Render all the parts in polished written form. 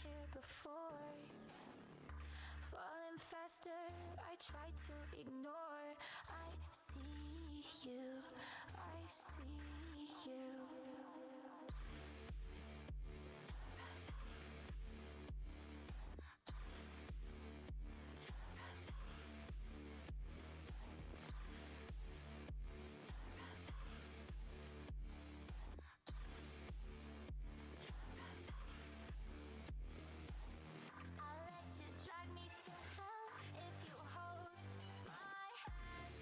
here before. Falling faster, I try to ignore. I see you, I see you. Drag me to hell if you hold my hand.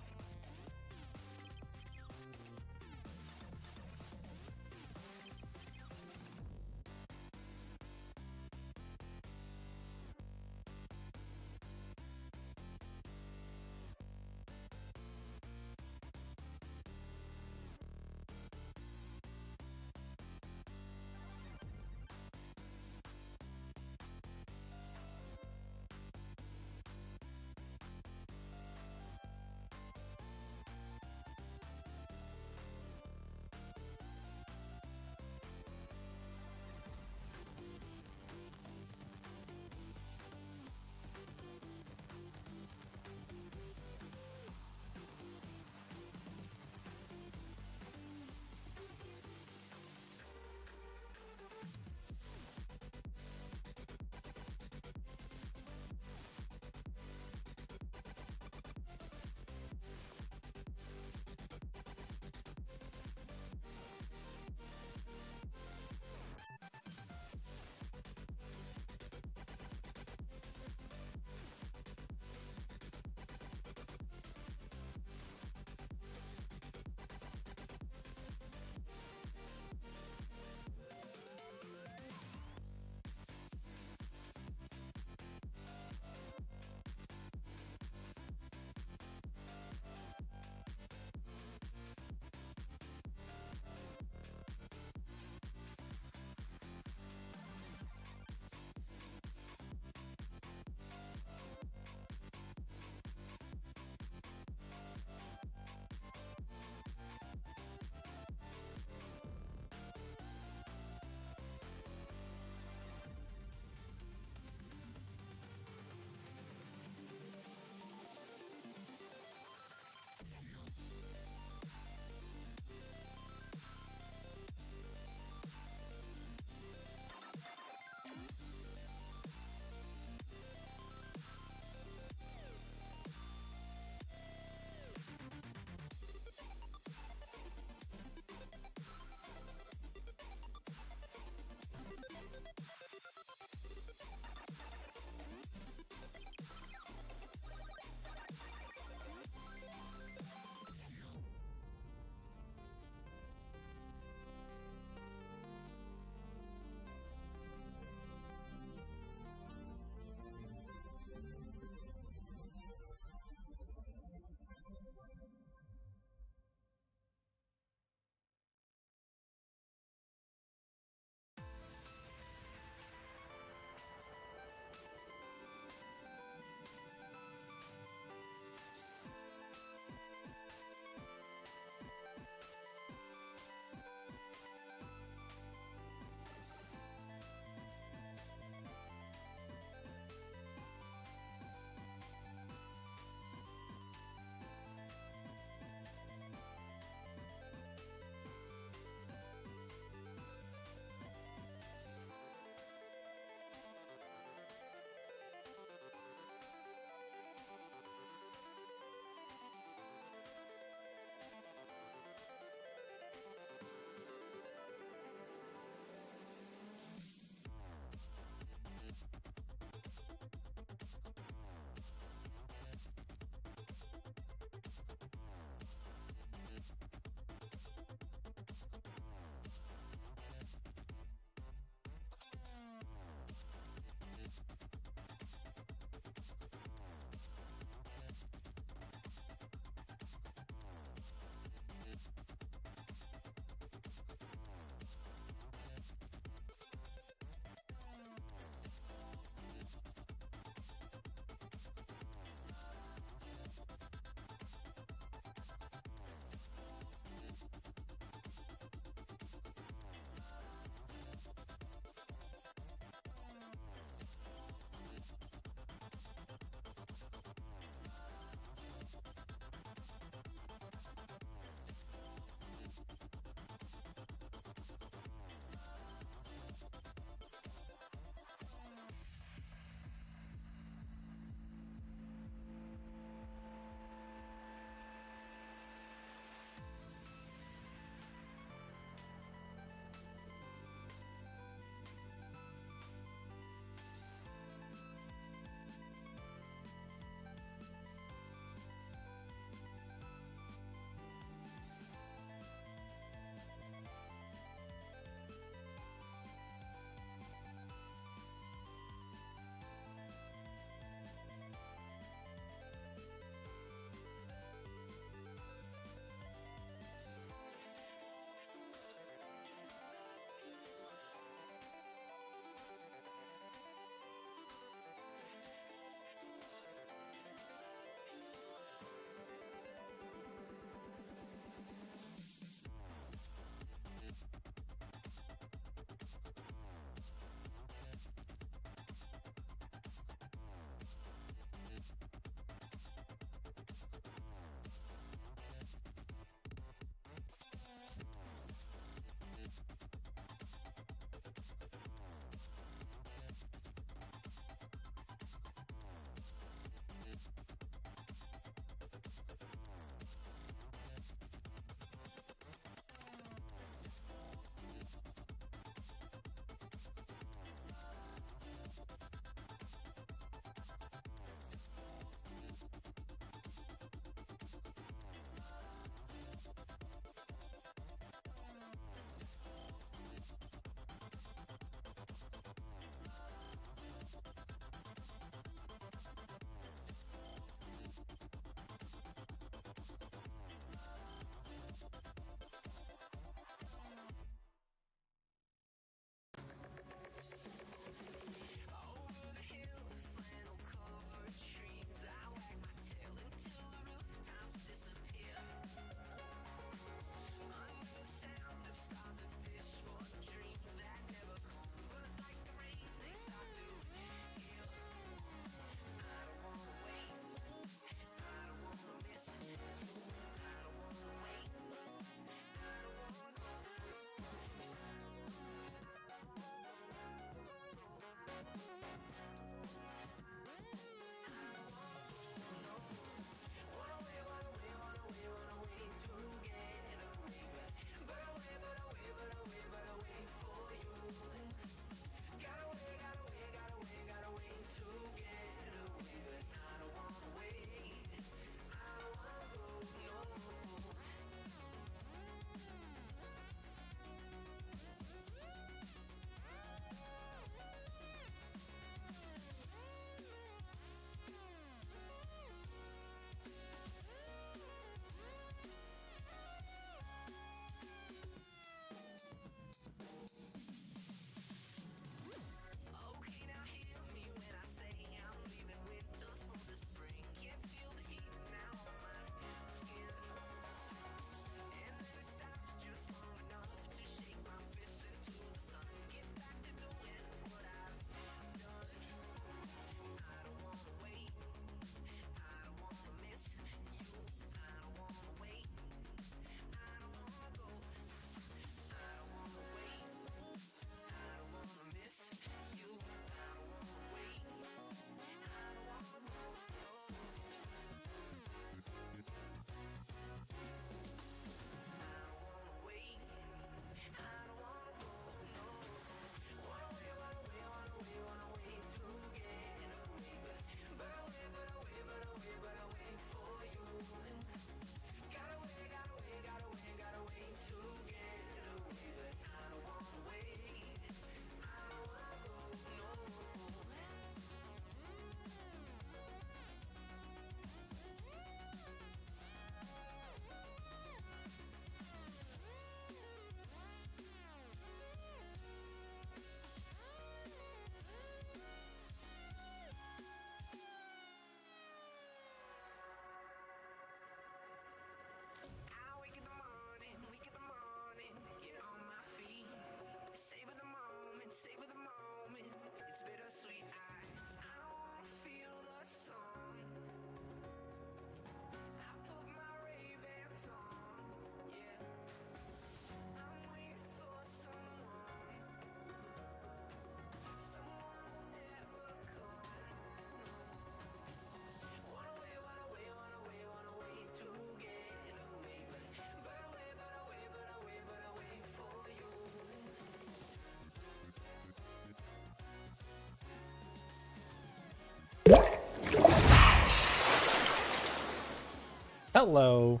Hello.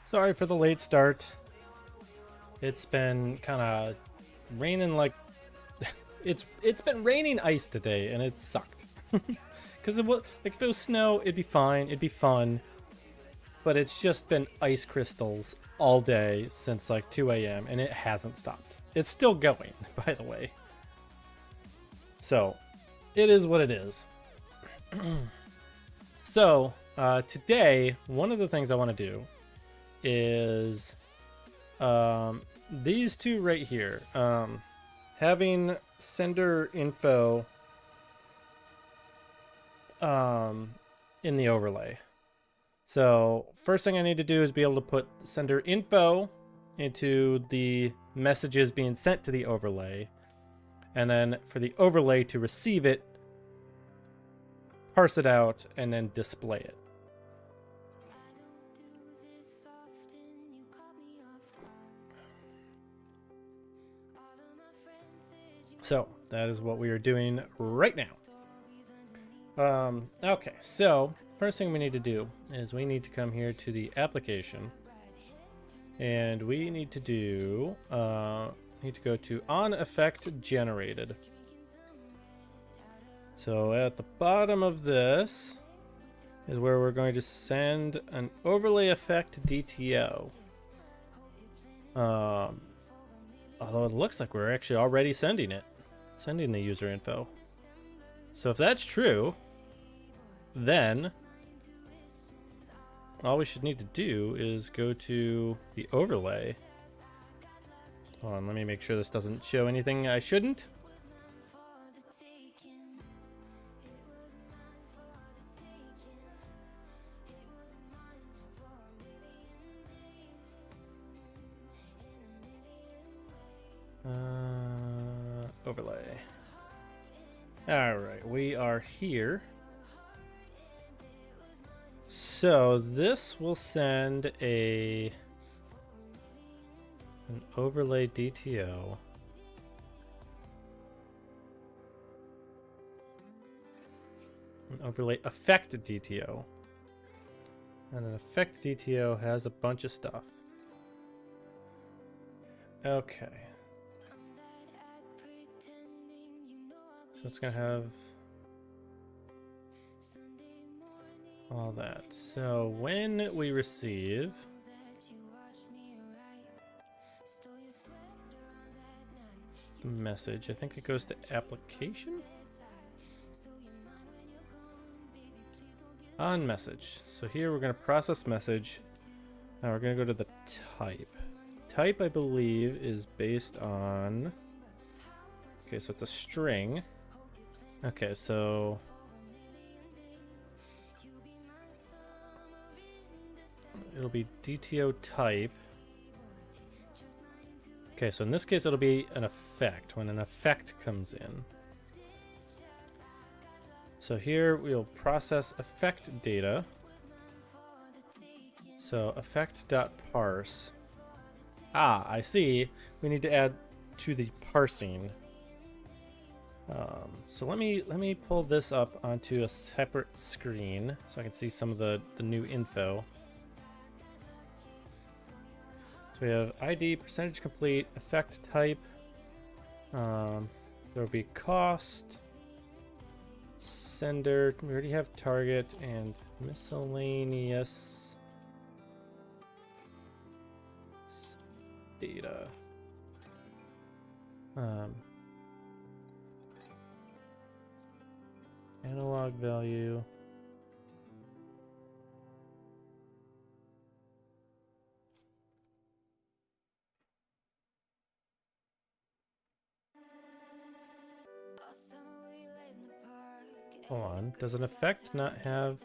Sorry for the late start. It's been kind of raining like it's been raining ice today, and it sucked. Because it was like, if it was snow, it'd be fine, it'd be fun. But it's just been ice crystals all day since like 2 a.m. and it hasn't stopped. It's still going, by the way. So, it is what it is. So, today, one of the things I want to do is these two right here. Having sender info in the overlay. So first thing I need to do is be able to put sender info into the messages being sent to the overlay. And then for the overlay to receive it, parse it out, and then display it. So that is what we are doing right now. Okay, so first thing we need to do is we need to come here to the application, and we need to do need to go to on effect generated. So at the bottom of this is where we're going to send an overlay effect DTO. Although it looks like we're actually already sending the user info. So if that's true, then all we should need to do is go to the overlay. Hold on, let me make sure this doesn't show anything I shouldn't. Overlay. All right, we are here. So this will send an overlay DTO. An overlay effect DTO. And an effect DTO has a bunch of stuff. Okay. So it's gonna have all that. So when we receive the message, I think it goes to application on message. So here we're going to process message. Now we're going to go to the type. Type, I believe, is based on, okay, so it's a string. Okay, so it'll be DTO type. Okay, so in this case it'll be an effect, when an effect comes in. So here we'll process effect data. So effect.parse. Ah, I see. We need to add to the parsing. So let me pull this up onto a separate screen so I can see some of the new info. So we have ID, percentage complete, effect type. There will be cost, sender. We already have target and miscellaneous data. Analog value. Hold on, does an effect not have...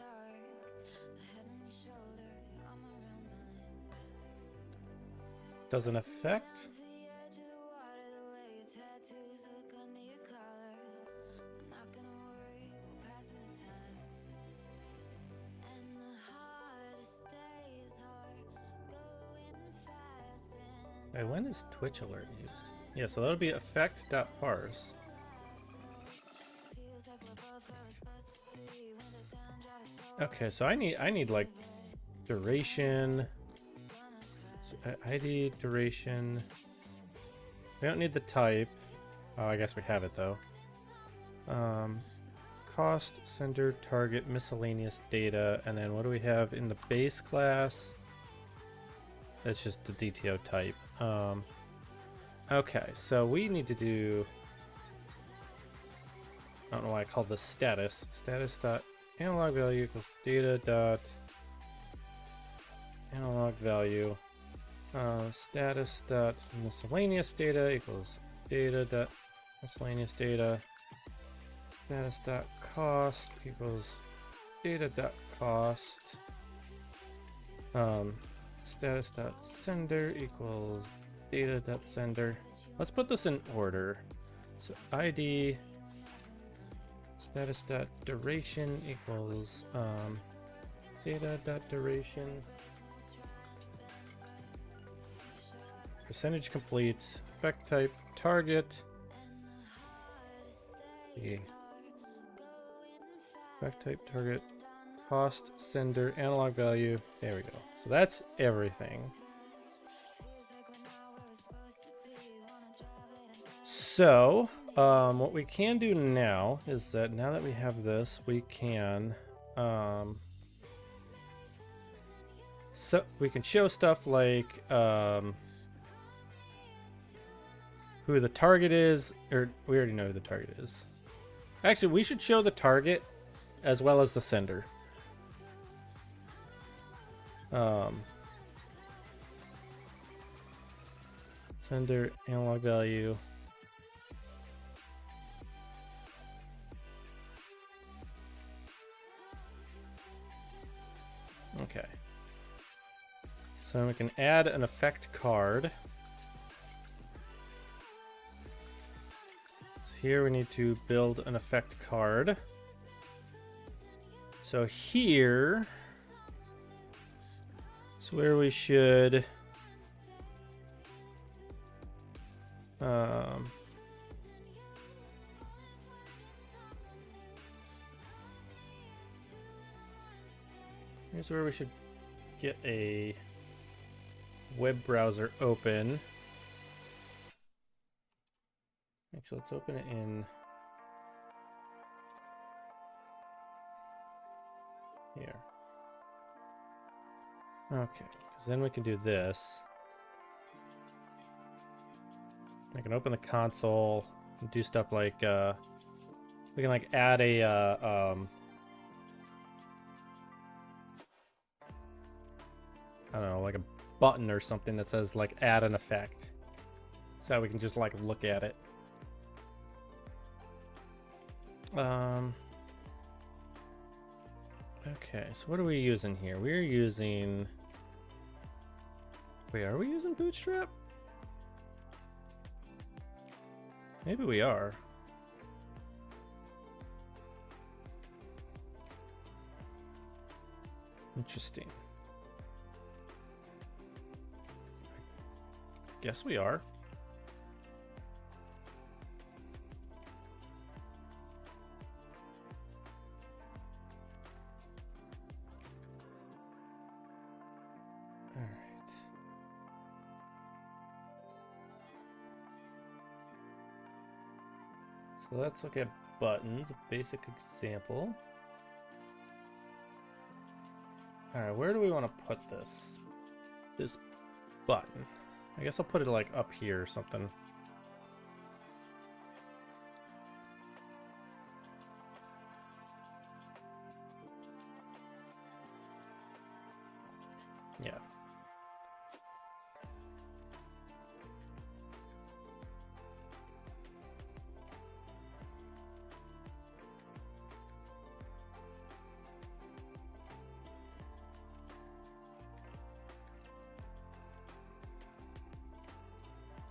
Does an effect... Wait, when is Twitch alert used? Yeah, so that'll be effect.parse. Okay, so I need like duration. So, ID duration. We don't need the type. Oh, I guess we have it though. Cost, sender, target, miscellaneous data, and then what do we have in the base class? That's just the DTO type. Okay, so we need to do. I don't know why I called this status. Status dot analog value equals data dot analog value. Status dot miscellaneous data equals data dot miscellaneous data. Status dot cost equals data dot cost. Status dot sender equals data dot sender. Let's put this in order. So ID status dot duration equals data dot duration. Percentage complete. Effect type target. The effect type target. Cost sender analog value. There we go. So that's everything. So what we can do now is that now that we have this, we can so we can show stuff like who the target is, or we already know who the target is. Actually, we should show the target as well as the sender. Sender analog value. Okay. So we can add an effect card. Here we need to build an effect card. So here is where we should here's where we should get a web browser open. Actually, let's open it in here. Okay, because then we can do this. I can open the console and do stuff like we can like add a I don't know, like a button or something that says like add an effect, so we can just like look at it. Okay, so what are we using here? We're using. Wait, are we using Bootstrap? Maybe we are. Interesting. I guess we are. All right. So let's look at buttons, a basic example. All right, where do we want to put this button? I guess I'll put it like up here or something. Yeah.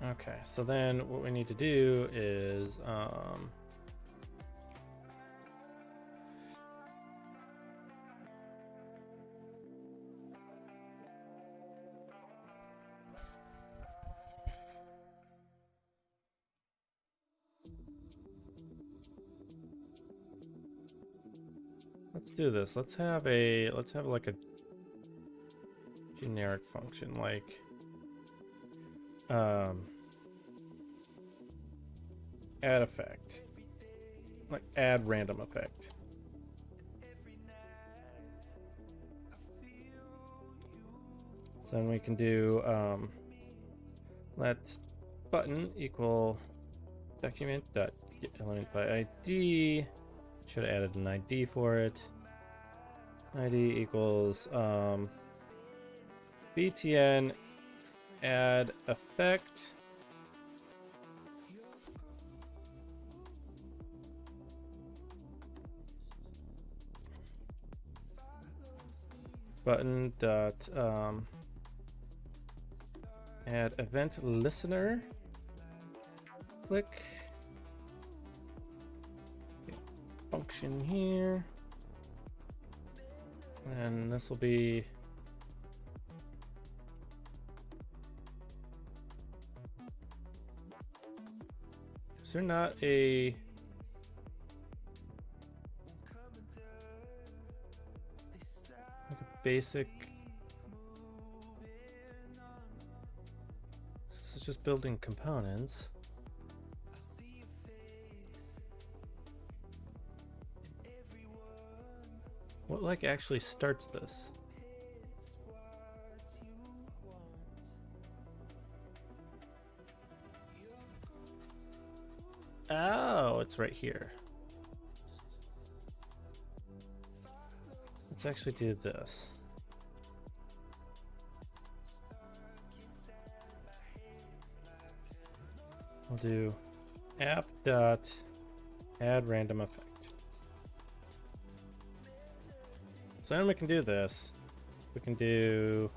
Okay, so then what we need to do is Let's do this. Let's have like a generic function like add effect. Like add random effect. So then we can do let button equal document dot get element by ID. Should have added an ID for it. ID equals btn add effect. Button dot add event listener. Click function here, and this will be is there not a basic. This is just building components. What like actually starts this? Oh, it's right here. Let's actually do this. We'll do app dot add random effect. So then we can do this. We can do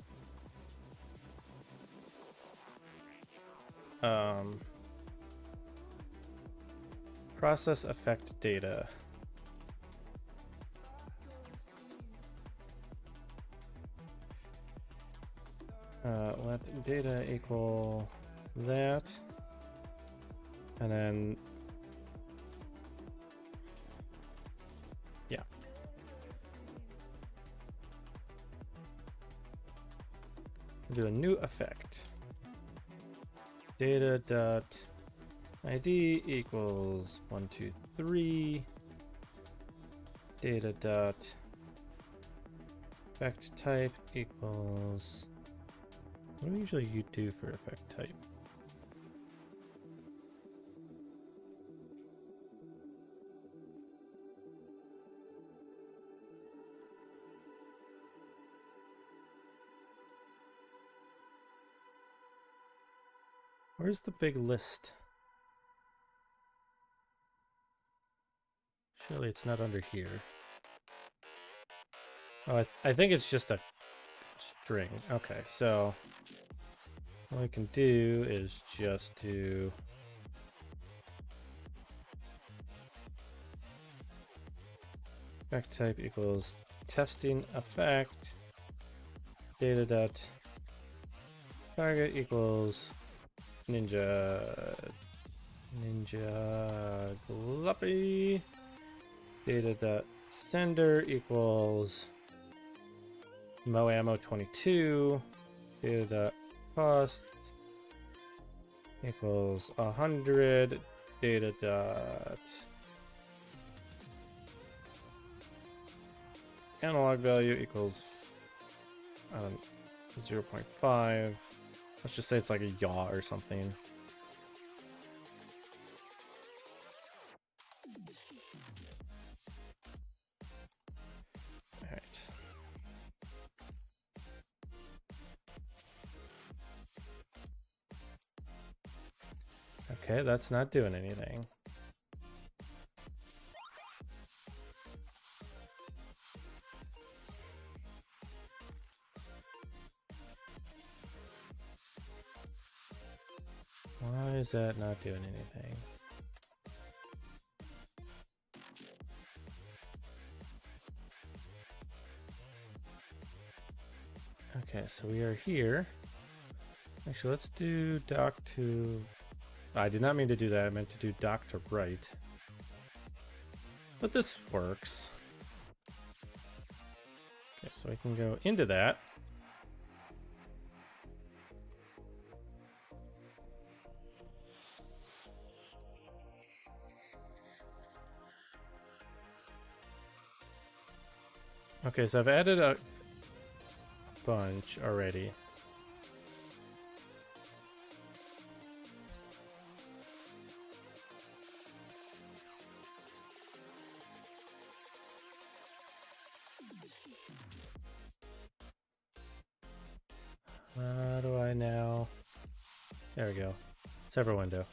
process effect data. Let data equal that, and then yeah. Do a new effect. Data dot ID equals 1, 2, 3. Data dot effect type equals. What do usually you do for effect type? Where's the big list? Surely it's not under here. Oh, I think it's just a string. Okay, so what we can do is just do effect type equals testing effect data dot target equals NinjaGloppy data dot sender equals moammo 22 data dot cost equals 100 data dot analog value equals 0.5. Let's just say it's like a yaw or something. All right. Okay, that's not doing anything. Why is that not doing anything? Okay, so we are here. Actually, let's do doc to... I did not mean to do that. I meant to do doc to right. But this works. so I can go into that. Okay, so I've added a bunch already. How do I now? There we go. Server window.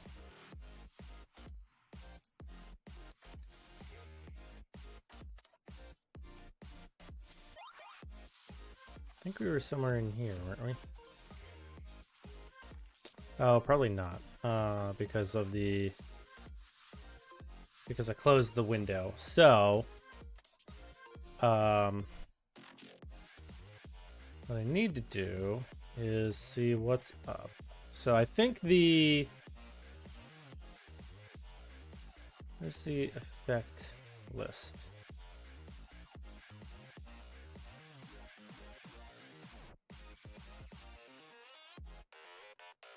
I think we were somewhere in here, weren't we? Oh, probably not. Because I closed the window. So, what I need to do is see what's up. So I think where's the effect list?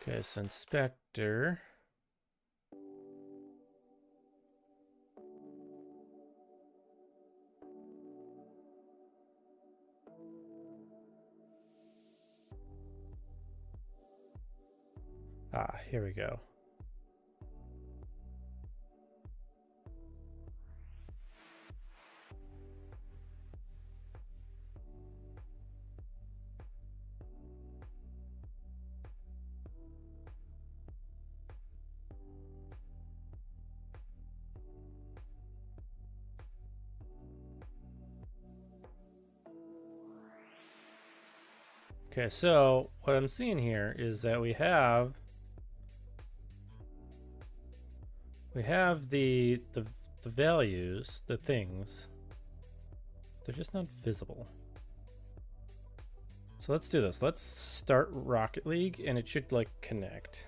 Okay, so inspector. Ah, here we go. Okay, so what I'm seeing here is that we have the values, the things. They're just not visible. So let's do this. Let's start Rocket League and it should like connect.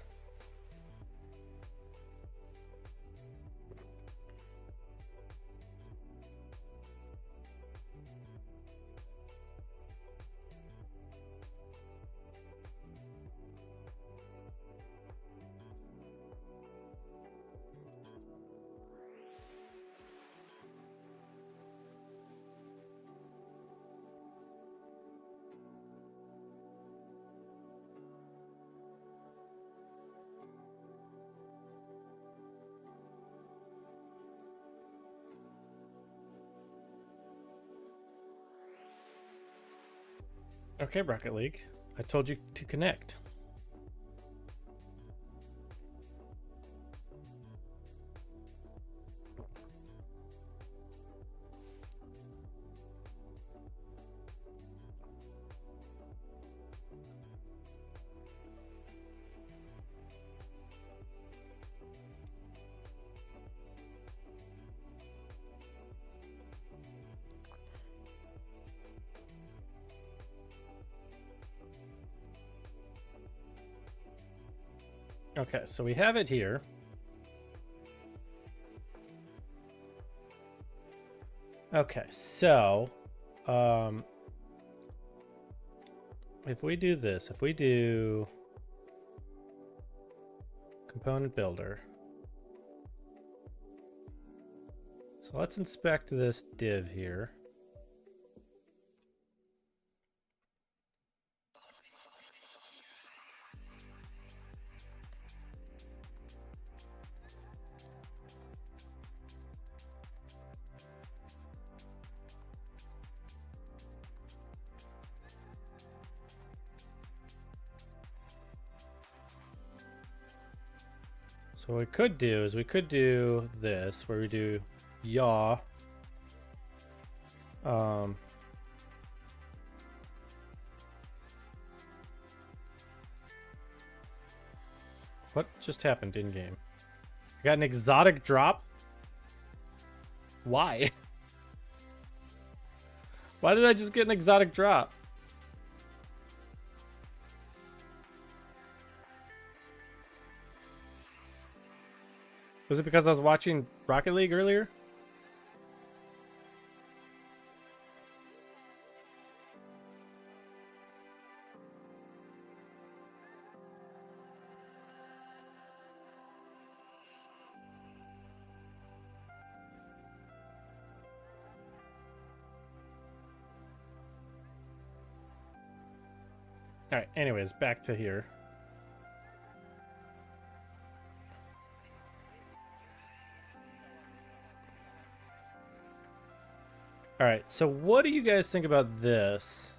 Okay, Rocket League. I told you to connect. Okay, so we have it here. Okay, so if we do this, if we do component builder. So let's inspect this div here. So what we could do is we could do this where we do yaw. What just happened in game? I got an exotic drop? Why? Why did I just get an exotic drop? Was it because I was watching Rocket League earlier? All right, anyways, back to here. All right, so what do you guys think about this?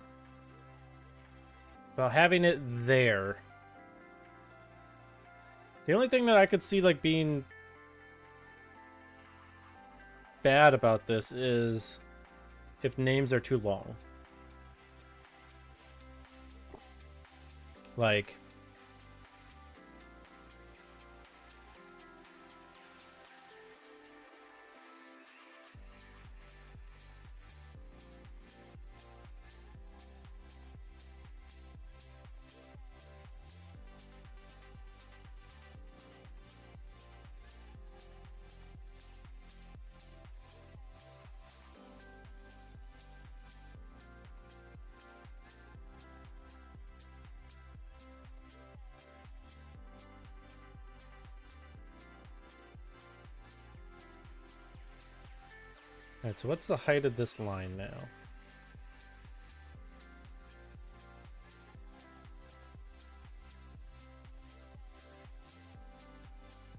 About having it there. The only thing that I could see like being bad about this is if names are too long. Like, all right, so what's the height of this line now?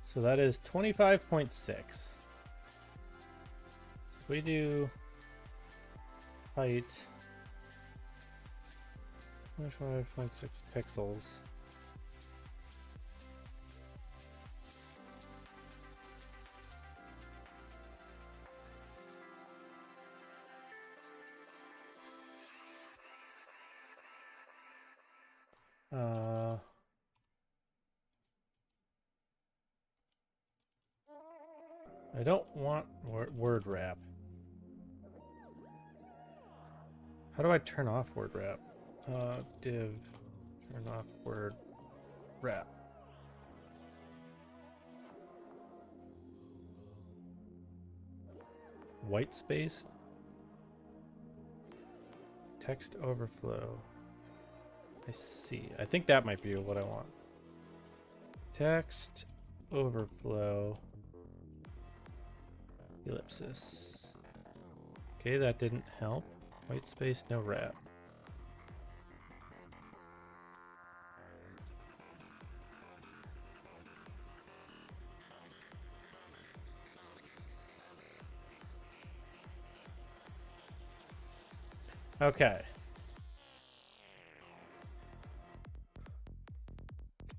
So that is 25.6. If we do height 25.6 pixels. I don't want word wrap. How do I turn off word wrap? Div, turn off word wrap. White space. Text overflow. I see. I think that might be what I want. Text overflow. Ellipsis. Okay, that didn't help. White space, no wrap. Okay.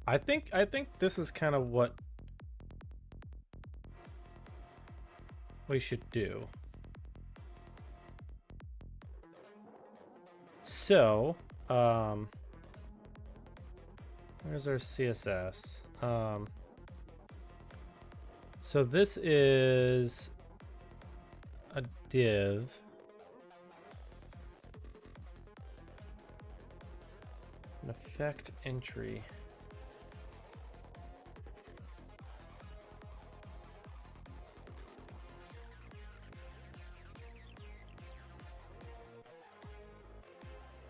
I think this is kind of what we should do. So, where's our CSS? So this is a div. An effect entry.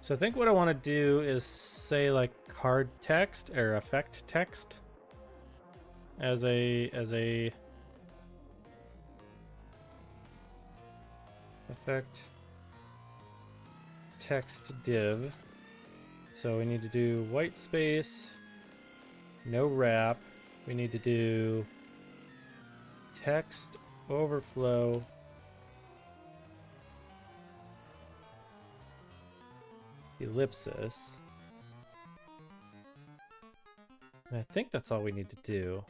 So I think what I want to do is say like card text or effect text as a effect text div. So we need to do white space, no wrap. We need to do text overflow ellipsis. And I think that's all we need to do.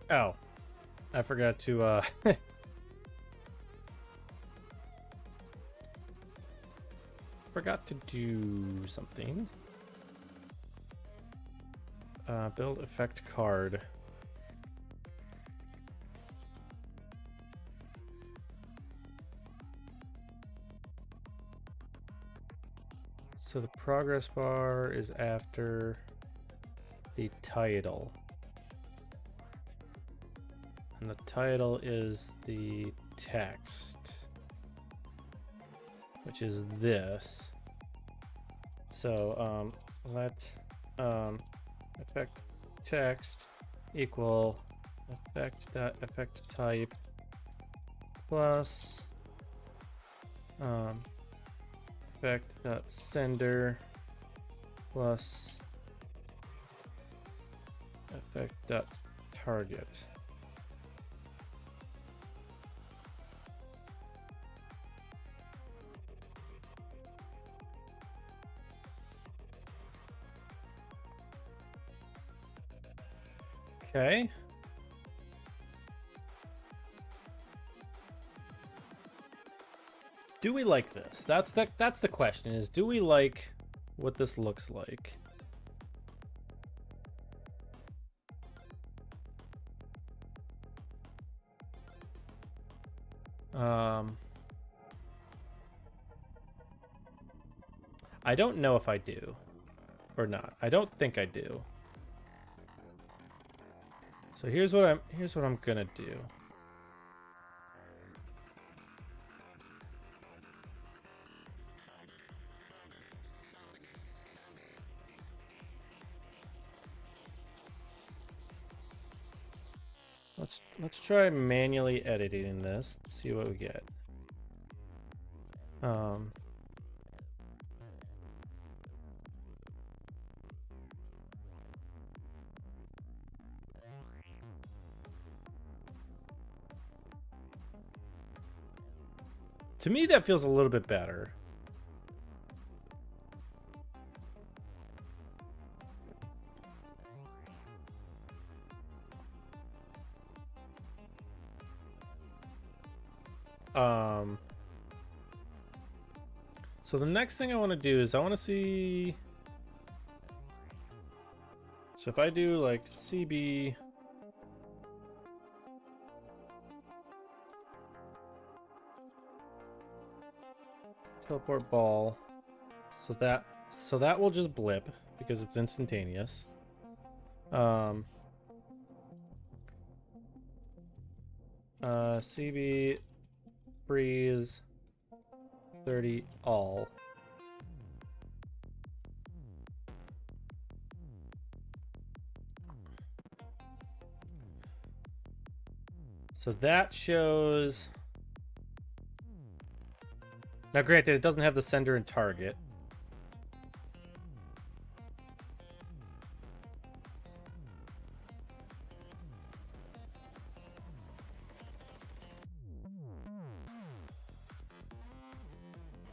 Oh, I forgot to forgot to do something. Build effect card. So the progress bar is after the title. And the title is the text, which is this. So let effect text equal effect type plus effect.sender plus effect.target. Okay. Do we like this? That's the question, is do we like what this looks like? I don't know if I do or not. I don't think I do. So here's what I'm gonna do. Let's try manually editing this. Let's see what we get. To me, that feels a little bit better. So the next thing I want to do is I want to see. So if I do like CB. Teleport ball. So that will just blip because it's instantaneous. CB freeze 30 all. So that shows. Now granted, it doesn't have the sender and target.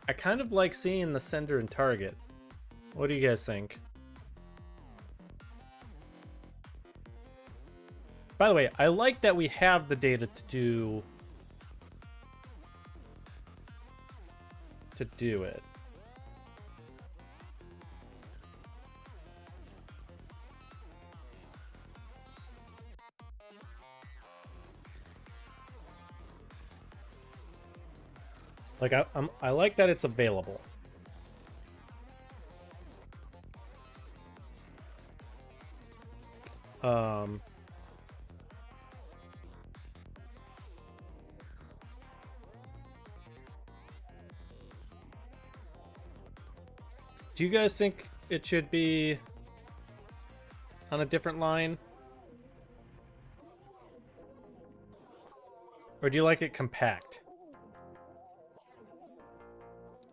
I kind of like seeing the sender and target. What do you guys think? By the way, I like that we have the data to do it. Like I like that it's available. Do you guys think it should be on a different line? Or do you like it compact?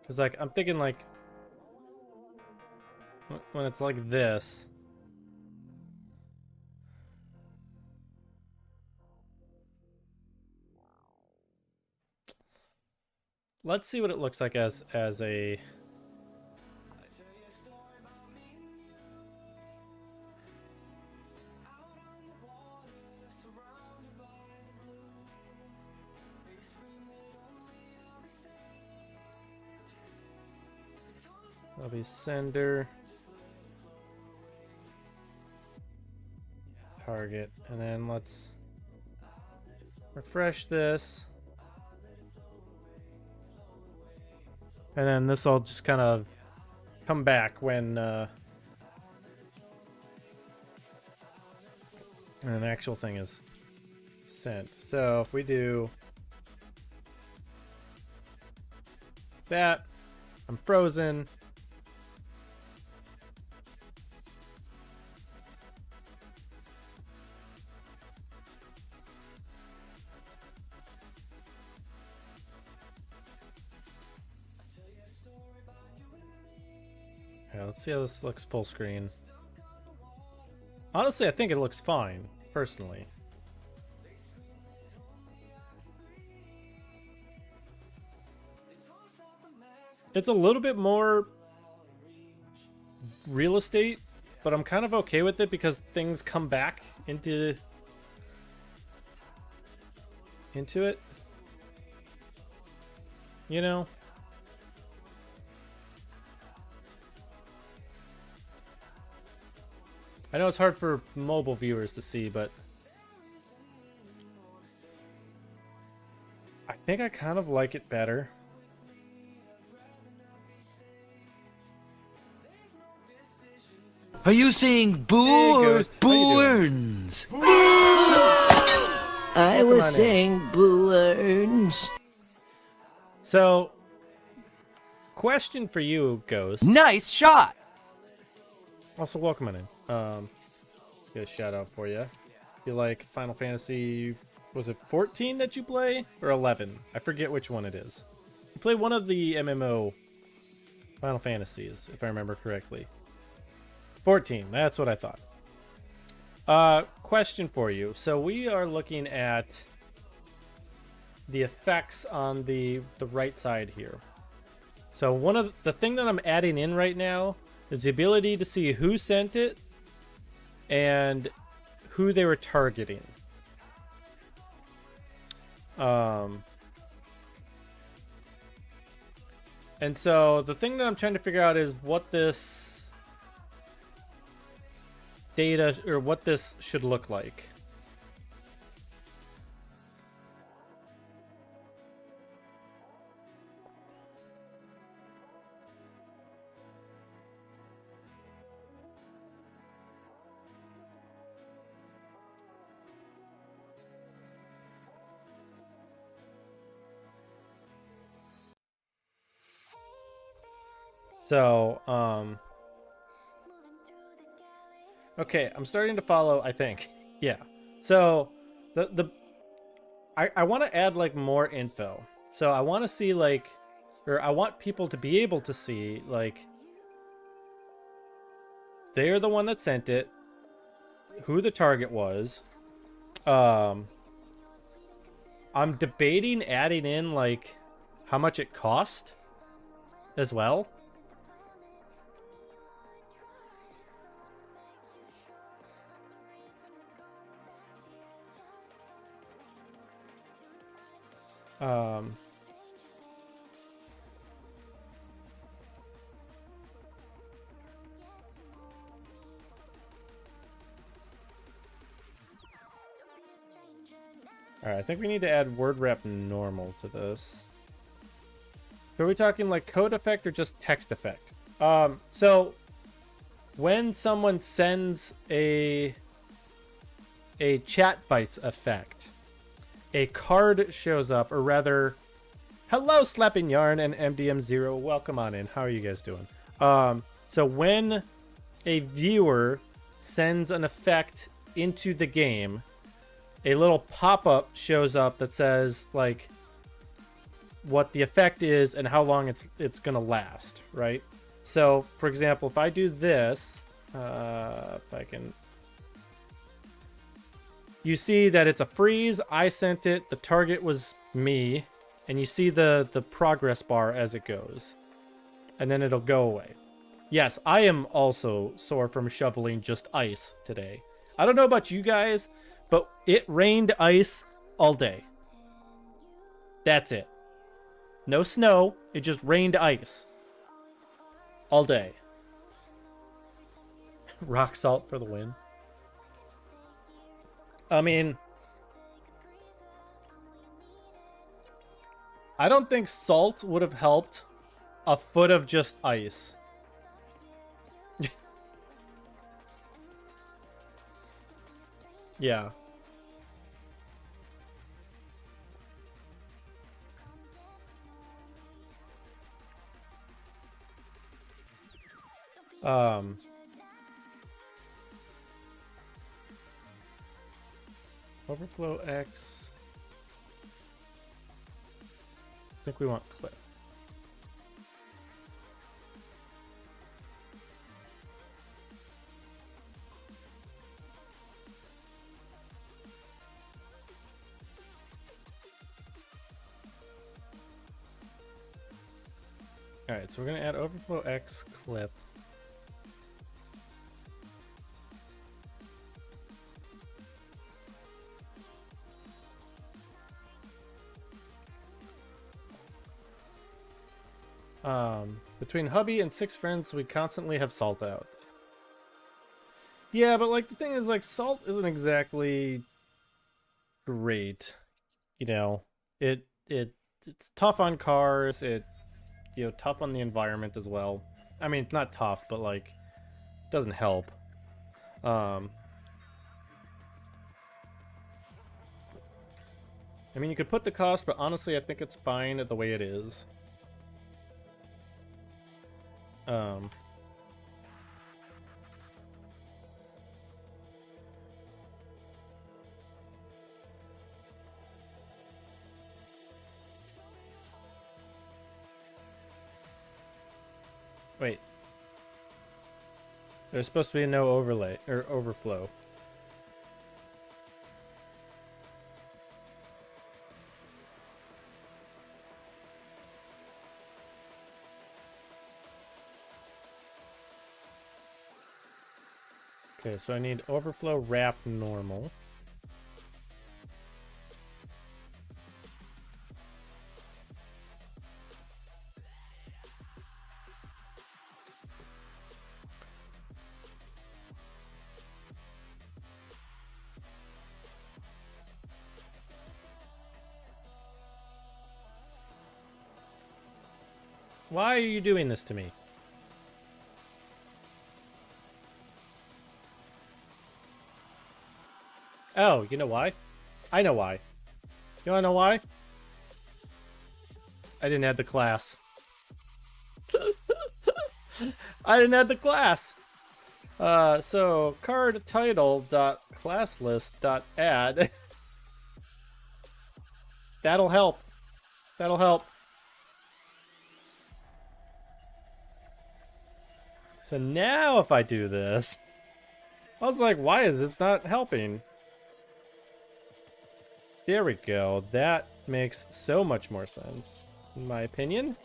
Because like I'm thinking like when it's like this. Let's see what it looks like as a. That'll be sender, target, and then let's refresh this. And then this will just kind of come back when an actual thing is sent. So if we do that, I'm frozen. Yeah, let's see how this looks full screen. Honestly, I think it looks fine, personally. It's a little bit more real estate, but I'm kind of okay with it because things come back into it. You know? I know it's hard for mobile viewers to see, but I think I kind of like it better. Are you saying boo or boo earns? I was saying boo earns. So, question for you, Ghost. Nice shot. Also, welcome in. Let's get a shout out for you. You like Final Fantasy, was it 14 that you play? Or 11? I forget which one it is. You play one of the MMO Final Fantasies, if I remember correctly. 14, that's what I thought. Question for you. So we are looking at the effects on the right side here. So one of the thing that I'm adding in right now is the ability to see who sent it and who they were targeting. And so the thing that I'm trying to figure out is what this data, or what this should look like. So, okay, I'm starting to follow, I think. Yeah. So, I want to add, like, more info. So, I want to see, like, or I want people to be able to see, like, they're the one that sent it, who the target was. I'm debating adding in, like, how much it cost as well. Alright, I think we need to add word wrap normal to this. So are we talking like code effect or just text effect? So when someone sends a chat bytes effect, a card shows up, or rather, hello Slapping Yarn and MDM0, welcome on in. How are you guys doing? So when a viewer sends an effect into the game, a little pop-up shows up that says like what the effect is and how long it's gonna last, right? So for example, if I do this, if I can, you see that it's a freeze. I sent it, the target was me, and you see the progress bar as it goes, and then it'll go away. Yes, I am also sore from shoveling just ice today. I don't know about you guys, but it rained ice all day. That's it. No snow, it just rained ice all day. Rock salt for the win. I mean, I don't think salt would have helped a foot of just ice. Yeah. Overflow X. I think we want clip. Alright, so we're going to add overflow X clip. Between hubby and 6 friends, we constantly have salt out. Yeah, but like the thing is, like, salt isn't exactly great. You know, it's tough on cars. Tough on the environment as well. I mean, not tough, but like, doesn't help. I mean, you could put the cost, but honestly, I think it's fine the way it is. Wait. There's supposed to be no overlay or overflow. Okay, so I need overflow wrap normal. Why are you doing this to me? Oh, you know why? I know why. You wanna know why? I didn't add the class. I didn't add the class. So card title dot class list dot add. That'll help. That'll help. So now if I do this, I was like, why is this not helping? There we go. That makes so much more sense, in my opinion.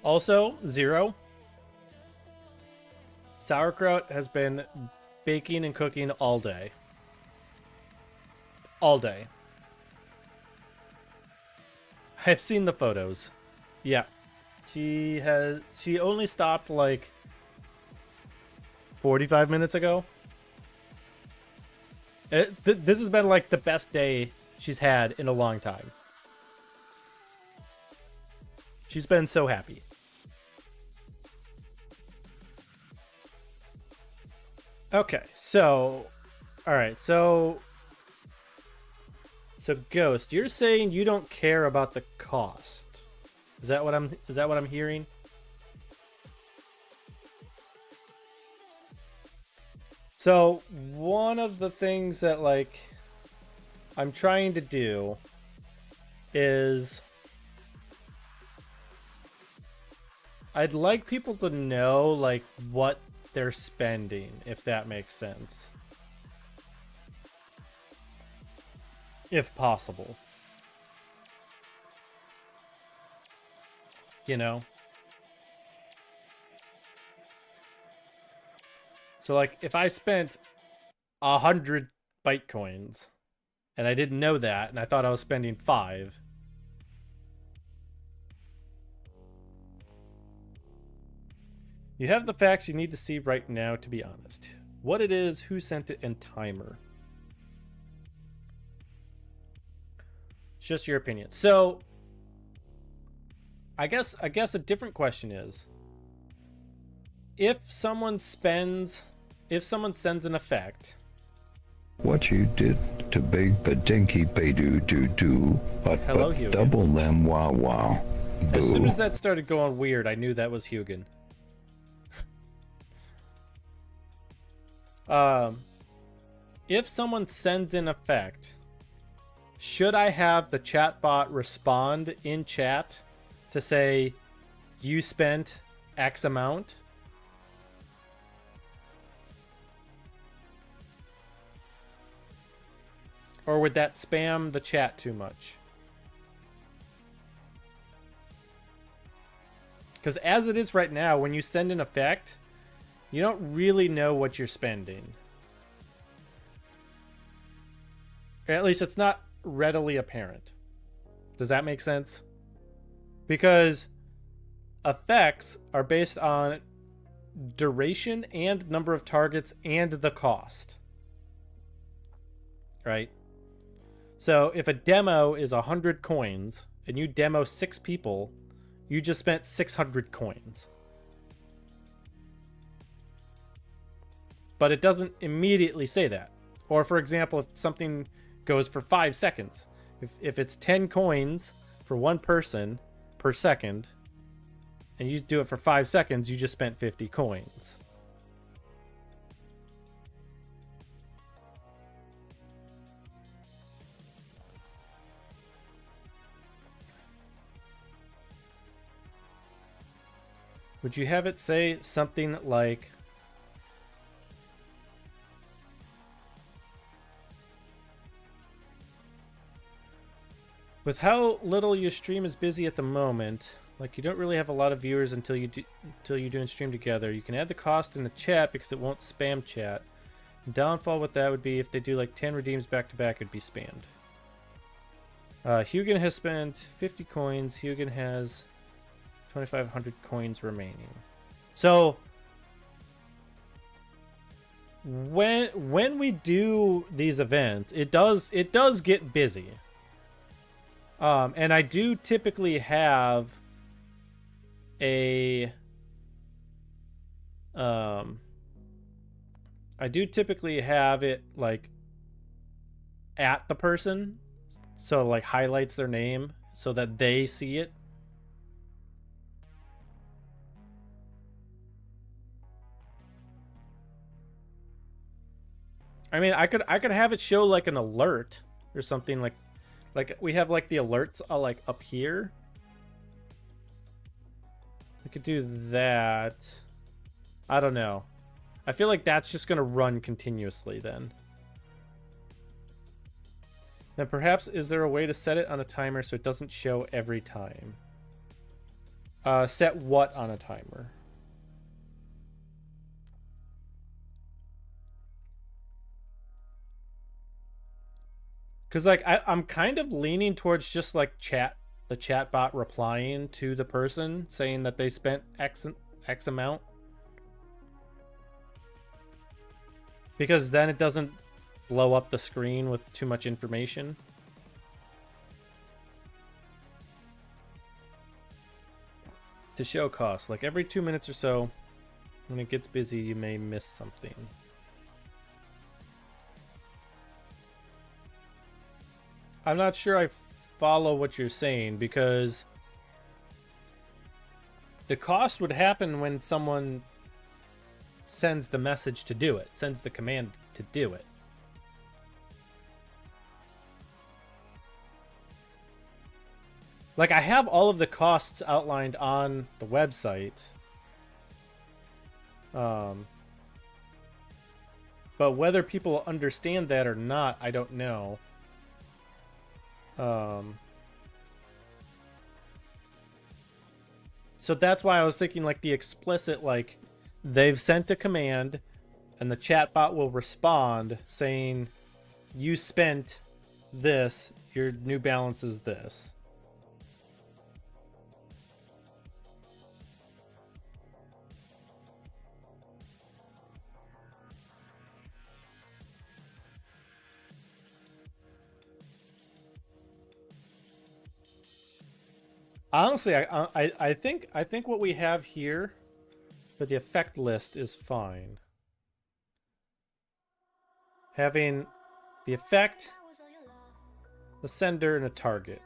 Also, 0. Sauerkraut has been baking and cooking all day. All day. I've seen the photos. Yeah. She only stopped like 45 minutes ago. This has been like the best day she's had in a long time. She's been so happy. Okay, so all right, so Ghost, you're saying you don't care about the cost. Is that what I'm hearing? So, one of the things that like I'm trying to do is I'd like people to know like what they're spending, if that makes sense. If possible. You know? So like if I spent 100 Bytecoins and I didn't know that and I thought I was spending 5, you have the facts you need to see right now to be honest. What it is, who sent it, and timer. It's just your opinion. So I guess a different question is, if someone sends an effect. What you did to Big Badinky Badu Doo Doo, but Hugo. double them wow wow. Boo. As soon as that started going weird, I knew that was Hugin. If someone sends in effect, should I have the chatbot respond in chat to say, you spent X amount? Or would that spam the chat too much? Because as it is right now, when you send an effect, you don't really know what you're spending. Or at least it's not readily apparent. Does that make sense? Because effects are based on duration and number of targets and the cost. Right? So if a demo is 100 coins and you demo 6 people, you just spent 600 coins. But it doesn't immediately say that. Or for example, if something goes for 5 seconds, if it's 10 coins for one person per second, and you do it for 5 seconds, you just spent 50 coins. Would you have it say something like, with how little your stream is busy at the moment, like you don't really have a lot of viewers until you do and stream together, you can add the cost in the chat because it won't spam chat. Downfall with that would be if they do like 10 redeems back to back, it'd be spammed. Hugin has spent 50 coins. Hugin has 2,500 coins remaining. So when we do these events, it does get busy. And I do typically have I do typically have it like at the person, so like highlights their name so that they see it. I mean, I could have it show like an alert or something, like we have like the alerts like up here. I could do that. I don't know. I feel like that's just gonna run continuously then. Then perhaps, is there a way to set it on a timer so it doesn't show every time? Set what on a timer? Because like I'm kind of leaning towards just like the chat bot replying to the person saying that they spent X amount. Because then it doesn't blow up the screen with too much information. To show cost, like every 2 minutes or so, when it gets busy, you may miss something. I'm not sure I follow what you're saying, because the cost would happen when someone sends the message to do it, sends the command to do it. Like, I have all of the costs outlined on the website. But whether people understand that or not, I don't know. So that's why I was thinking like the explicit, like they've sent a command and the chatbot will respond saying, you spent this, your new balance is this. Honestly, I think what we have here for the effect list is fine. Having the effect, the sender, and a target.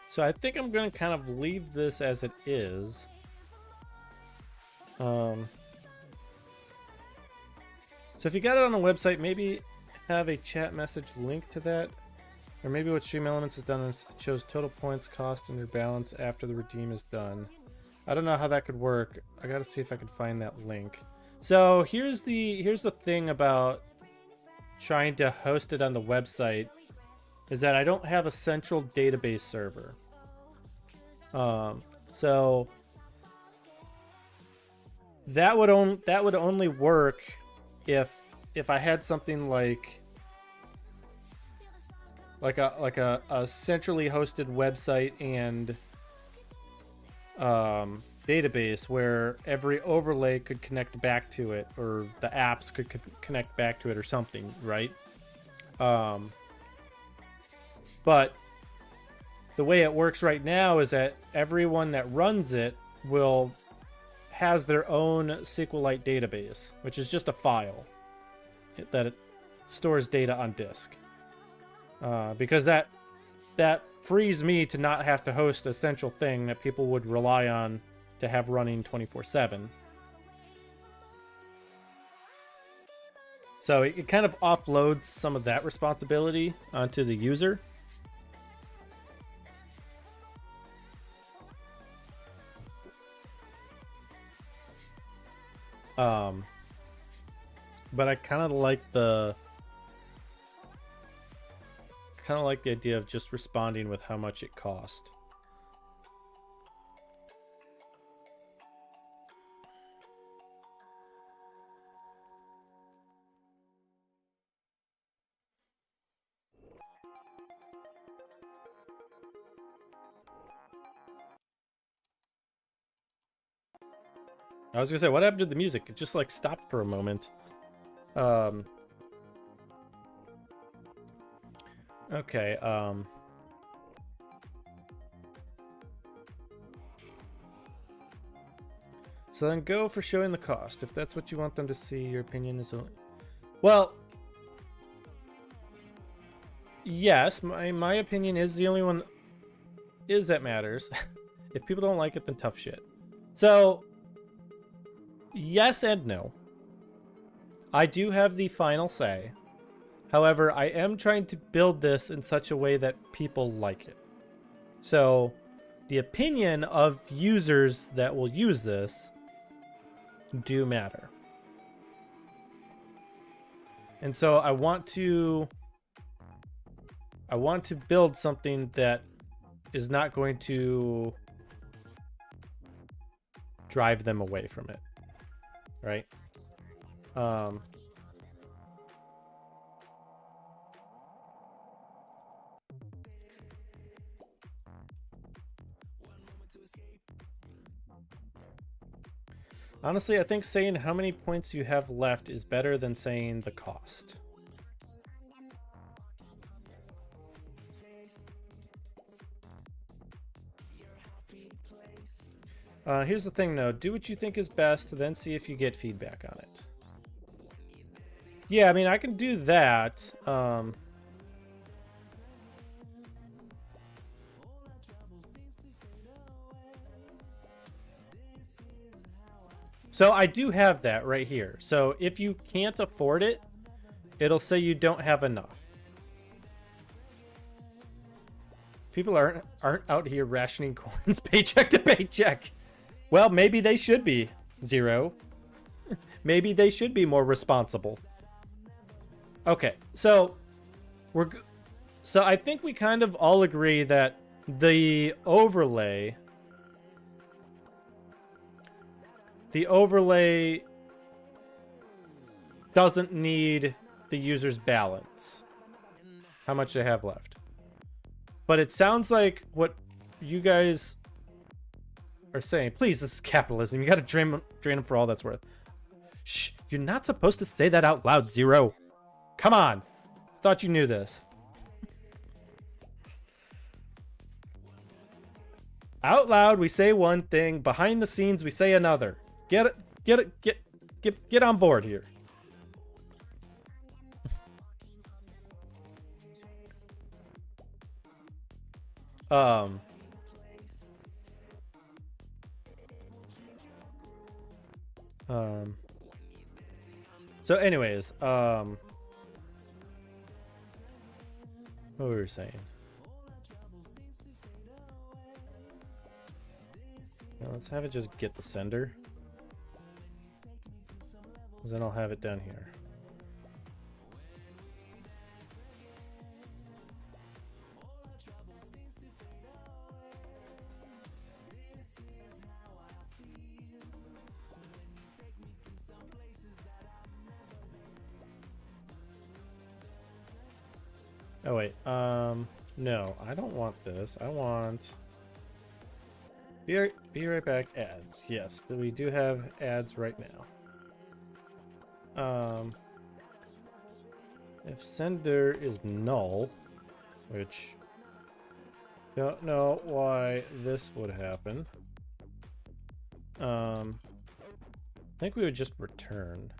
So I think I'm going to kind of leave this as it is. So if you got it on the website, maybe have a chat message linked to that. Or maybe what Stream Elements has done is it shows total points, cost, and your balance after the redeem is done. I don't know how that could work. I got to see if I can find that link. So here's the thing about trying to host it on the website is that I don't have a central database server. So that would only work if I had something like a centrally hosted website and database where every overlay could connect back to it, or the apps could connect back to it or something, right? But the way it works right now is that everyone that runs it has their own SQLite database, which is just a file that it stores data on disk. Because that frees me to not have to host a central thing that people would rely on to have running 24/7. So it kind of offloads some of that responsibility onto the user. But I kind of like the idea of just responding with how much it cost. I was gonna say, what happened to the music? It just like stopped for a moment. Okay, so then go for showing the cost. If that's what you want them to see, your opinion is only... Well, yes, my opinion is the only one that matters. If people don't like it, then tough shit. So, yes and no. I do have the final say. However, I am trying to build this in such a way that people like it. So, the opinion of users that will use this do matter. And so I want to build something that is not going to drive them away from it. Right? Honestly, I think saying how many points you have left is better than saying the cost. Here's the thing though, do what you think is best, then see if you get feedback on it. Yeah, I mean, I can do that. So I do have that right here. So if you can't afford it, it'll say you don't have enough. People aren't out here rationing coins paycheck to paycheck. Well, maybe they should be, Zero. Maybe they should be more responsible. Okay, so I think we kind of all agree that the overlay the overlay doesn't need the user's balance, how much they have left. But it sounds like what you guys are saying. Please, this is capitalism. You got to drain them for all that's worth. Shh, you're not supposed to say that out loud, Zero. Come on. Thought you knew this. Out loud, we say one thing. Behind the scenes, we say another. Get on board here. So anyways, what we were saying. Now let's have it just get the sender. 'Cause then I'll have it down here. Oh wait, no, I don't want this. I want be right back ads. Yes, we do have ads right now. If sender is null, which don't know why this would happen. I think we would just return.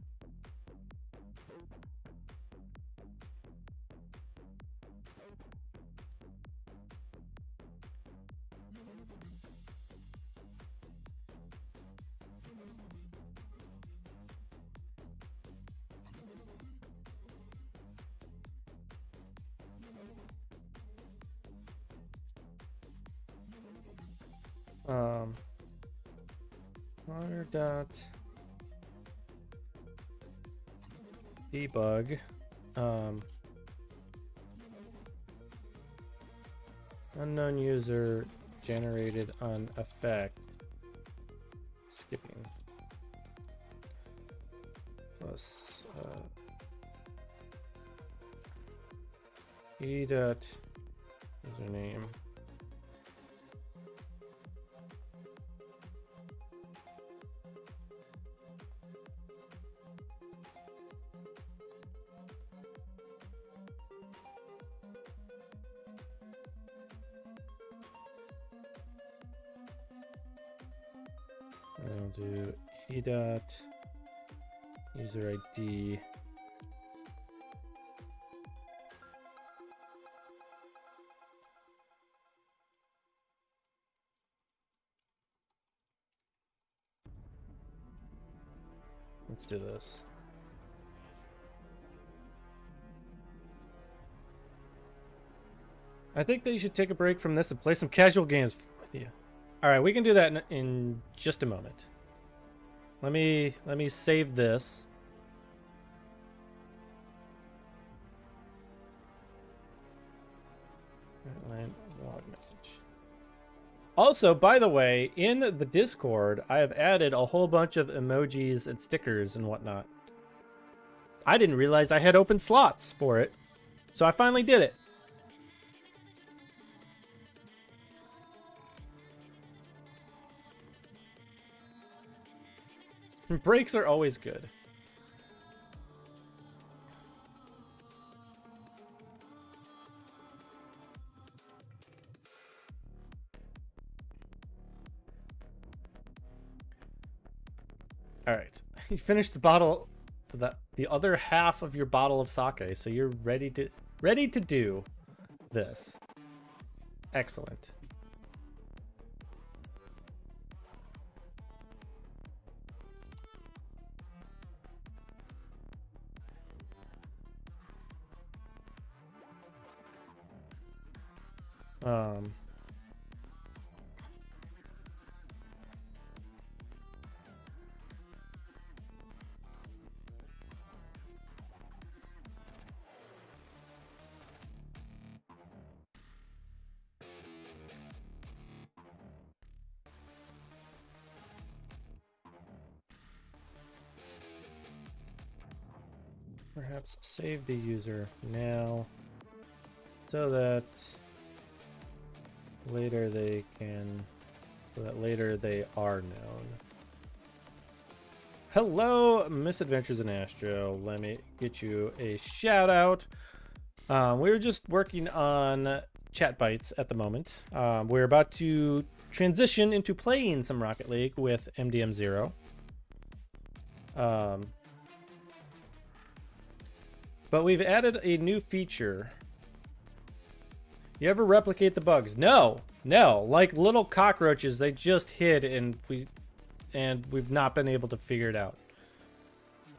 Water dot debug unknown user generated on effect skipping plus e dot username I'll do e dot user ID let's do this. I think that you should take a break from this and play some casual games with you. All right, we can do that in just a moment. Let me save this. Line log message. Also, by the way, in the Discord, I have added a whole bunch of emojis and stickers and whatnot. I didn't realize I had open slots for it, so I finally did it. Breaks are always good. All right, you finished the bottle, the other half of your bottle of sake, so you're ready to do this. Excellent. perhaps save the user now so that later they are known. Hello, Misadventures in Astro. Let me get you a shout out. We're just working on chat bites at the moment. We're about to transition into playing some Rocket League with MDM0. But we've added a new feature. You ever replicate the bugs? No. Like little cockroaches, they just hid and we've not been able to figure it out.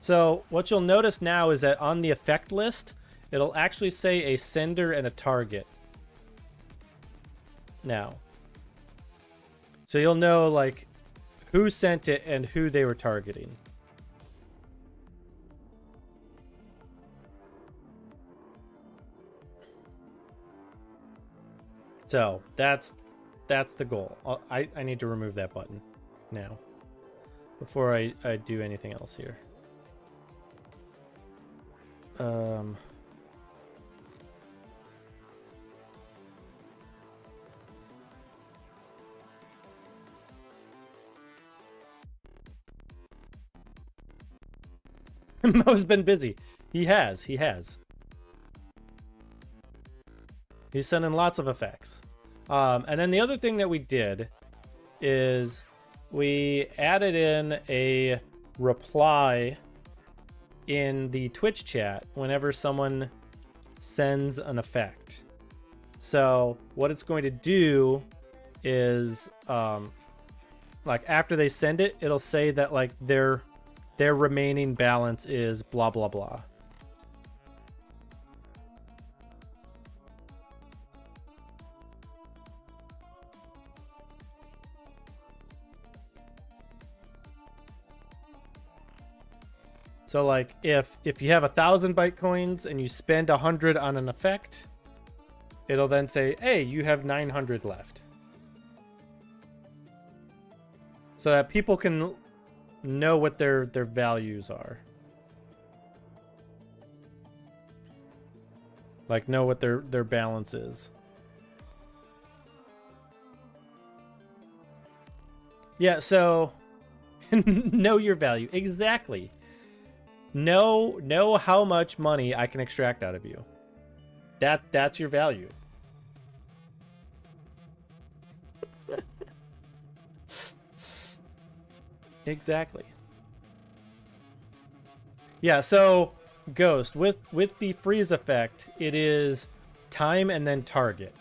So what you'll notice now is that on the effect list, it'll actually say a sender and a target. Now. So you'll know like who sent it and who they were targeting. So that's the goal. I need to remove that button now before I do anything else here. Mo's been busy. He has. He's sending lots of effects. And then the other thing that we did is we added in a reply in the Twitch chat whenever someone sends an effect. So what it's going to do is like after they send it, it'll say that like their remaining balance is blah blah blah. So like if you have 1,000 Bitcoins and you spend 100 on an effect, it'll then say, hey, you have 900 left. So that people can know what their values are. Like know what their balance is. Yeah, so know your value. Exactly. Know how much money I can extract out of you. That's your value. Exactly. Yeah, so Ghost, with the freeze effect, it is time and then target.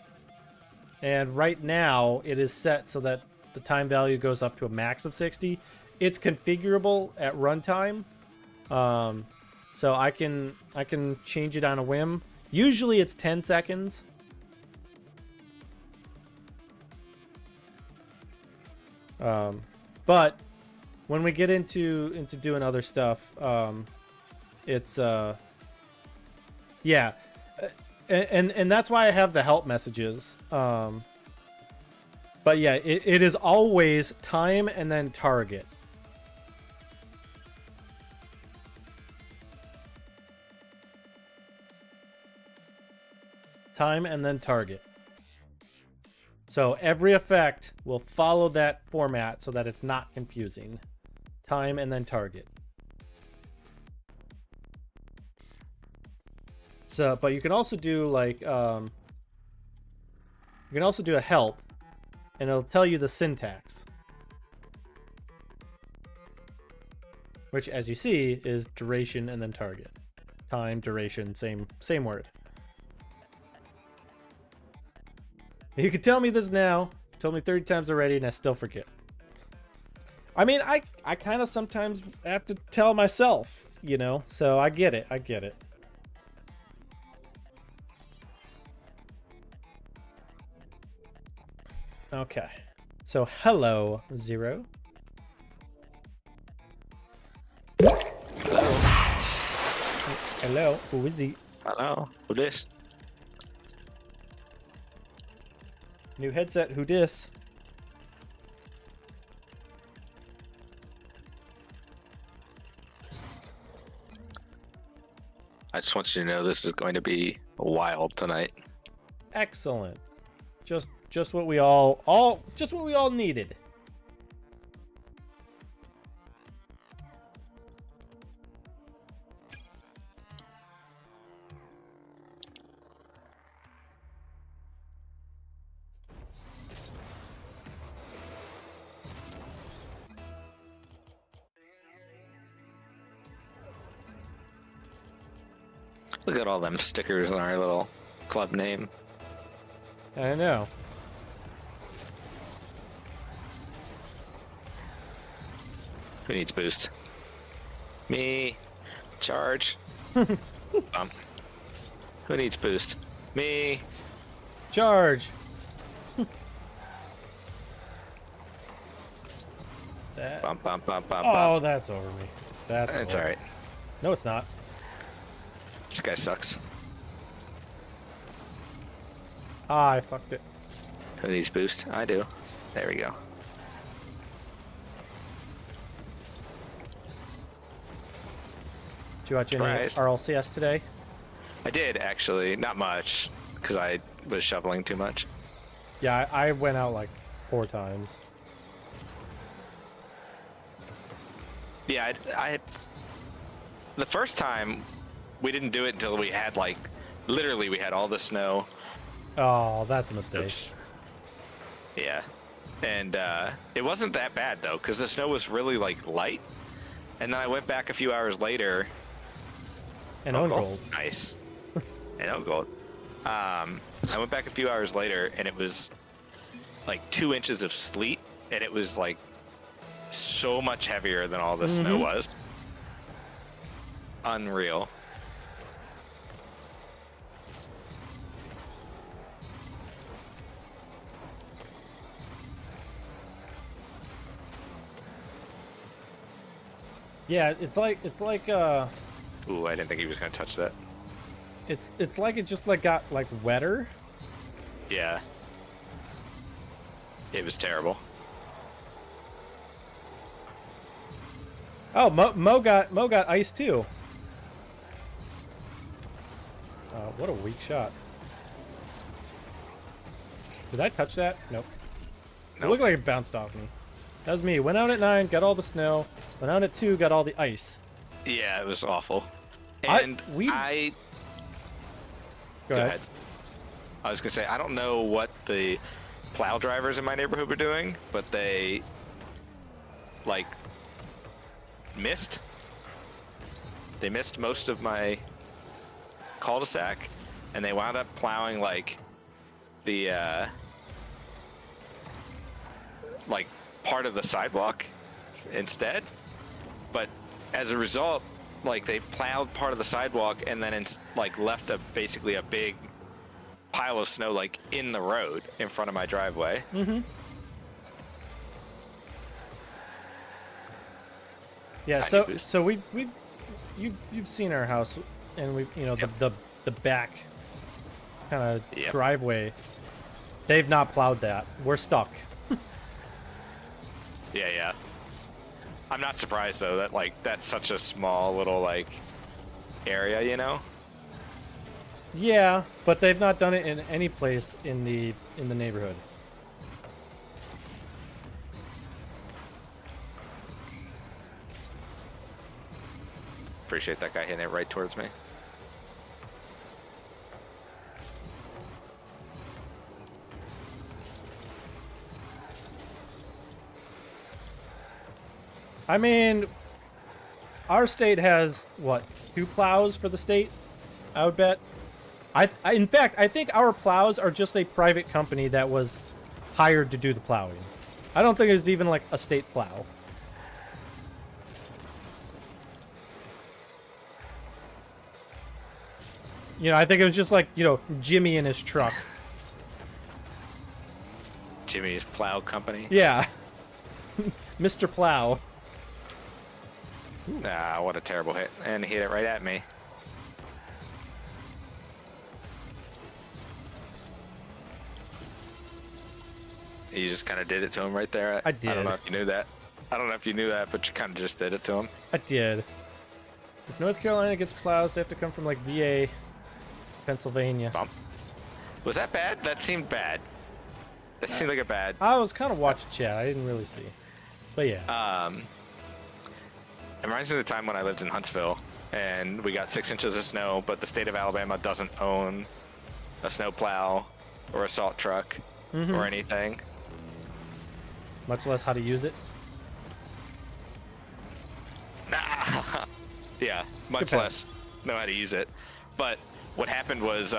And right now it is set so that the time value goes up to a max of 60. It's configurable at runtime. So I can change it on a whim. Usually it's 10 seconds. But when we get into doing other stuff, it's yeah, and that's why I have the help messages. But yeah, it is always time and then target. Time and then target. So every effect will follow that format so that it's not confusing. Time and then target. So, but you can also do like you can also do a help, and it'll tell you the syntax, which, as you see, is duration and then target. Time, duration, same word. You can tell me this now. You told me 30 times already, and I still forget. I mean, I kind of sometimes have to tell myself, you know, so I get it. Okay. So, hello, Zero. Hello, who is he? Hello, who this? New headset, who dis? I just want you to know this is going to be wild tonight. Excellent. Just what we all just what we all needed. Look at all them stickers on our little club name. I know. Who needs boost? Me. Charge. Who needs boost? Me. Charge. That. Bump, bump, bump, bump, Oh, bump. that's over me. That's It's over. alright. No, it's not. This guy sucks. Ah, I fucked it. Who needs boost? I do. There we go. Did you watch any Surprise. RLCS today? I did, actually. Not much, because I was shoveling too much. Yeah, I went out like 4 times. Yeah, the first time, we didn't do it until we had, like, literally we had all the snow. Oh, that's a mistake. Oops. Yeah. And it wasn't that bad, though, because the snow was really, like, light. And then I went back a few hours later. And own gold. Nice. And own gold. I went back a few hours later, and it was, like, 2 inches of sleet. And it was, like, so much heavier than all the snow was. Unreal. Yeah, it's like Ooh, I didn't think he was gonna touch that. it's like it just like got like wetter. Yeah. It was terrible. Oh, Mo got ice too. What a weak shot. Did I touch that? Nope. It Nope. looked like it bounced off me. That was me. Went out at 9, got all the snow. Went out at 2, got all the ice. Yeah, it was awful. I- And we- I Go ahead. I was gonna say I don't know what the plow drivers in my neighborhood were doing, but they like missed. They missed most of my cul-de-sac, and they wound up plowing like the like part of the sidewalk instead. But as a result, like they plowed part of the sidewalk and then like left basically a big pile of snow like in the road in front of my driveway. Yeah, Tiny so boost. so you've seen our house, and we Yep. the back kind of Yep. driveway. They've not plowed that. We're stuck. Yeah. I'm not surprised though that like that's such a small little like area, you know? Yeah, but they've not done it in any place in the neighborhood. Appreciate that guy hitting it right towards me. I mean, our state has what, 2 plows for the state? I would bet. In fact, I think our plows are just a private company that was hired to do the plowing. I don't think it's even like a state plow. I think it was just like, Jimmy and his truck. Jimmy's Plow Company. Yeah. Mr. Plow. Ah, what a terrible hit. And he hit it right at me. You just kind of did it to him right there. I I don't did. know if you knew that. I don't know if you knew that, but you kind of just did it to him. I did. If North Carolina gets plows, they have to come from like VA, Pennsylvania. Bump. Was that bad? That seemed bad. That seemed like a bad. I was kind of watching chat. I didn't really see. But yeah. It reminds me of the time when I lived in Huntsville and we got 6 inches of snow, but the state of Alabama doesn't own a snow plow or a salt truck or anything. Much less how to use it. Yeah, much less know how to use it. But what happened was,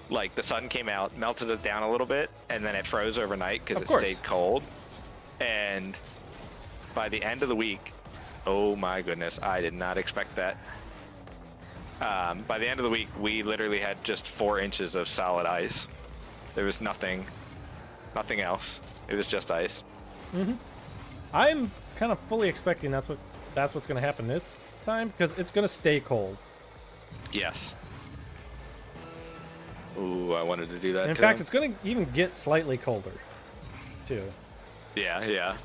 like the sun came out, melted it down a little bit, and then it froze overnight because it stayed cold. And by the end of the week, oh my goodness, I did not expect that. By the end of the week, we literally had just 4 inches of solid ice. There was nothing else. It was just ice. I'm kind of fully expecting that's what's going to happen this time because it's going to stay cold. Yes. Ooh, I wanted to do that. And in fact, it's going to even get slightly colder, too. Yeah, yeah.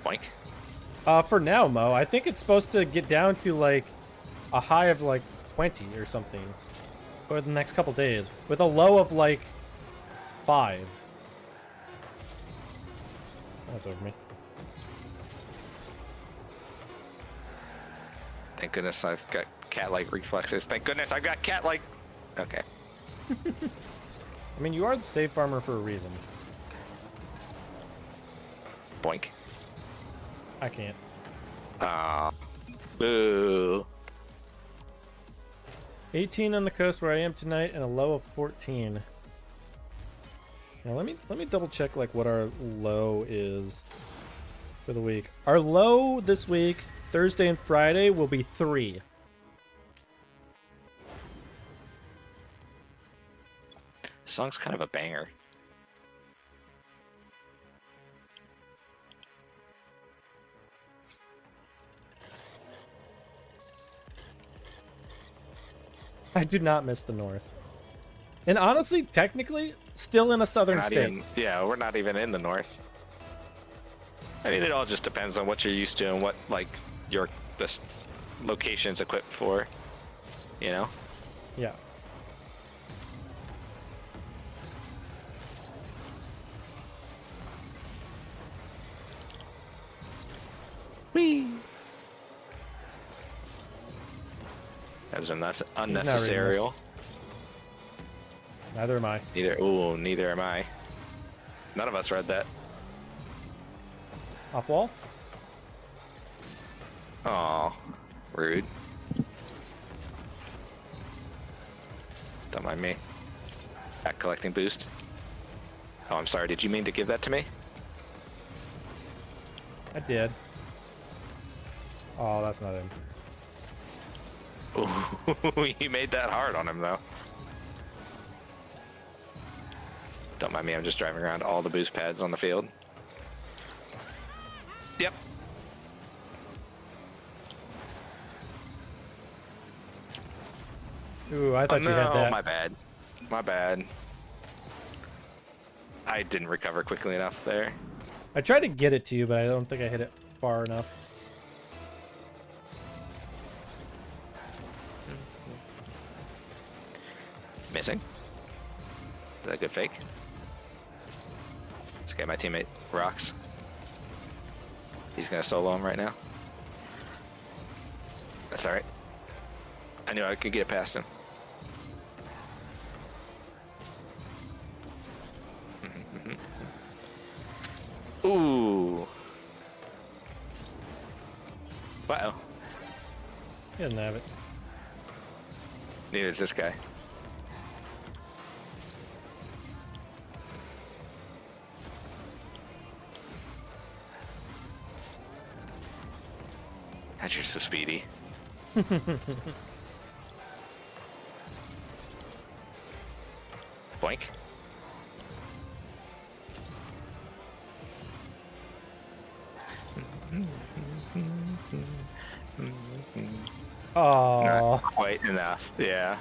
Boink. For now, Mo, I think it's supposed to get down to like a high of like 20 or something over the next couple days, with a low of like 5. That's over me. Thank goodness I've got cat-like reflexes. Thank goodness I've got cat-like... Okay. I mean, you are the safe farmer for a reason. Boink. I can't. Boo. 18 on the coast where I am tonight, and a low of 14. Now let me double check like what our low is for the week. Our low this week, Thursday and Friday, will be 3. This song's kind of a banger. I do not miss the north. And honestly, technically, still in a southern state. Yeah, we're not even in the north. I mean, it all just depends on what you're used to and what, like, this location's equipped for, you know? Yeah. Whee! That was unnecessary. Neither am I. Neither am I. None of us read that. Off wall? Aw, rude. Don't mind me. Back collecting boost. Oh, I'm sorry. Did you mean to give that to me? I did. Oh, that's not him. Ooh, you made that hard on him, though. Don't mind me. I'm just driving around all the boost pads on the field. Yep. Ooh, I thought you had that. My bad. My bad. I didn't recover quickly enough there. I tried to get it to you, but I don't think I hit it far enough. Missing. Is that a good fake? It's okay, my teammate rocks. He's gonna solo him right now. That's alright. I knew I could get it past him. Ooh. Uh-oh. He doesn't have it. Neither is this guy. God, you're so speedy. Boink. Oh, Not quite enough. Yeah.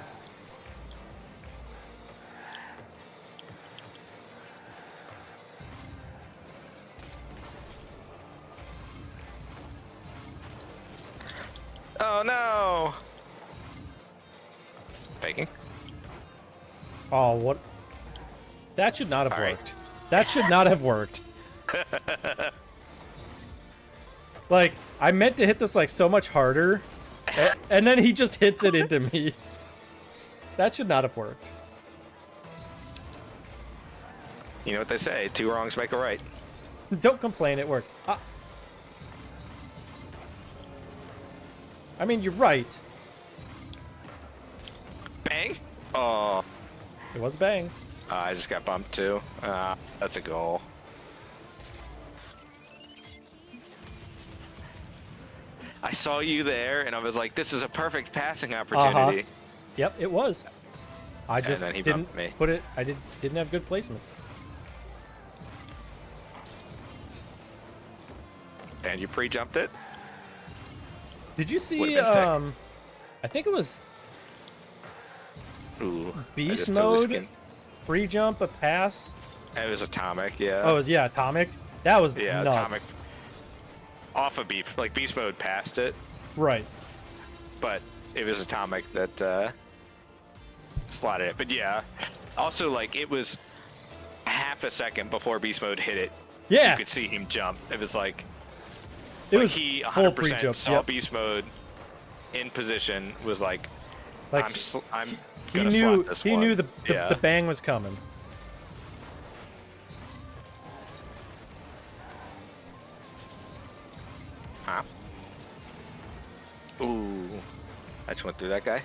Faking. Oh, what? That should not have All right. worked. That should not have worked. Like, I meant to hit this like so much harder, and then he just hits it into me. That should not have worked. You know what they say, 2 wrongs make a right. Don't complain, it worked. I mean, you're right. Bang! Oh, It was a bang. I just got bumped too. That's a goal. I saw you there, and I was like, "This is a perfect passing opportunity." Yep, it was. I just then he didn't bumped me. put it. I didn't have good placement. And you pre-jumped it. Did you see? Would've been sick. I think it was Ooh, I beast just took the mode, skin. free jump, a pass. It was atomic, yeah. Oh yeah, atomic. That was yeah, nuts. atomic. Off of beast mode passed it, Right. but it was atomic that slotted it. But yeah, also like it was half a second before beast mode hit it. Yeah. You could see him jump. It was like was he full 100% pre-jump. saw Yep. beast mode in position. Was like, Like I'm he gonna knew slot this he one. knew the Yeah. bang was coming. Huh? Ooh, I just went through that guy.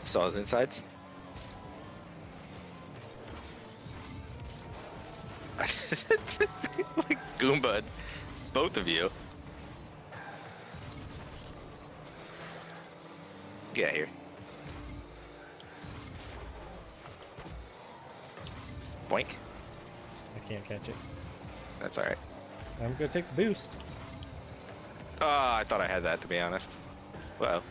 Saw his insides. Like Goomba, both of you. Get here. Boink. I can't catch it. That's alright. I'm gonna take the boost. Oh, I thought I had that, to be honest. Well.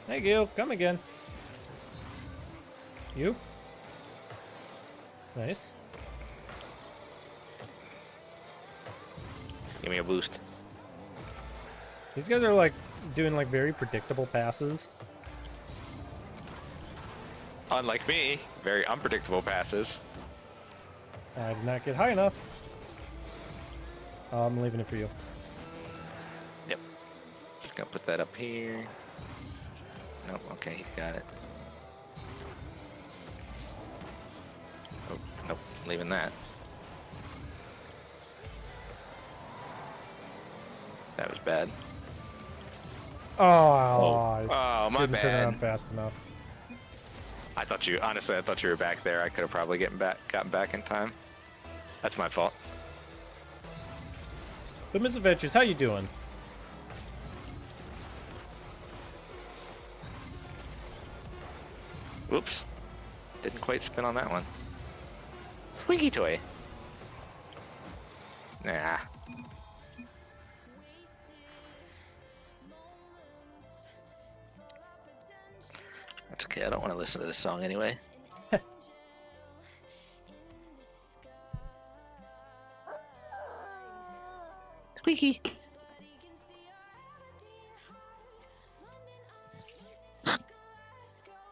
Hey Gil, come again. You? Nice. Give me a boost. These guys are like doing like very predictable passes. Unlike me, very unpredictable passes. I did not get high enough. I'm leaving it for you. Yep. Just gotta put that up here. Nope, okay, he's got it. Oh, nope, leaving that. That was bad. Oh, I Oh, my didn't turn around bad. fast enough. I thought you, honestly, I thought you were back there. I could have probably gotten back in time. That's my fault. But Miss Adventures, how you doing? Whoops. Didn't quite spin on that one. Squeaky toy. Nah. That's okay, I don't want to listen to this song anyway. Squeaky.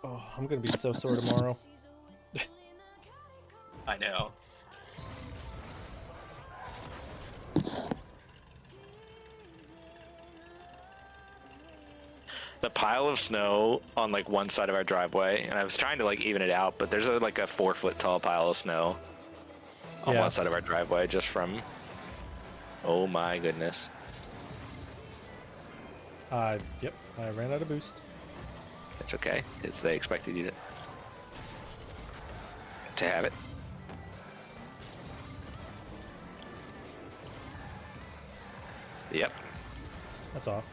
Oh, I'm gonna be so sore tomorrow. I know. The pile of snow on like one side of our driveway, and I was trying to like even it out, but there's like a 4-foot tall pile of snow on Yeah. one side of our driveway just from. Oh my goodness. Yep, I ran out of boost. It's okay, because they expected you to have it. Yep, That's off.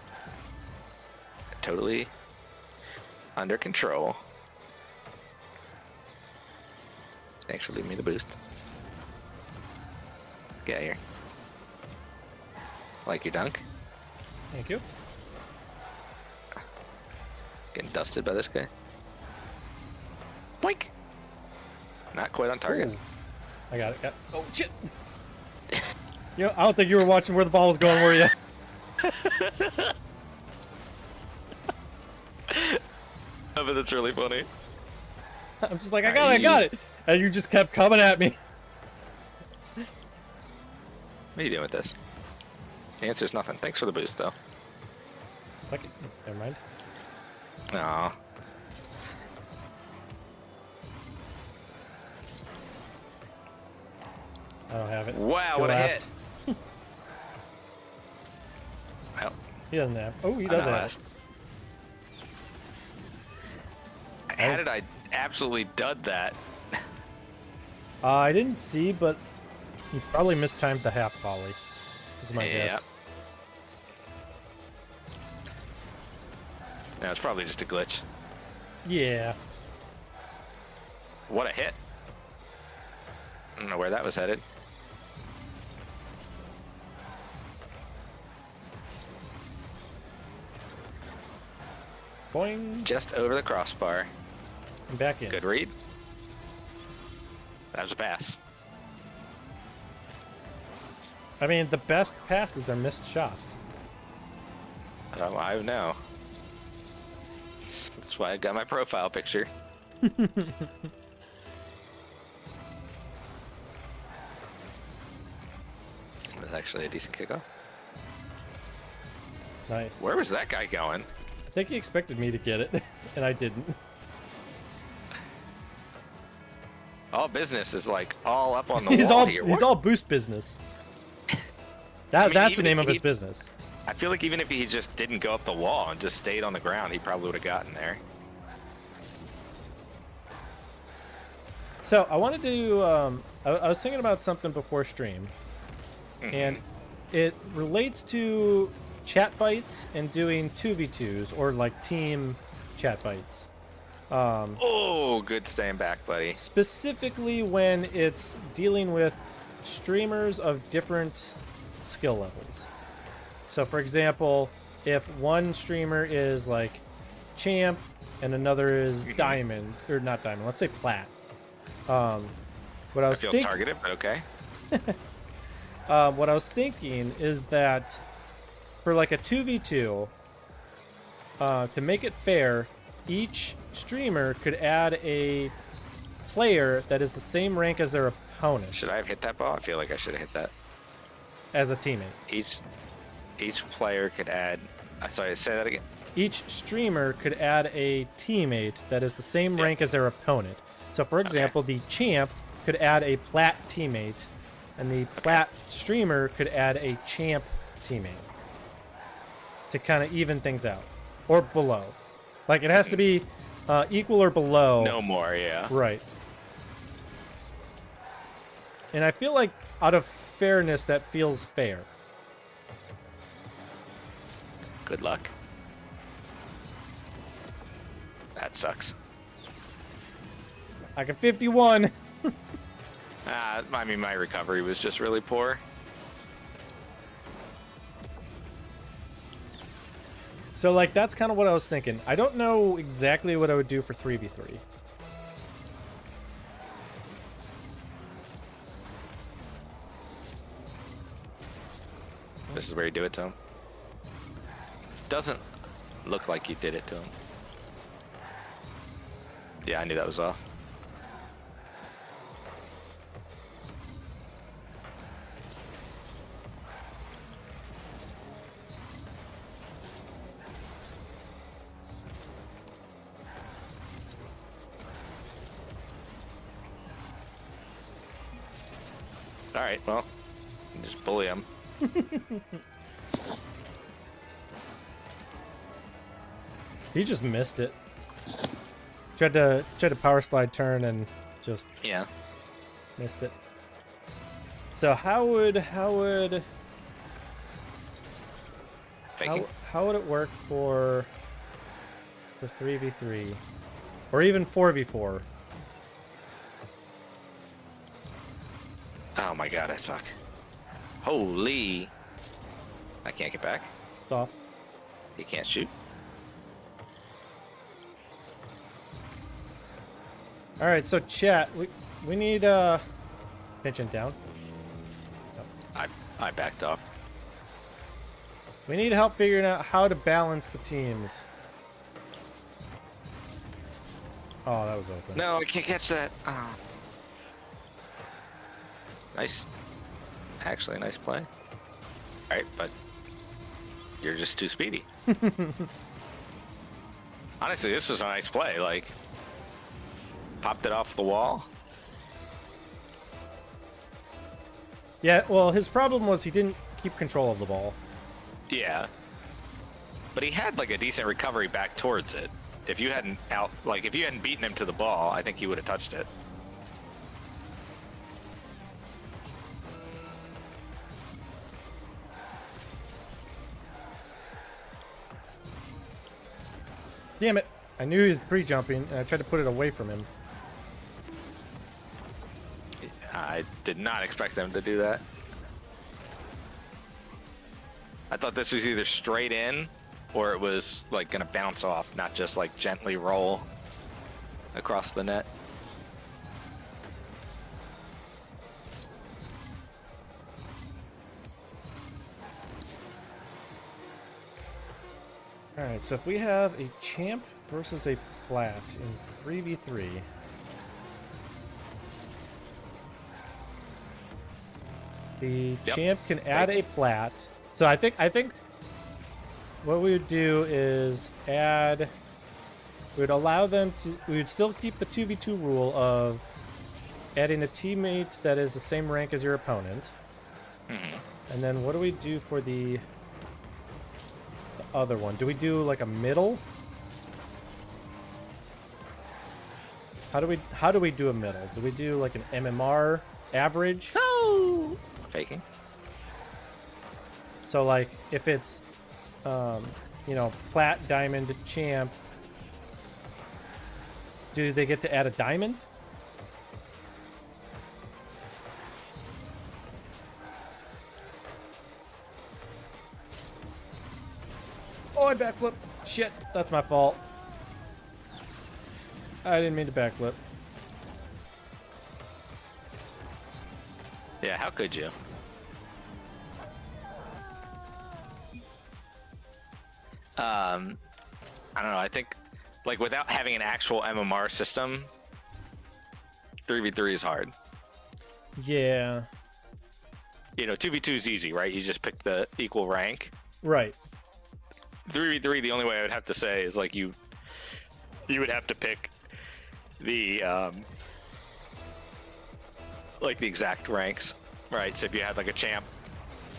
totally under control. Thanks for leaving me the boost. Get out here. Like your dunk. Thank you. Getting dusted by this guy. Boink! Not quite on target. Ooh. I got it. Oh shit! You know, I don't think you were watching where the ball was going, were you? Oh, but that's really funny. I'm just like, I got it. And you just kept coming at me. What are you doing with this? The answer's nothing. Thanks for the boost, though. Okay, never mind. Aw. I don't have it. Wow, Go what a last. hit. Well, He doesn't have. Oh, he I'm does not have. last. How did I absolutely dud that? I didn't see, but he probably mistimed the half volley. Is my guess. No, it's probably just a glitch. Yeah. What a hit. I don't know where that was headed. Boing. Just over the crossbar. I'm back in. Good read. That was a pass. I mean, the best passes are missed shots. Oh, I know. That's why I got my profile picture. It was actually a decent kickoff. Nice. Where was that guy going? I think he expected me to get it, and I didn't. All business is like all up on the He's wall all here. he's all boost business. That's the even name if of his he- business. I feel like even if he just didn't go up the wall and just stayed on the ground, he probably would have gotten there. So I wanted to. I was thinking about something before stream, and it relates to chat bites and doing 2v2s or like team chat bites. Oh, good staying back, buddy. Specifically when it's dealing with streamers of different skill levels. So for example, if one streamer is like champ and another is diamond, or not diamond, let's say plat. What I was Feels targeted, but okay. what I was thinking is that for like a 2v2, to make it fair, each streamer could add a player that is the same rank as their opponent Should I have hit that ball? I feel like I should have hit that. as a teammate. Each player could add. Sorry, say that again. Each streamer could add a teammate that is the same rank as their opponent. So for example, the champ could add a plat teammate, and the plat streamer could add a champ teammate to kind of even things out, or below. Like it has to be equal or below. No more, yeah. Right. And I feel like out of fairness, that feels fair. Good luck. That sucks. I got 51. I mean, my recovery was just really poor. So like that's kind of what I was thinking. I don't know exactly what I would do for 3v3. This is where you do it to him. Doesn't look like you did it to him. Yeah, I knew that was off. All right, well, just bully him. He just missed it. Tried to power slide turn and just Yeah. missed it. So how would Faking. how would it work for 3v3 or even 4v4? Oh my god, I suck. Holy. I can't get back. It's off. He can't shoot. All right, so chat, we need pinching down. I backed off. We need help figuring out how to balance the teams. Oh, that was open. No, I can't catch that. Oh. Nice. Actually, a nice play. All right, but you're just too speedy. Honestly, this was a nice play. Like, popped it off the wall. Yeah, well, his problem was he didn't keep control of the ball. Yeah. But he had like a decent recovery back towards it. If you hadn't if you hadn't beaten him to the ball, I think he would have touched it. Damn it. I knew he was pre-jumping, and I tried to put it away from him. I did not expect them to do that. I thought this was either straight in or it was like gonna bounce off, not just like gently roll across the net. Alright, so if we have a champ versus a plat in 3v3. The champ can add a plat. So I think what we would do is add, we would allow them to, we would still keep the 2v2 rule of adding a teammate that is the same rank as your opponent. And then what do we do for the other one? Do we do like a middle? How do we do a middle? Do we do like an MMR average? Oh, faking. So like if it's you know, plat, diamond, champ, do they get to add a diamond? Oh, I backflipped. Shit, that's my fault. I didn't mean to backflip. Yeah, how could you? I don't know. I think, like, without having an actual MMR system, 3v3 is hard. Yeah. You know, 2v2 is easy, right? You just pick the equal rank. Right. 3v3, the only way I would have to say is, like, you would have to pick the, like, the exact ranks, right? So if you had, like, a champ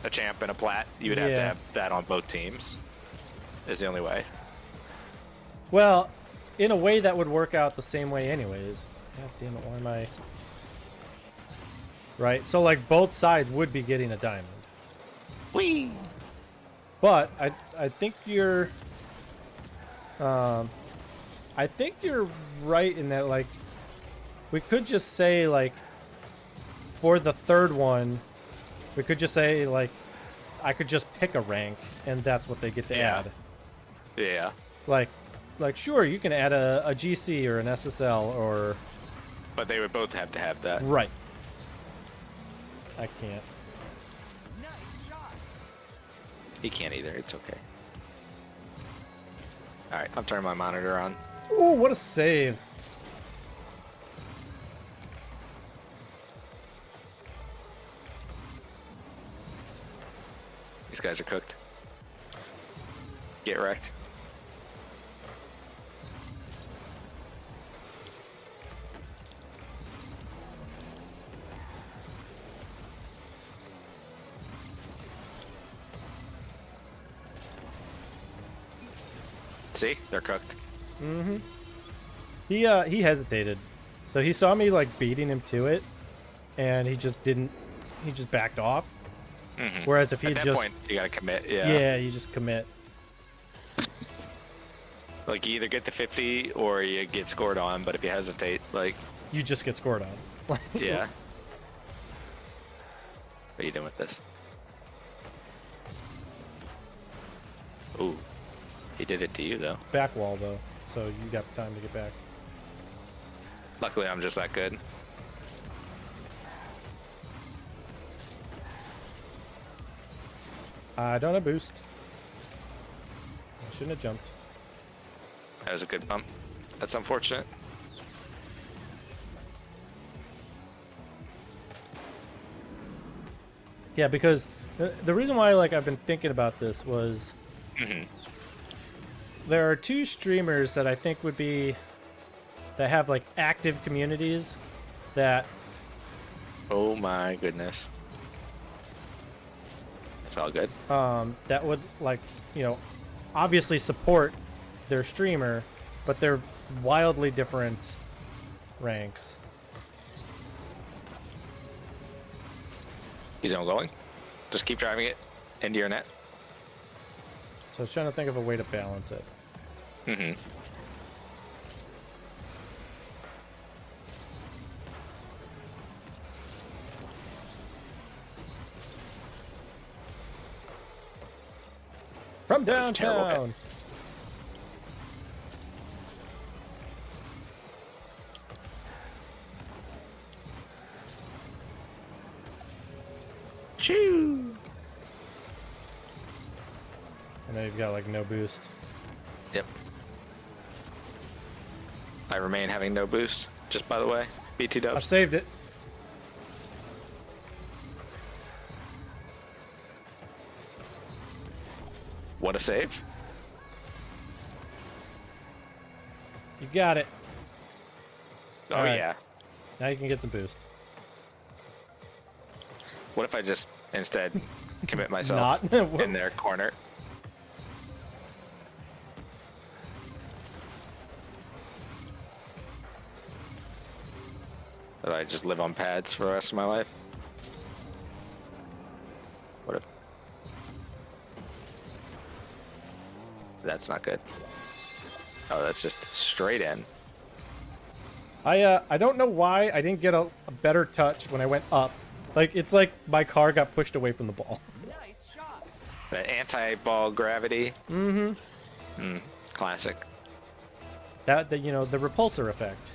and a plat, you would have to have that on both teams. Is the only way. Well, in a way that would work out the same way anyways. God damn it, why am I... Right, so like both sides would be getting a diamond. Whee! But I think you're... I think you're right in that, like, we could just say, like, for the third one, we could just say, like, I could just pick a rank, and that's what they get to add. Yeah. Like, sure, you can add a GC or an SSL or... But they would both have to have that. Right. I can't. He can't either. It's okay. All right, I'm turning my monitor on. Ooh, what a save. These guys are cooked. Get wrecked. See? They're cooked. Mm-hmm. He hesitated. So he saw me, like, beating him to it, and he just didn't... He just backed off. Mm-hmm. Whereas if he At that just... point, you gotta commit, yeah. Yeah, you just commit. Like, you either get the 50 or you get scored on, but if you hesitate, like... You just get scored on. Yeah. What are you doing with this? Ooh. He did it to you, though. Back wall, though, so you got time to get back. Luckily, I'm just that good. I don't have boost. I shouldn't have jumped. That was a good bump. That's unfortunate. Yeah, because the reason why like I've been thinking about this was there are two streamers that I think would be that have like active communities that Oh my goodness. It's all good. that would like, you know, obviously support their streamer, but they're wildly different ranks. He's not going. Just keep driving it into your net. So I was trying to think of a way to balance it. Mm-hmm. From That was a terrible hit. downtown. Choo! I know you've got like no boost. Yep. I remain having no boost, just by the way. BT I dubs. saved it. What a save. You got it. Oh, All right. yeah. Now you can get some boost. What if I just instead commit myself Not. in their corner? That I just live on pads for the rest of my life? What if... That's not good. Oh, that's just straight in. I don't know why I didn't get a better touch when I went up. Like, it's like my car got pushed away from the ball. The anti-ball gravity. Mm-hmm. Classic. That, you know, the repulsor effect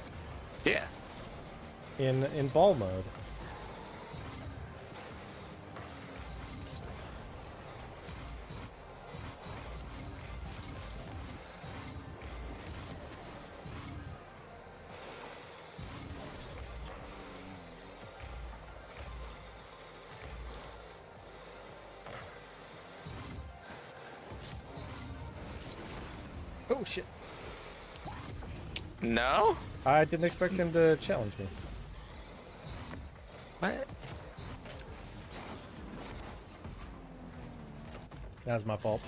Yeah. in ball mode. Oh shit. No? I didn't expect him to challenge me. What? That's my fault.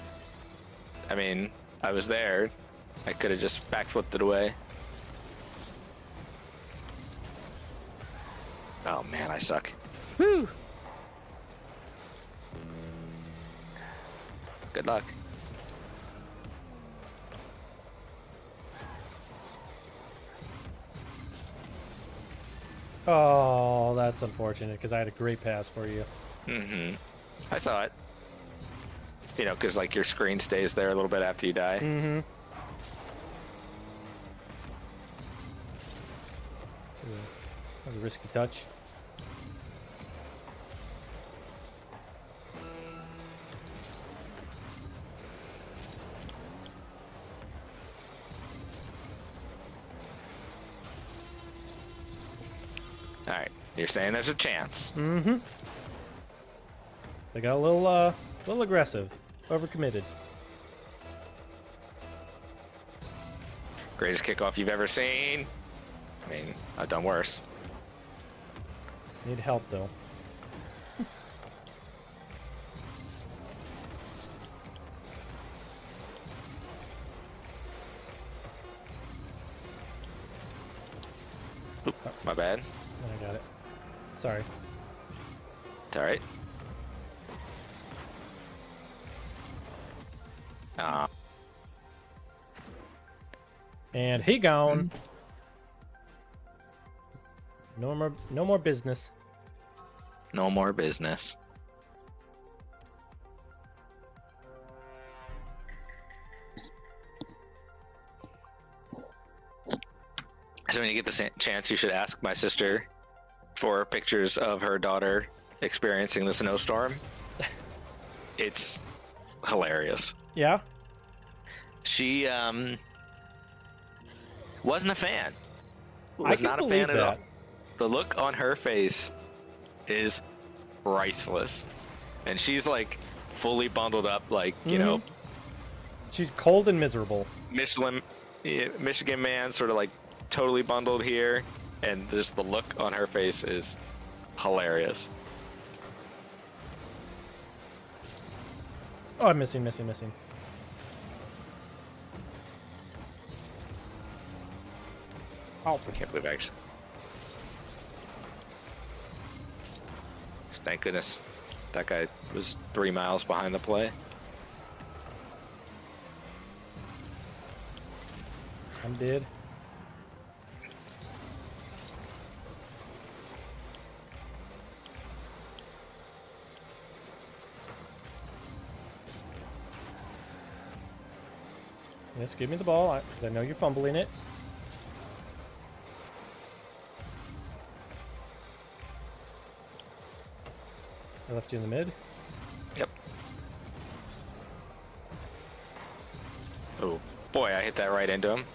I mean, I was there. I could have just backflipped it away. Oh man, I suck. Woo! Good luck. Oh, that's unfortunate because I had a great pass for you. Mm-hmm. I saw it. You know, because like your screen stays there a little bit after you die. Mm-hmm. That was a risky touch. All right, you're saying there's a chance. Mm-hmm. They got a little aggressive, overcommitted. Greatest kickoff you've ever seen. I mean, I've done worse. Need help though. Oop, my bad. I got it. Sorry. It's all right. And he gone. No more business. No more business. So when you get the chance, you should ask my sister for pictures of her daughter experiencing the snowstorm. It's hilarious. Yeah. She wasn't a fan. I Was can not a believe fan at all. that. The look on her face is priceless, and she's like fully bundled up, like you know, She's cold and miserable. Michigan man, sort of like totally bundled here, and just the look on her face is hilarious. Oh, I'm missing. Oh, I can't believe I actually. Thank goodness that guy was 3 miles behind the play. I'm dead. Yes, give me the ball, because I know you're fumbling it. I left you in the mid. Yep. Oh boy, I hit that right into him.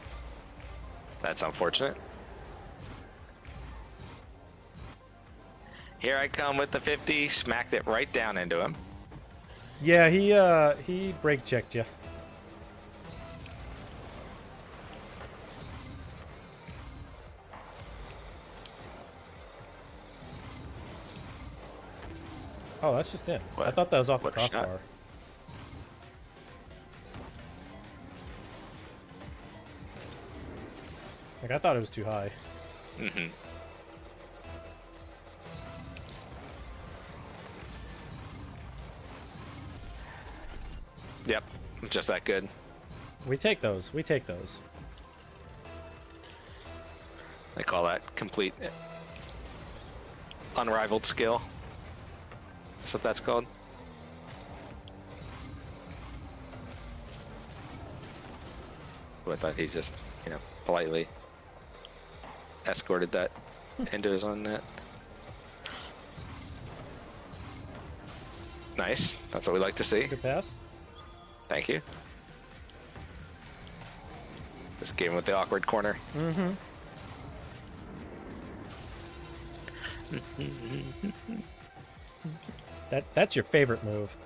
That's unfortunate. Here I come with the 50, smacked it right down into him. Yeah, he brake checked you. Oh, that's just in. I What? thought that was off the What a shot. crossbar. Like, I thought it was too high. Mm-hmm. Yep, just that good. We take those. We take those. I call that complete unrivaled skill. That's what that's called. I thought he just, you know, politely escorted that into his own net. Nice. That's what we like to see. Good pass. Thank you. Just gave him with the awkward corner. Mm-hmm. That's your favorite move.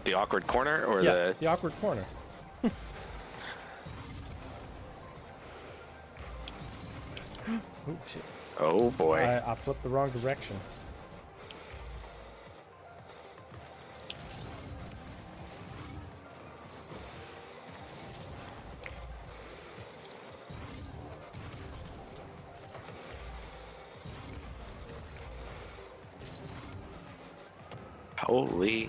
The awkward corner or Yeah, the awkward corner. Oh shit! Oh boy. I flipped the wrong direction. Holy.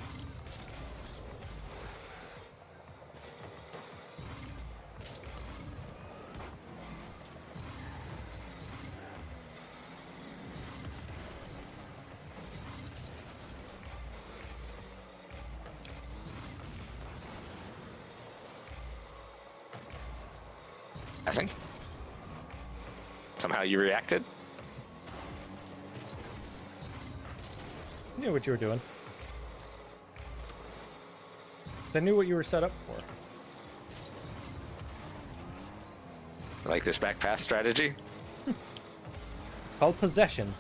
Passing. Somehow you reacted. I knew what you were doing. 'Cause I knew what you were set up for. I like this back pass strategy. It's called possession.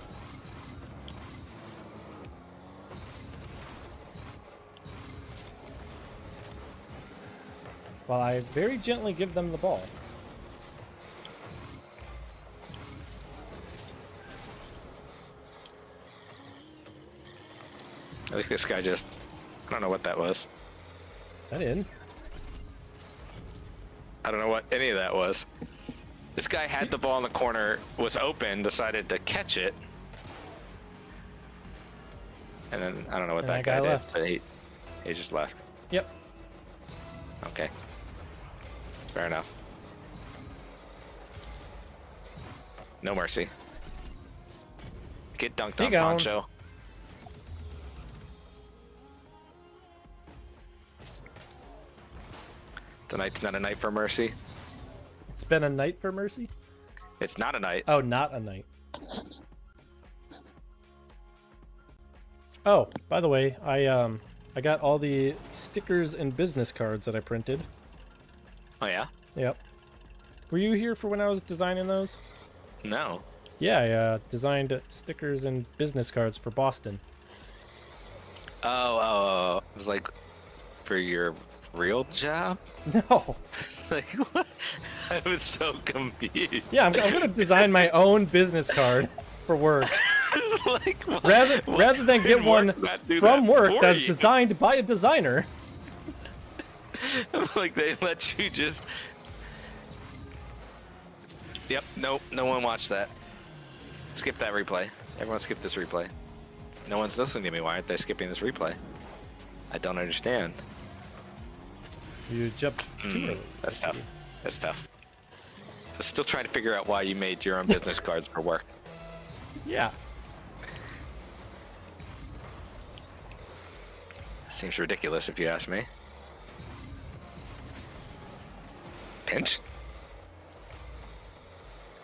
While I very gently give them the ball. At least this guy just, I don't know what that was. Is that in? I don't know what any of that was. This guy had the ball in the corner, was open, decided to catch it. And then I don't know what And that that guy guy did, left. but he just left. Yep. Okay. Fair enough. No mercy. Get dunked He on, gone. Poncho. Tonight's not a night for mercy. It's been a night for mercy? It's not a night. Oh, not a night. Oh, by the way, I got all the stickers and business cards that I printed. Oh yeah? Yep. Were you here for when I was designing those? No. Yeah, I designed stickers and business cards for Boston. Oh. It was like for your real job? No. Like what? I was so confused. Yeah, I'm gonna design my own business card for work. Like, what? Rather than get Did one work not do from that work for that's you? designed by a designer. Like they let you just. Yep. Nope. No one watched that. Skip that replay. Everyone skip this replay. No one's listening to me. Why aren't they skipping this replay? I don't understand. You jumped too early. That's tough. That's tough. I'm still trying to figure out why you made your own business cards for work. Yeah. Seems ridiculous if you ask me. Pinch?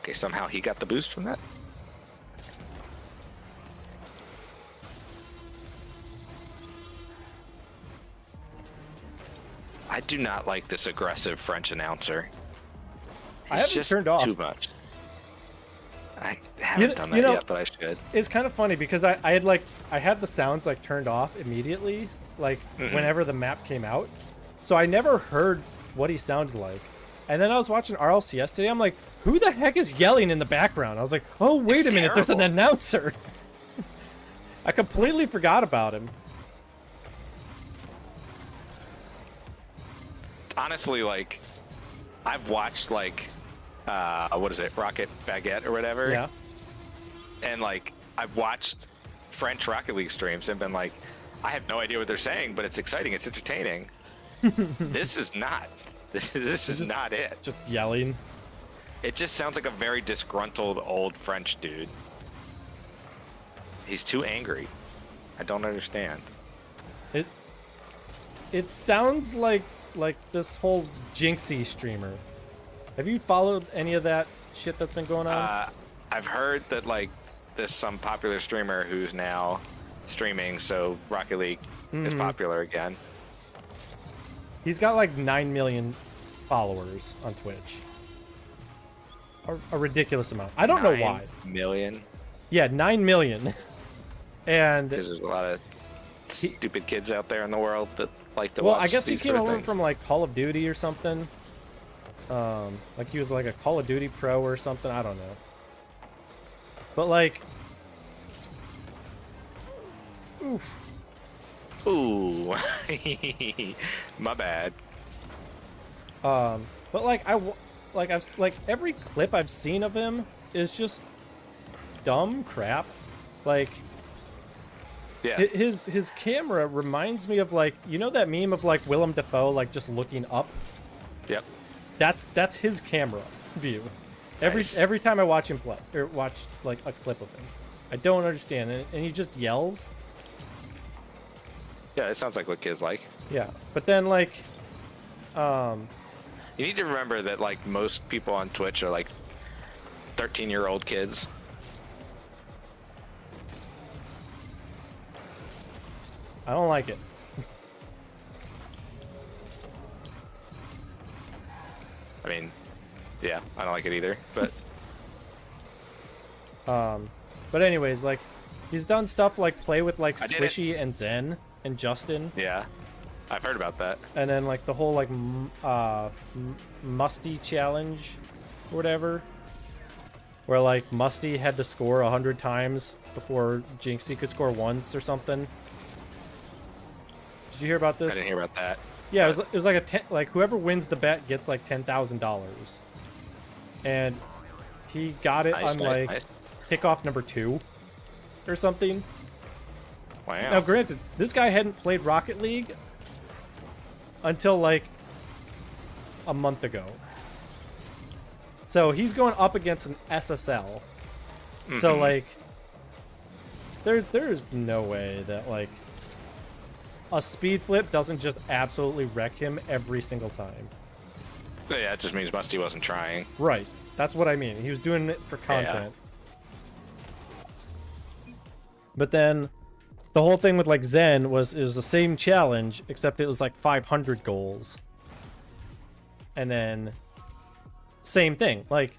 Okay, somehow he got the boost from that? I do not like this aggressive French announcer. I He's haven't just turned off. too much. I haven't done that yet, but I should. It's kind of funny because I had the sounds like turned off immediately, like whenever the map came out. So I never heard what he sounded like. And then I was watching RLCS today. I'm like, who the heck is yelling in the background? I was like, oh, wait It's a minute, there's an terrible. announcer. I completely forgot about him. Honestly, like, I've watched, like, what is it, Rocket Baguette or whatever? Yeah. And, like, I've watched French Rocket League streams and been like, I have no idea what they're saying, but it's exciting, it's entertaining. This is not. This is not it. Just yelling. It just sounds like a very disgruntled old French dude. He's too angry. I don't understand. It sounds like this whole Jinxie streamer. Have you followed any of that shit that's been going on? I've heard that, like, there's some popular streamer who's now streaming, so Rocket League is popular again. He's got like 9 million followers on Twitch. A ridiculous amount. I don't know why. 9 million? Yeah, 9 million. And Because there's a lot of stupid kids out there in the world that like to well, watch I guess he these came sort of over things. from like Call of Duty or something. Like he was like a Call of Duty pro or something. I don't know. But like, oof. Ooh. My bad. But like I've like every clip I've seen of him is just dumb crap. Like Yeah. his camera reminds me of like, you know that meme of like Willem Dafoe like just looking up. Yep. That's his camera view. Nice. Every time I watch him play or watch like a clip of him, I don't understand, and he just yells. Yeah, it sounds like what kids like. Yeah, but then like, You need to remember that, like, most people on Twitch are like 13-year-old kids. I don't like it. I mean, yeah, I don't like it either, but But anyways, like, he's done stuff like play with like I did it. Squishy and Zen and Justin, yeah, I've heard about that. and then like the whole like Musty challenge, or whatever, where like Musty had to score 100 times before Jinxie could score once or something. Did you hear about this? I didn't hear about that. Yeah, it was like like whoever wins the bet gets like $10,000, and he got it Nice, on nice, like nice. kickoff number 2 or something. Wow. Now, granted, this guy hadn't played Rocket League until like a month ago, so he's going up against an SSL. So like, there's no way that like a speed flip doesn't just absolutely wreck him every single time. Yeah, it just means Musty wasn't trying. Right. That's what I mean. He was doing it for content. But then the whole thing with like Zen was the same challenge, except it was like 500 goals. And then same thing. Like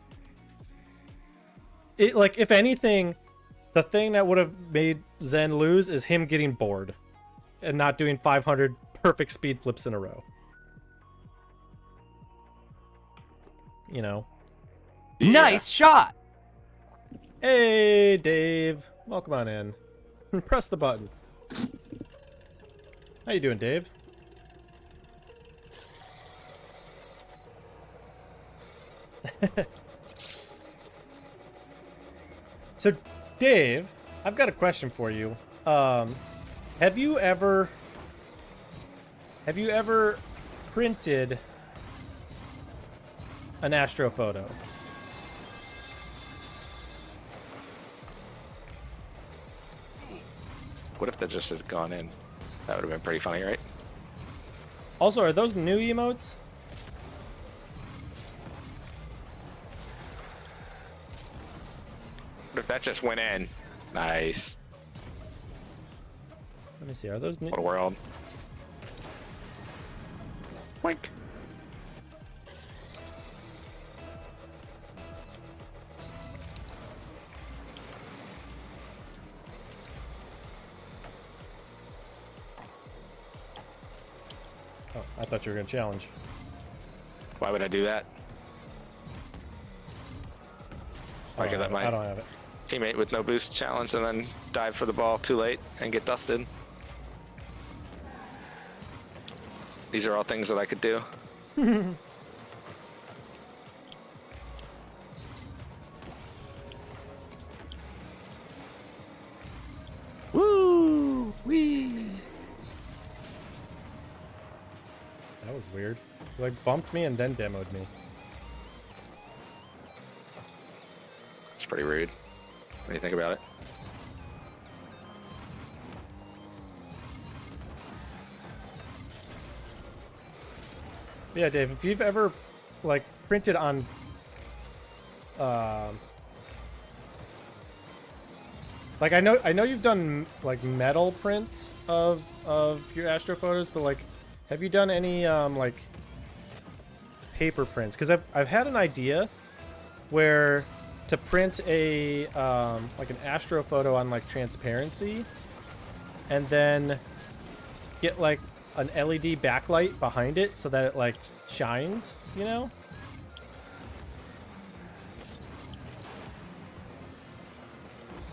if anything, the thing that would have made Zen lose is him getting bored and not doing 500 perfect speed flips in a row. You know. Yeah. Nice shot. Hey, Dave. Welcome on in. Press the button. How you doing, Dave? So, Dave, I've got a question for you. Have you ever printed an astrophoto? What if that just has gone in? That would have been pretty funny, right? Also, are those new emotes? What if that just went in? Nice. Let me see. Are those new? What a world. Wink. Oh, I thought you were gonna challenge. Why would I do that? Why could let I my don't have it. teammate with no boost challenge and then dive for the ball too late and get dusted? These are all things that I could do. Woo! Wee! That was weird. You, like, bumped me and then demoed me. It's pretty rude. What do you think about it? Yeah, Dave, if you've ever, like, printed on, like, I know you've done, like, metal prints of your astrophotos, but, like, have you done any, like, paper prints? Because I've had an idea where to print a, like, an astrophoto on, like, transparency, and then get, like, an LED backlight behind it so that it, like, shines, you know?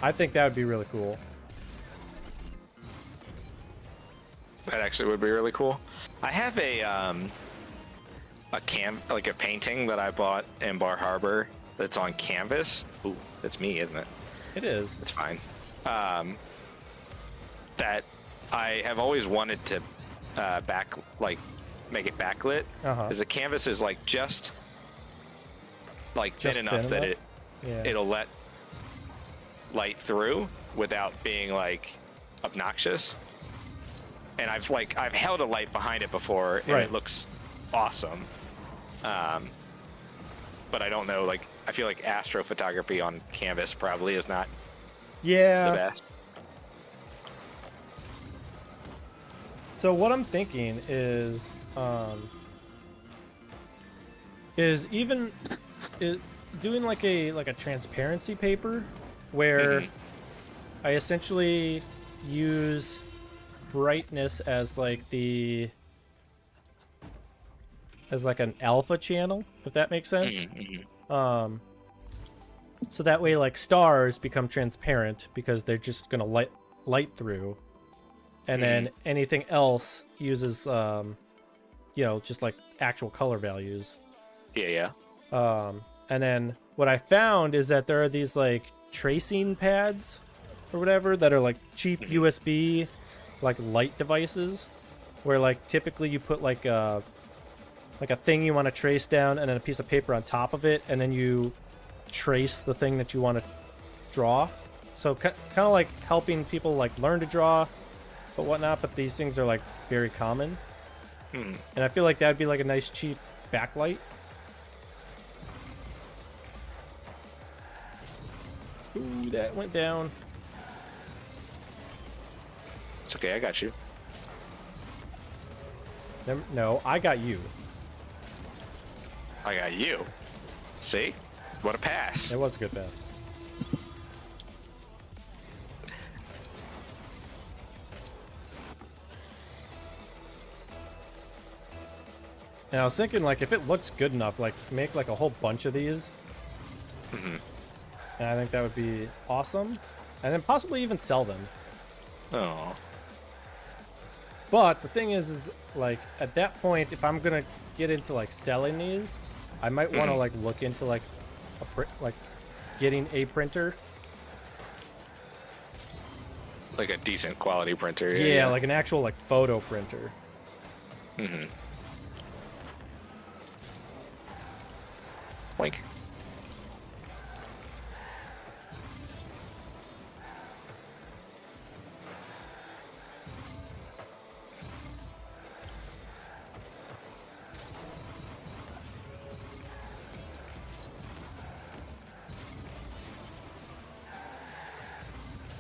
I think that would be really cool. That actually would be really cool. I have like a painting that I bought in Bar Harbor that's on canvas. Ooh, that's me, isn't it? It is. It's fine. That I have always wanted to make it backlit. Because the canvas is like just thin enough that it'll let light through without being like obnoxious. And I've held a light behind it before and it looks awesome. But I don't know, like, I feel like astrophotography on canvas probably is not the best. So what I'm thinking is doing like a transparency paper where I essentially use brightness as like an alpha channel, if that makes sense. So that way, like, stars become transparent because they're just gonna light through, and then anything else uses just like actual color values. Yeah. And then what I found is that there are these like tracing pads or whatever that are like cheap USB like light devices, where like typically you put like a thing you want to trace down and then a piece of paper on top of it, and then you trace the thing that you want to draw. So kind of like helping people like learn to draw but whatnot, but these things are like very common. And I feel like that'd be like a nice cheap backlight. Ooh, that went down. It's okay, I got you. No, I got you. I got you. See? What a pass. It was a good pass. And I was thinking, like, if it looks good enough, like, make, like, a whole bunch of these. Mm-hmm. And I think that would be awesome. And then possibly even sell them. Oh. But the thing is, like, at that point, if I'm gonna get into, like, selling these, I might want to, like, look into, like, getting a printer. Like a decent quality printer. Yeah, like an actual, like, photo printer. Mm-hmm. Wink.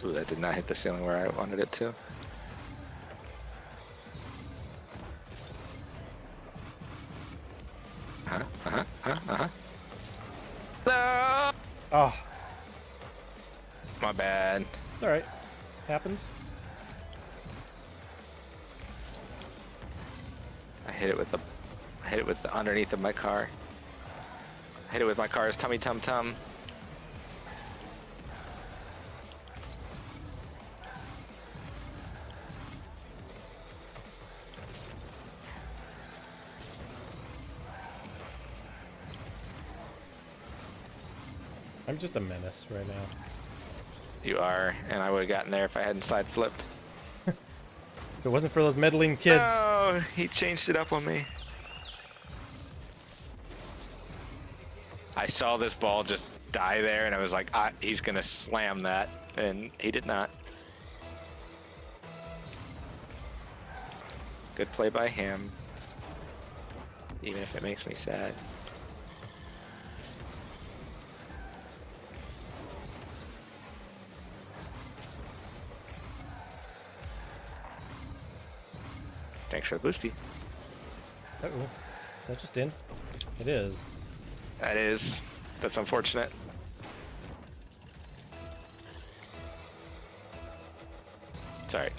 Ooh, that did not hit the ceiling where I wanted it to. No! Oh, My bad. it's alright. Happens. I hit it with the underneath of my car. I hit it with my car's tummy tum tum. I'm just a menace right now. You are, and I would have gotten there if I hadn't side flipped. If it wasn't for those meddling kids. Oh, he changed it up on me. I saw this ball just die there, and I was like, he's gonna slam that, and he did not. Good play by him, even if it makes me sad. Thanks for the boosty. Uh-oh. Is that just in? It is. That's unfortunate. Sorry.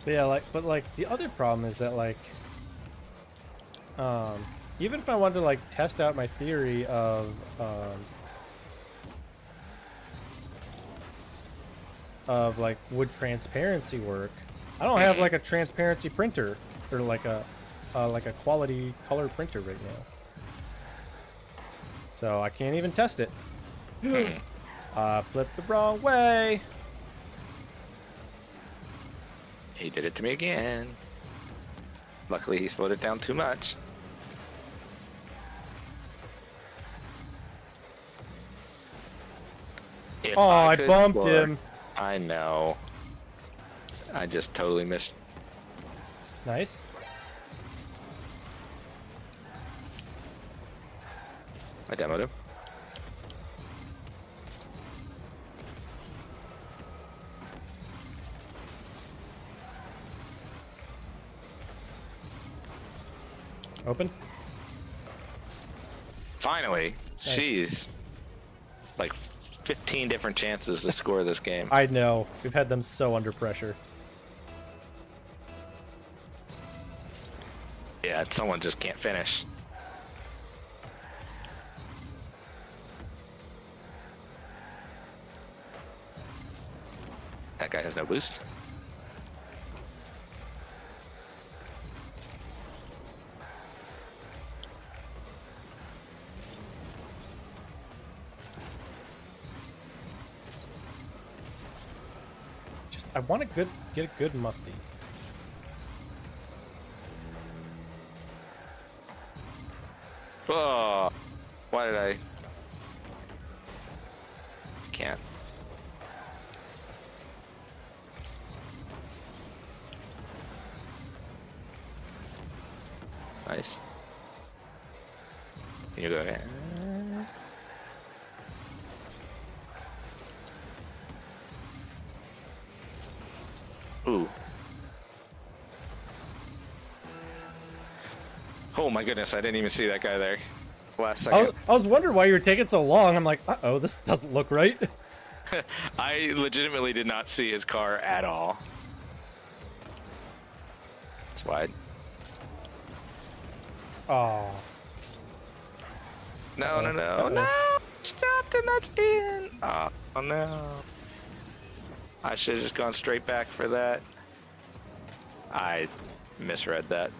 But yeah, but the other problem is that, like, even if I wanted to, like, test out my theory of like, would transparency work? I don't have, like, a transparency printer or like a quality color printer right now, so I can't even test it. Flipped the wrong way. He did it to me again. Luckily, he slowed it down too much. If Oh, I could bumped score- him. I know. I just totally missed. Nice. I demoed him. Open. Finally. Nice. Jeez. Like 15 different chances to score this game. I know. We've had them so under pressure. Yeah, someone just can't finish. That guy has no boost. I want to get a good musty. Oh, why did I? Can't. Nice. Can you go ahead? Ooh. Oh my goodness, I didn't even see that guy there. Last second. I was wondering why you were taking so long. I'm like, uh-oh, this doesn't look right. I legitimately did not see his car at all. It's wide. Oh. No, no, no, no! Stopped and that's in! Oh, no. I should have just gone straight back for that. I misread that.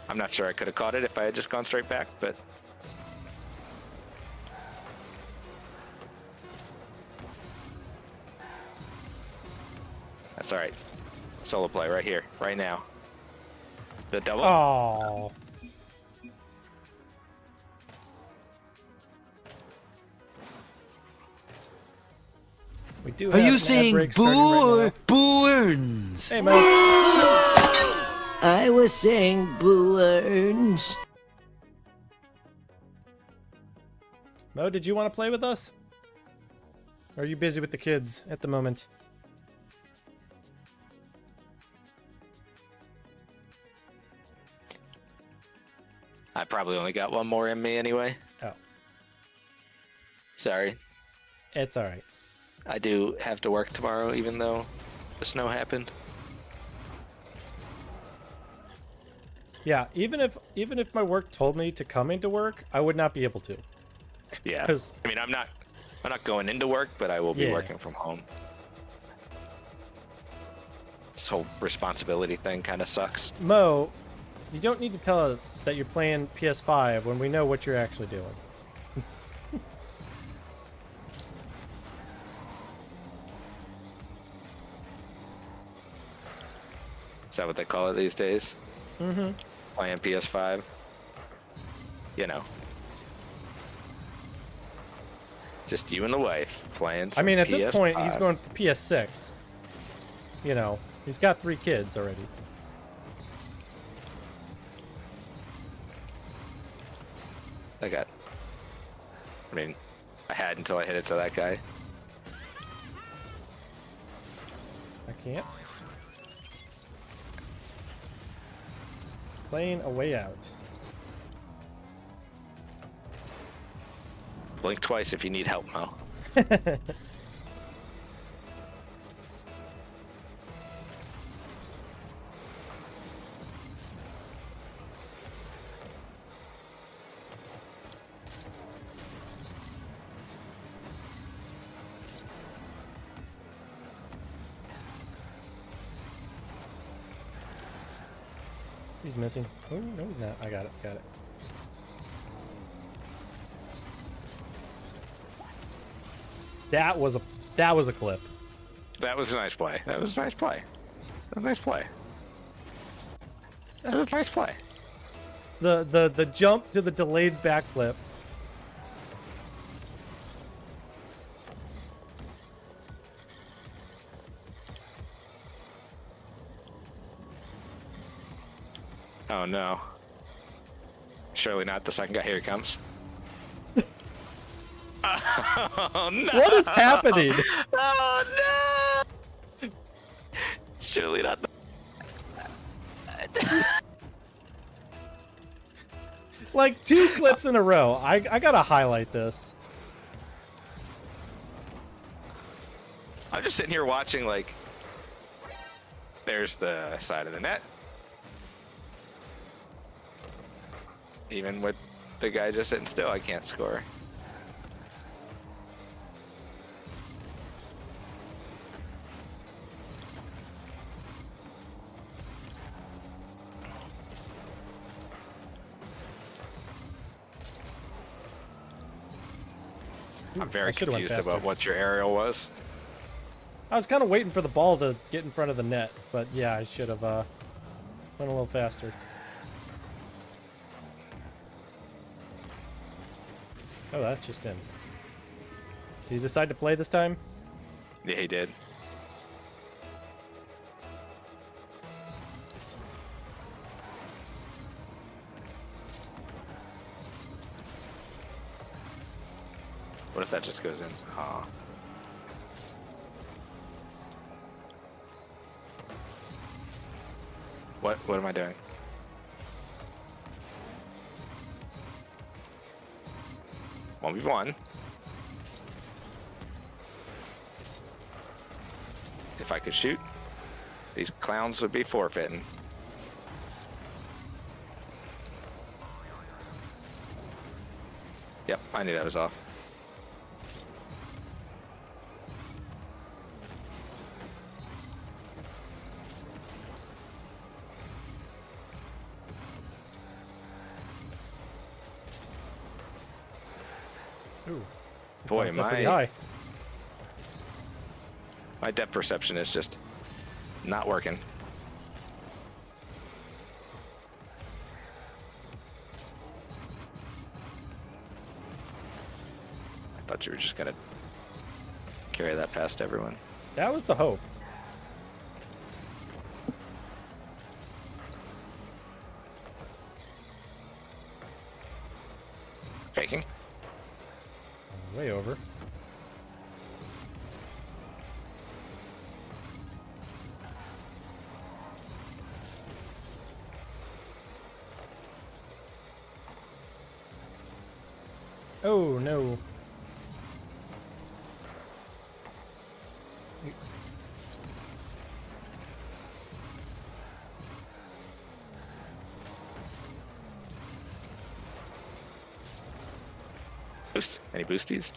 I'm not sure I could have caught it if I had just gone straight back, but... That's alright. Solo play right here, right now. The double? Oh. We do Are have you an ad saying break starting right now. Burns? Hey, Mo. I was saying Burns. Mo, did you want to play with us? Or are you busy with the kids at the moment? I probably only got one more in me anyway. Oh, Sorry. it's all right. I do have to work tomorrow, even though the snow happened. Yeah, even if my work told me to come into work, I would not be able to. Yeah. 'Cause- I mean, I'm not going into work, but I will be Yeah. working from home. This whole responsibility thing kind of sucks. Mo, you don't need to tell us that you're playing PS5 when we know what you're actually doing. Is that what they call it these days? Mm-hmm. Playing PS5? You know. Just you and the wife playing some I mean, at PS5. this point, he's going for PS6. You know, he's got 3 kids already. I mean, I had until I hit it to that guy. I can't. Playing a way out. Blink twice if you need help, Mo. He's missing. Oh, no, he's not. I got it. Got it. That was a clip. That was a nice play. That was a nice play. That was a nice play. That was a nice play. The jump to the delayed backflip. Oh no. Surely not the second guy. Here he comes. Oh no! What is happening? Oh no! Surely not the... Like 2 clips in a row. I gotta highlight this. I'm just sitting here watching, like, there's the side of the net. Even with the guy just sitting still, I can't score. I'm I very should've went confused about faster. what your aerial was. I was kind of waiting for the ball to get in front of the net, but yeah, I should have went a little faster. Oh, that's just in. Did you decide to play this time? Yeah, he did. What if that just goes in? Aw. What am I doing? One v one. If I could shoot, these clowns would be forfeiting. Yep, I knew that was off. Ooh. Boy, That's up pretty my high. depth perception is just not working. I thought you were just gonna carry that past everyone. That was the hope. Faking. Way over. Oh no. Boost. Any boosties?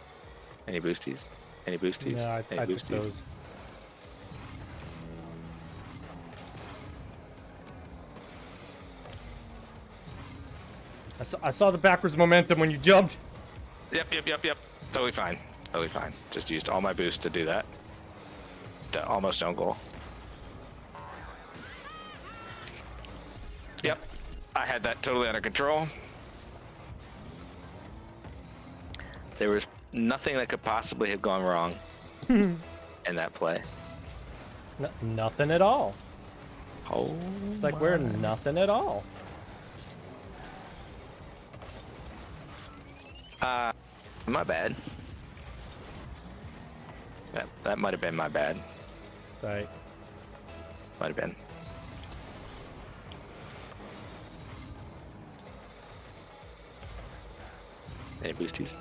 Any boosties? Any boosties? Yeah, Any I took boosties? those. I saw the backwards momentum when you jumped. Yep. Totally fine. Totally fine. Just used all my boosts to do that. The almost own goal. Yep. I had that totally under control. There was nothing that could possibly have gone wrong in that play. Nothing at all. Oh, Like we're nothing at all. my bad. That might have been my bad. Right. Might have been. Any boosties?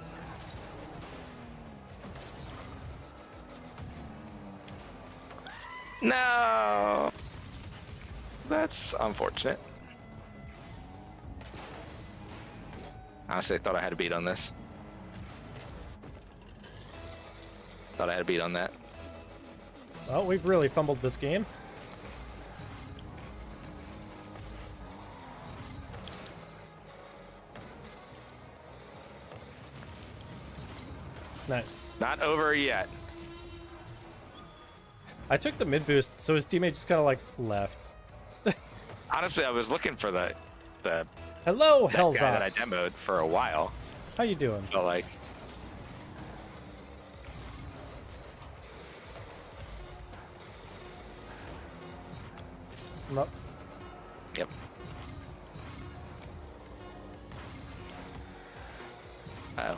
No! That's unfortunate. Honestly, I thought I had a beat on this. Thought I had a beat on that. Well, we've really fumbled this game. Nice. Not over yet. I took the mid boost, so his teammate just kind of like left. Honestly, I was looking for the Hello, that guy that I Hellzox. demoed for a while. How you doing? Felt like No. yep. Oh.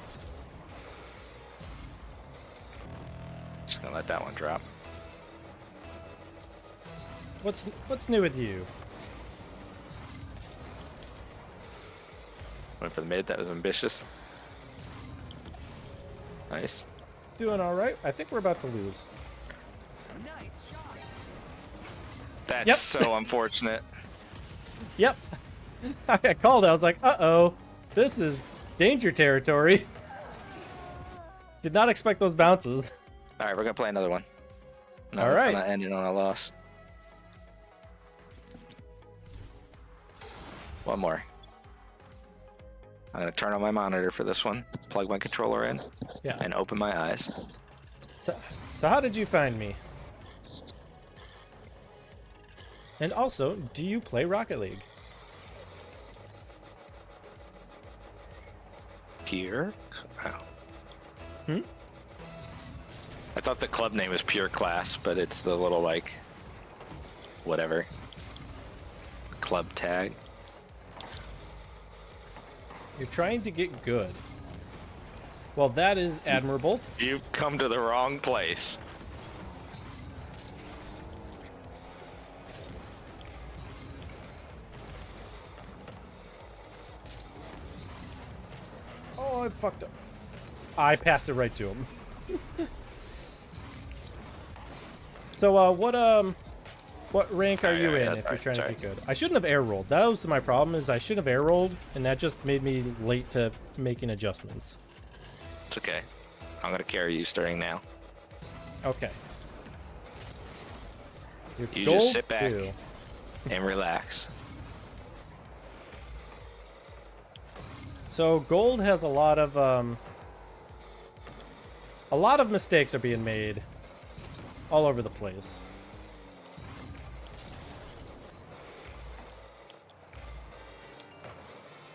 Just gonna let that one drop. What's new with you? Went for the mid. That was ambitious. Nice. Doing all right. I think we're about to lose. That's Yep. so unfortunate. Yep. I called it. I was like, uh-oh. This is danger territory. Did not expect those bounces. All right, we're gonna play another one. No, All right. I'm not ending on a loss. One more. I'm gonna turn on my monitor for this one, plug my controller in, Yeah. and open my eyes. So how did you find me? And also, do you play Rocket League? Pure? Oh. Hmm? I thought the club name was Pure Class, but it's the little, like, whatever. Club tag. You're trying to get good. Well, that is admirable. You've come to the wrong place. I fucked up. I passed it right to him. So, what rank are you in if you're trying to be good? I shouldn't have air rolled. That was my problem, is I shouldn't have air rolled, and that just made me late to making adjustments. It's okay. I'm gonna carry you starting now. Okay. You're You gold just sit back too. and relax. So gold has a lot of mistakes are being made all over the place.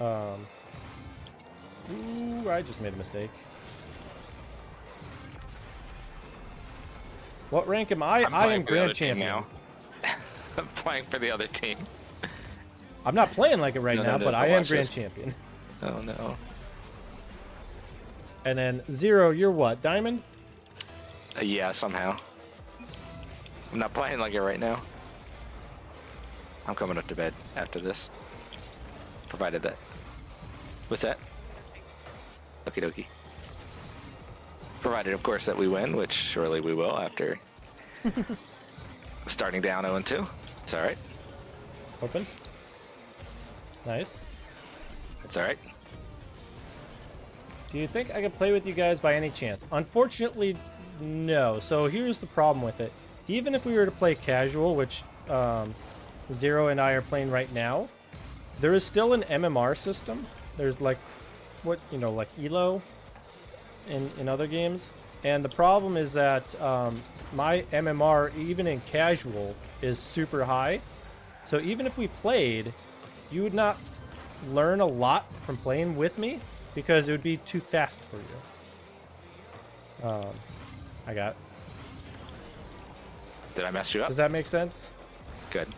Ooh, I just made a mistake. What rank am I? I am Grand Champion. Now. I'm playing for the other team. I'm not playing like it right now, but I am watch Grand this. Champion. Oh no. And then Zero, you're what? Diamond? Yeah, somehow. I'm not playing like it right now. I'm coming up to bed after this. Provided that. What's that? Okie dokie. Provided, of course, that we win, which surely we will after starting down 0-2. It's alright. Open. Nice. It's alright. Do you think I could play with you guys by any chance? Unfortunately, no. So here's the problem with it. Even if we were to play casual, which Zero and I are playing right now, there is still an MMR system. There's like, like ELO in other games. And the problem is that my MMR, even in casual, is super high. So even if we played, you would not learn a lot from playing with me because it would be too fast for you. I got. Did I mess you up? Does that make sense? Good.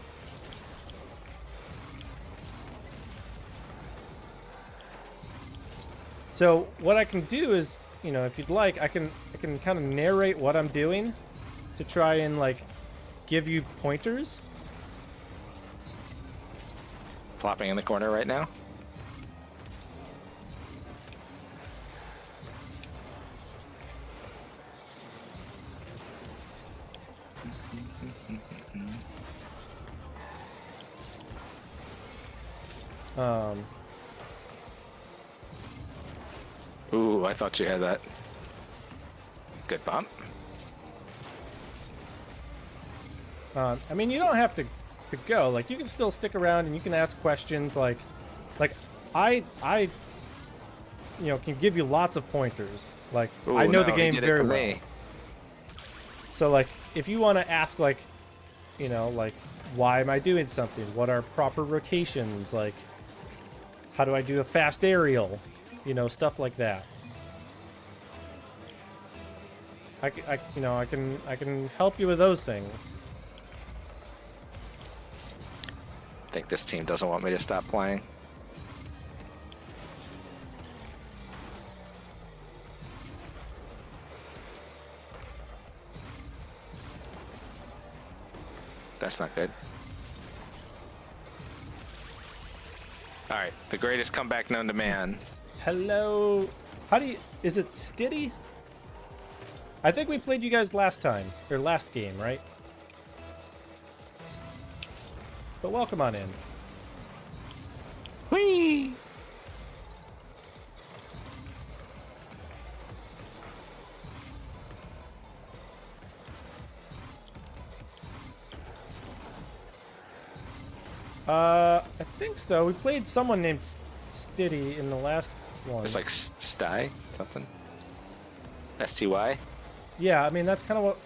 So what I can do is, if you'd like, I can kind of narrate what I'm doing to try and like give you pointers. Flopping in the corner right now. Ooh, I thought you had that. Good bump. I mean, you don't have to go. Like, you can still stick around and you can ask questions. Like I can give you lots of pointers. Like, Ooh, I know no, the he game did it very for well. me. So, like, if you want to ask, like, like, why am I doing something? What are proper rotations? Like, how do I do a fast aerial? Stuff like that. I can help you with those things. I think this team doesn't want me to stop playing. That's not good. All right, the greatest comeback known to man. Hello. Is it Stiddy? I think we played you guys last time, or last game, right? But welcome on in. Whee! I think so. We played someone named Stiddy in the last one. It's like Sty something. STY. Yeah, I mean that's kind of what.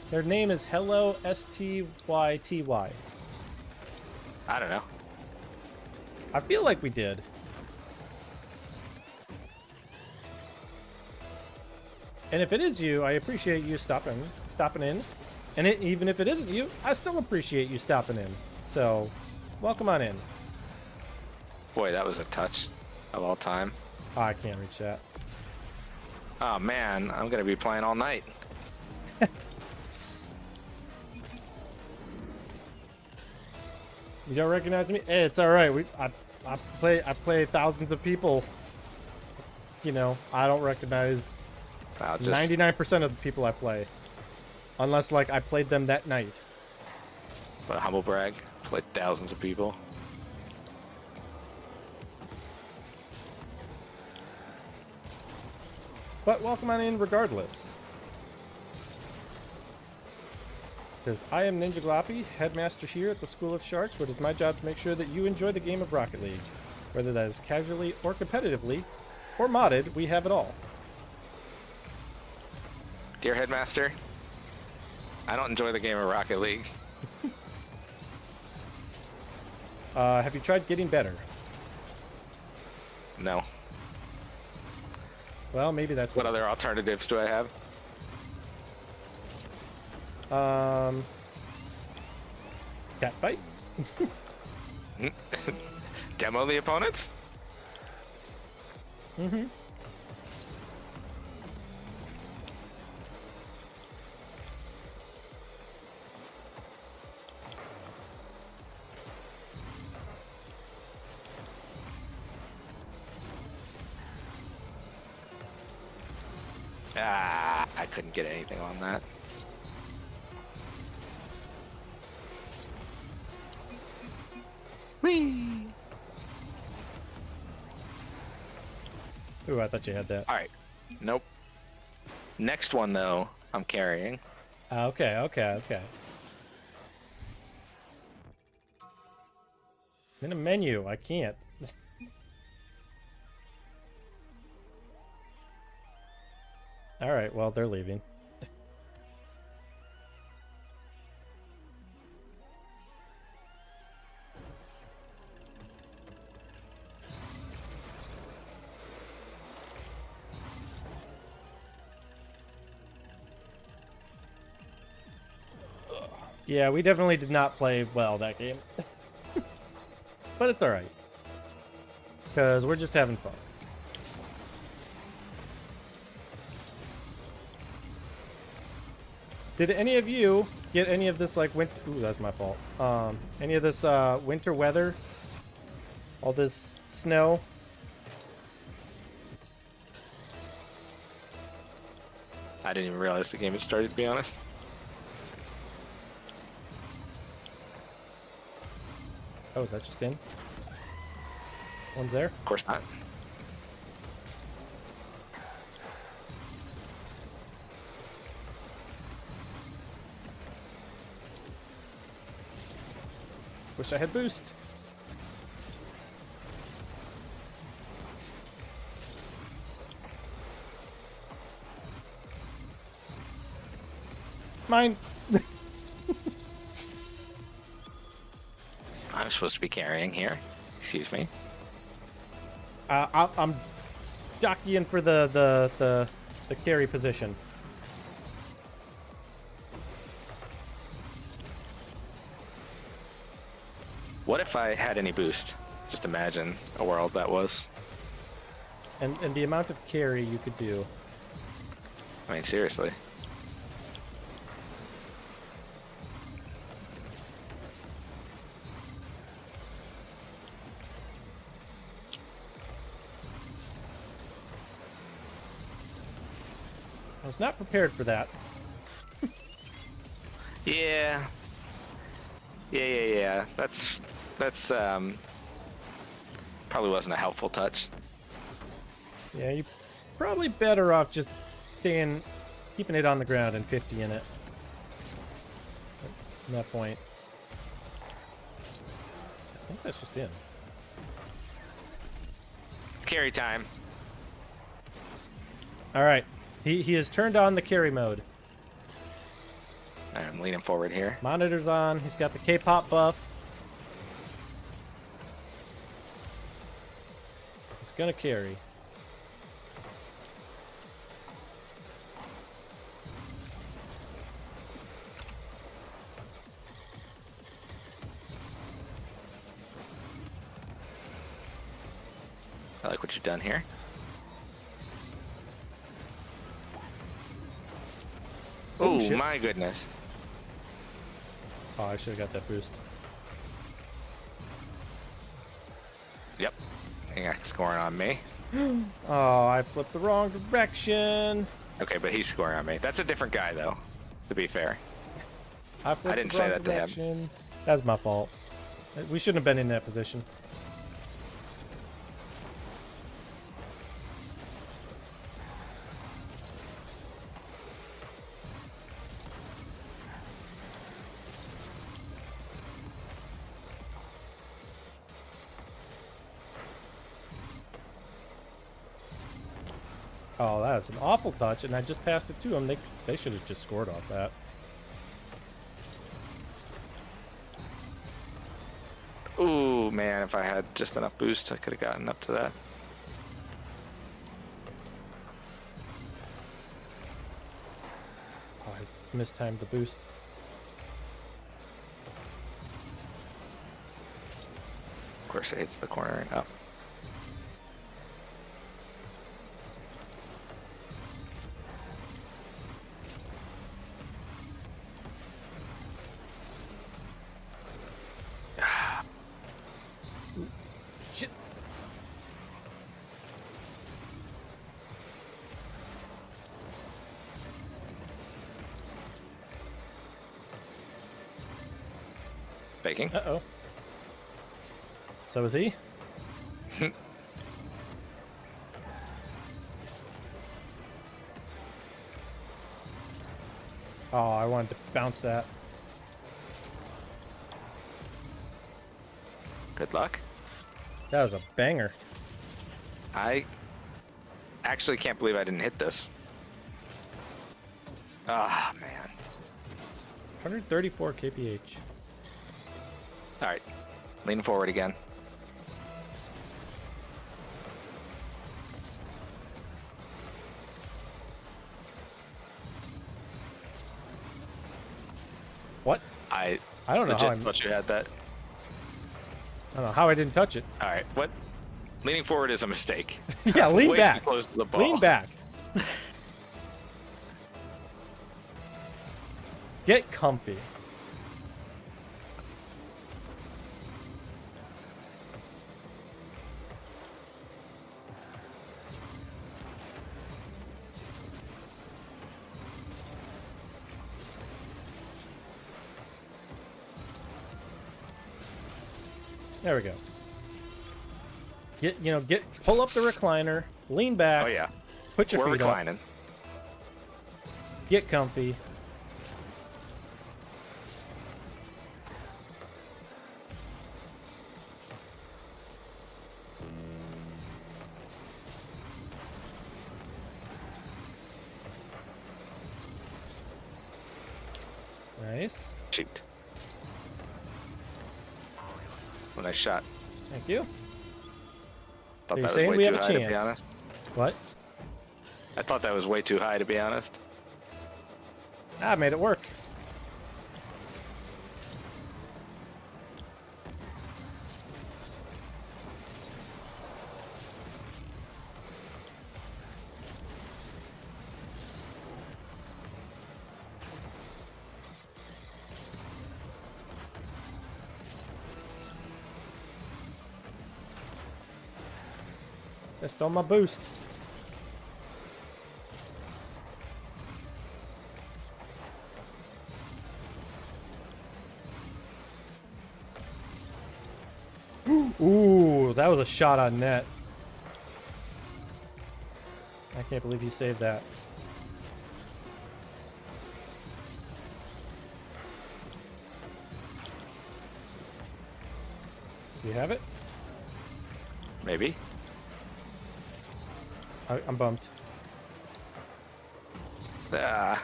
Their name is Hello STYTY. I don't know. I feel like we did. And if it is you, I appreciate you stopping in. And even if it isn't you, I still appreciate you stopping in. So, welcome on in. Boy, that was a touch of all time. Oh, I can't reach that. Oh man, I'm gonna be playing all night. You don't recognize me? Hey, it's all right. I play thousands of people you know, I don't recognize I'll just 99% of the people I play. Unless, like, I played them that night. but humble brag. Played thousands of people. But welcome on in regardless. Because I am NinjaGloppy, headmaster here at the School of Sharks, where it is my job to make sure that you enjoy the game of Rocket League. Whether that is casually or competitively, or modded, we have it all. Dear Headmaster, I don't enjoy the game of Rocket League. Have you tried getting better? No. Well, maybe that's What other alternatives do I have? Cat fights? Demo the opponents? Mm-hmm. Ah, I couldn't get anything on that. Whee! Ooh, I thought you had that. Alright. Nope. Next one, though, I'm carrying. Okay. I'm in a menu. I can't. Alright, well, they're leaving. Yeah, we definitely did not play well that game. But it's alright. Because we're just having fun. Did any of you get any of this, like, winter... Ooh, that's my fault. Any of this, winter weather? All this snow? I didn't even realize the game had started, to be honest. Oh, is that just in? One's there? Of course not. Wish I had boost. Mine. I'm supposed to be carrying here. Excuse me. I'm jockeying for the carry position. What if I had any boost? Just imagine a world that was. And the amount of carry you could do. I mean, seriously. I was not prepared for that. Yeah. Yeah. That's probably wasn't a helpful touch. Yeah, you're probably better off just keeping it on the ground and 50 in it. At that point. I think that's just in. Carry time. Alright. He has turned on the carry mode. I'm leaning forward here. Monitor's on. He's got the K-pop buff. He's gonna carry. I like what you've done here. Oh, shit. my goodness. Oh, I should have got that boost. Yep. You got scoring on me. Oh, I flipped the wrong direction. Okay, but he's scoring on me. That's a different guy, though, to be fair. I flipped didn't the say wrong that to him. direction. That's my fault. We shouldn't have been in that position. Oh, that's an awful touch, and I just passed it to them. They should have just scored off that. Ooh, man, if I had just enough boost, I could have gotten up to that. Oh, I mistimed the boost. Of course, it hits the corner and up. Shit. Faking. Uh-oh. So is he? Oh, I wanted to bounce that. Good luck. That was a banger. I actually can't believe I didn't hit this. Ah, man. 134 kph. All right, lean forward again. What? I don't know how legit thought you had that. I don't know how I didn't touch it. All right, what? Leaning forward is a mistake. Yeah, lean Way back. Too close to the ball. Lean back. Get comfy. There we go. Pull up the recliner, lean back. Oh yeah, Put your we're feet up. reclining. Get comfy. Nice. Shoot. What a nice shot. Thank you. Thought So you're that was saying way we too have a high, to be chance? honest. What? I thought that was way too high, to be honest. I made it work. I stole my boost. Ooh, that was a shot on net. I can't believe he saved that. Do you have it? Maybe. I'm bumped. Ah.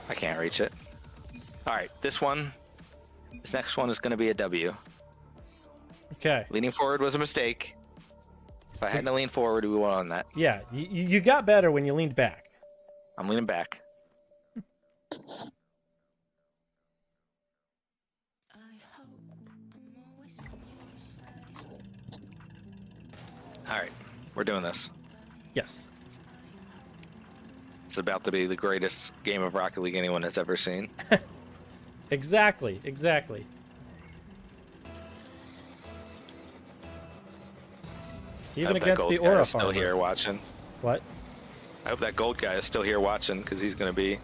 I can't reach it. All right, this next one is going to be a W. Okay. Leaning forward was a mistake. If I hadn't leaned forward, we won on that. Yeah, you got better when you leaned back. I'm leaning back. All right, we're doing this. Yes. It's about to be the greatest game of Rocket League anyone has ever seen. Exactly. Even hope that against gold the guy aura is still farmer. here watching. What? I hope that gold guy is still here watching because he's going to be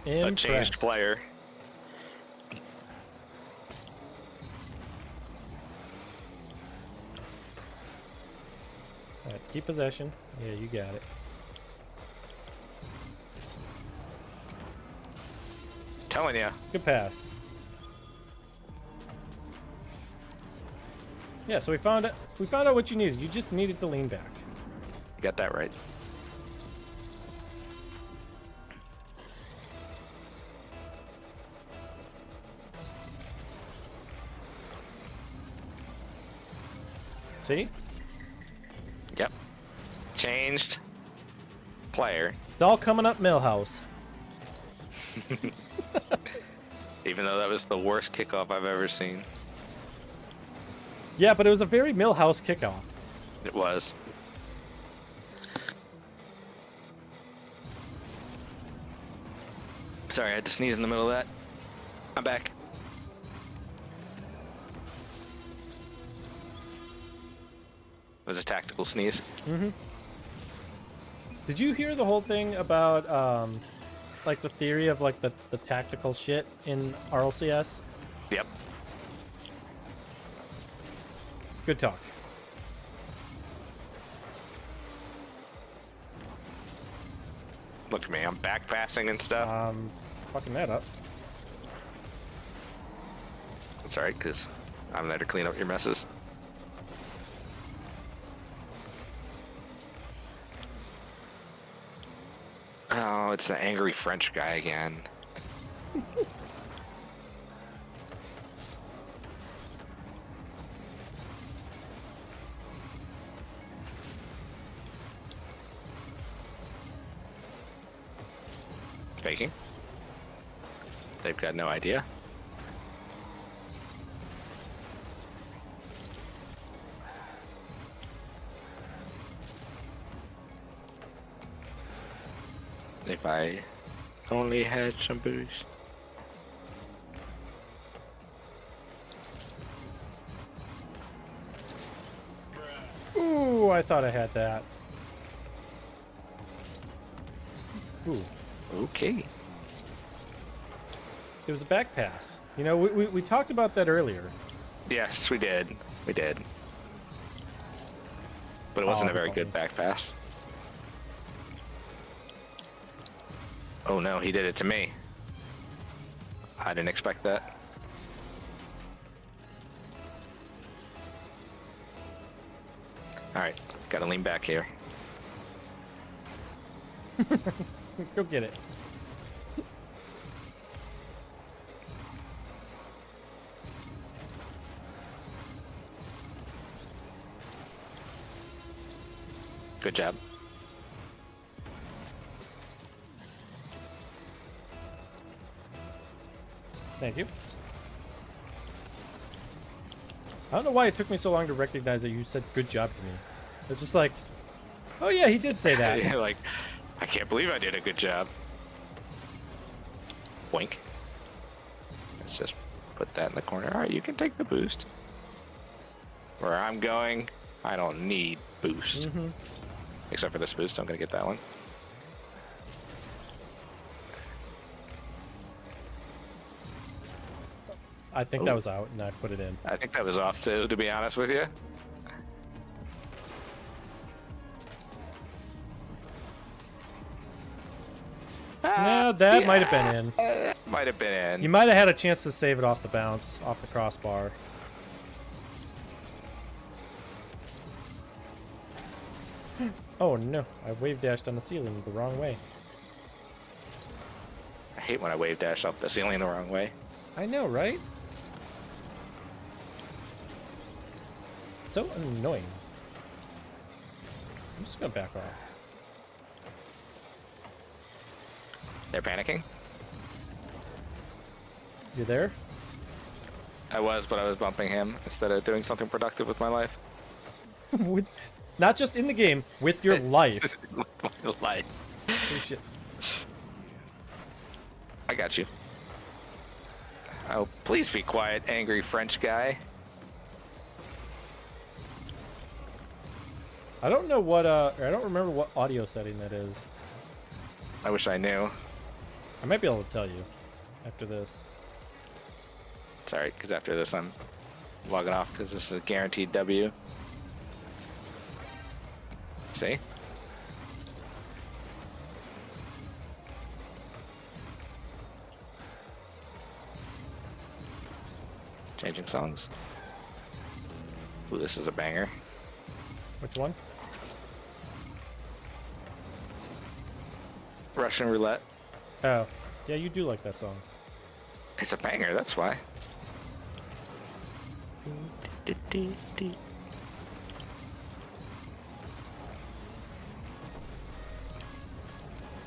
a changed Impressed. player. All right, keep possession. Yeah, you got it. Telling you. Good pass. Yeah, so we found out what you needed. You just needed to lean back. You got that right. See? Yep. Changed player. It's all coming up Millhouse. Even though that was the worst kickoff I've ever seen. Yeah, but it was a very Millhouse kickoff. It was. Sorry, I had to sneeze in the middle of that. I'm back. It was a tactical sneeze. Did you hear the whole thing about like the theory of like the tactical shit in RLCS? Yep. Good talk. Look at me, I'm back passing and stuff. Fucking that up. That's alright, because I'm there to clean up your messes. Oh, it's the angry French guy again. Faking. They've got no idea. If I only had some boost. Ooh, I thought I had that. Ooh, Okay. it was a back pass. You know, we talked about that earlier. Yes, we did. We did. But it wasn't Oh, a very funny. good back pass. Oh no, he did it to me. I didn't expect that. Alright, gotta lean back here. Go get it. Good job. Thank you. I don't know why it took me so long to recognize that you said good job to me. It's just like, oh yeah, he did say that. You're like, I can't believe I did a good job. Wink. Let's just put that in the corner. Alright, you can take the boost. Where I'm going, I don't need boost. Except for this boost, I'm gonna get that one. I think that was out, and I put it in. I think that was off too, to be honest with you. No, that might have been in. Might have been in. You might have had a chance to save it off the bounce, off the crossbar. Oh no, I wave dashed on the ceiling the wrong way. I hate when I wave dash up the ceiling the wrong way. I know, right? So annoying. I'm just gonna back off. They're panicking? You there? I was, but I was bumping him instead of doing something productive with my life. With, not just in the game, with your life. With my life. Oh shit. I got you. Oh, please be quiet, angry French guy. I don't know what I don't remember what audio setting that is. I wish I knew. I might be able to tell you after this. Sorry, because after this I'm logging off because this is a guaranteed W. See? Changing songs. Ooh, this is a banger. Which one? Russian roulette. Oh, yeah, you do like that song. It's a banger, that's why.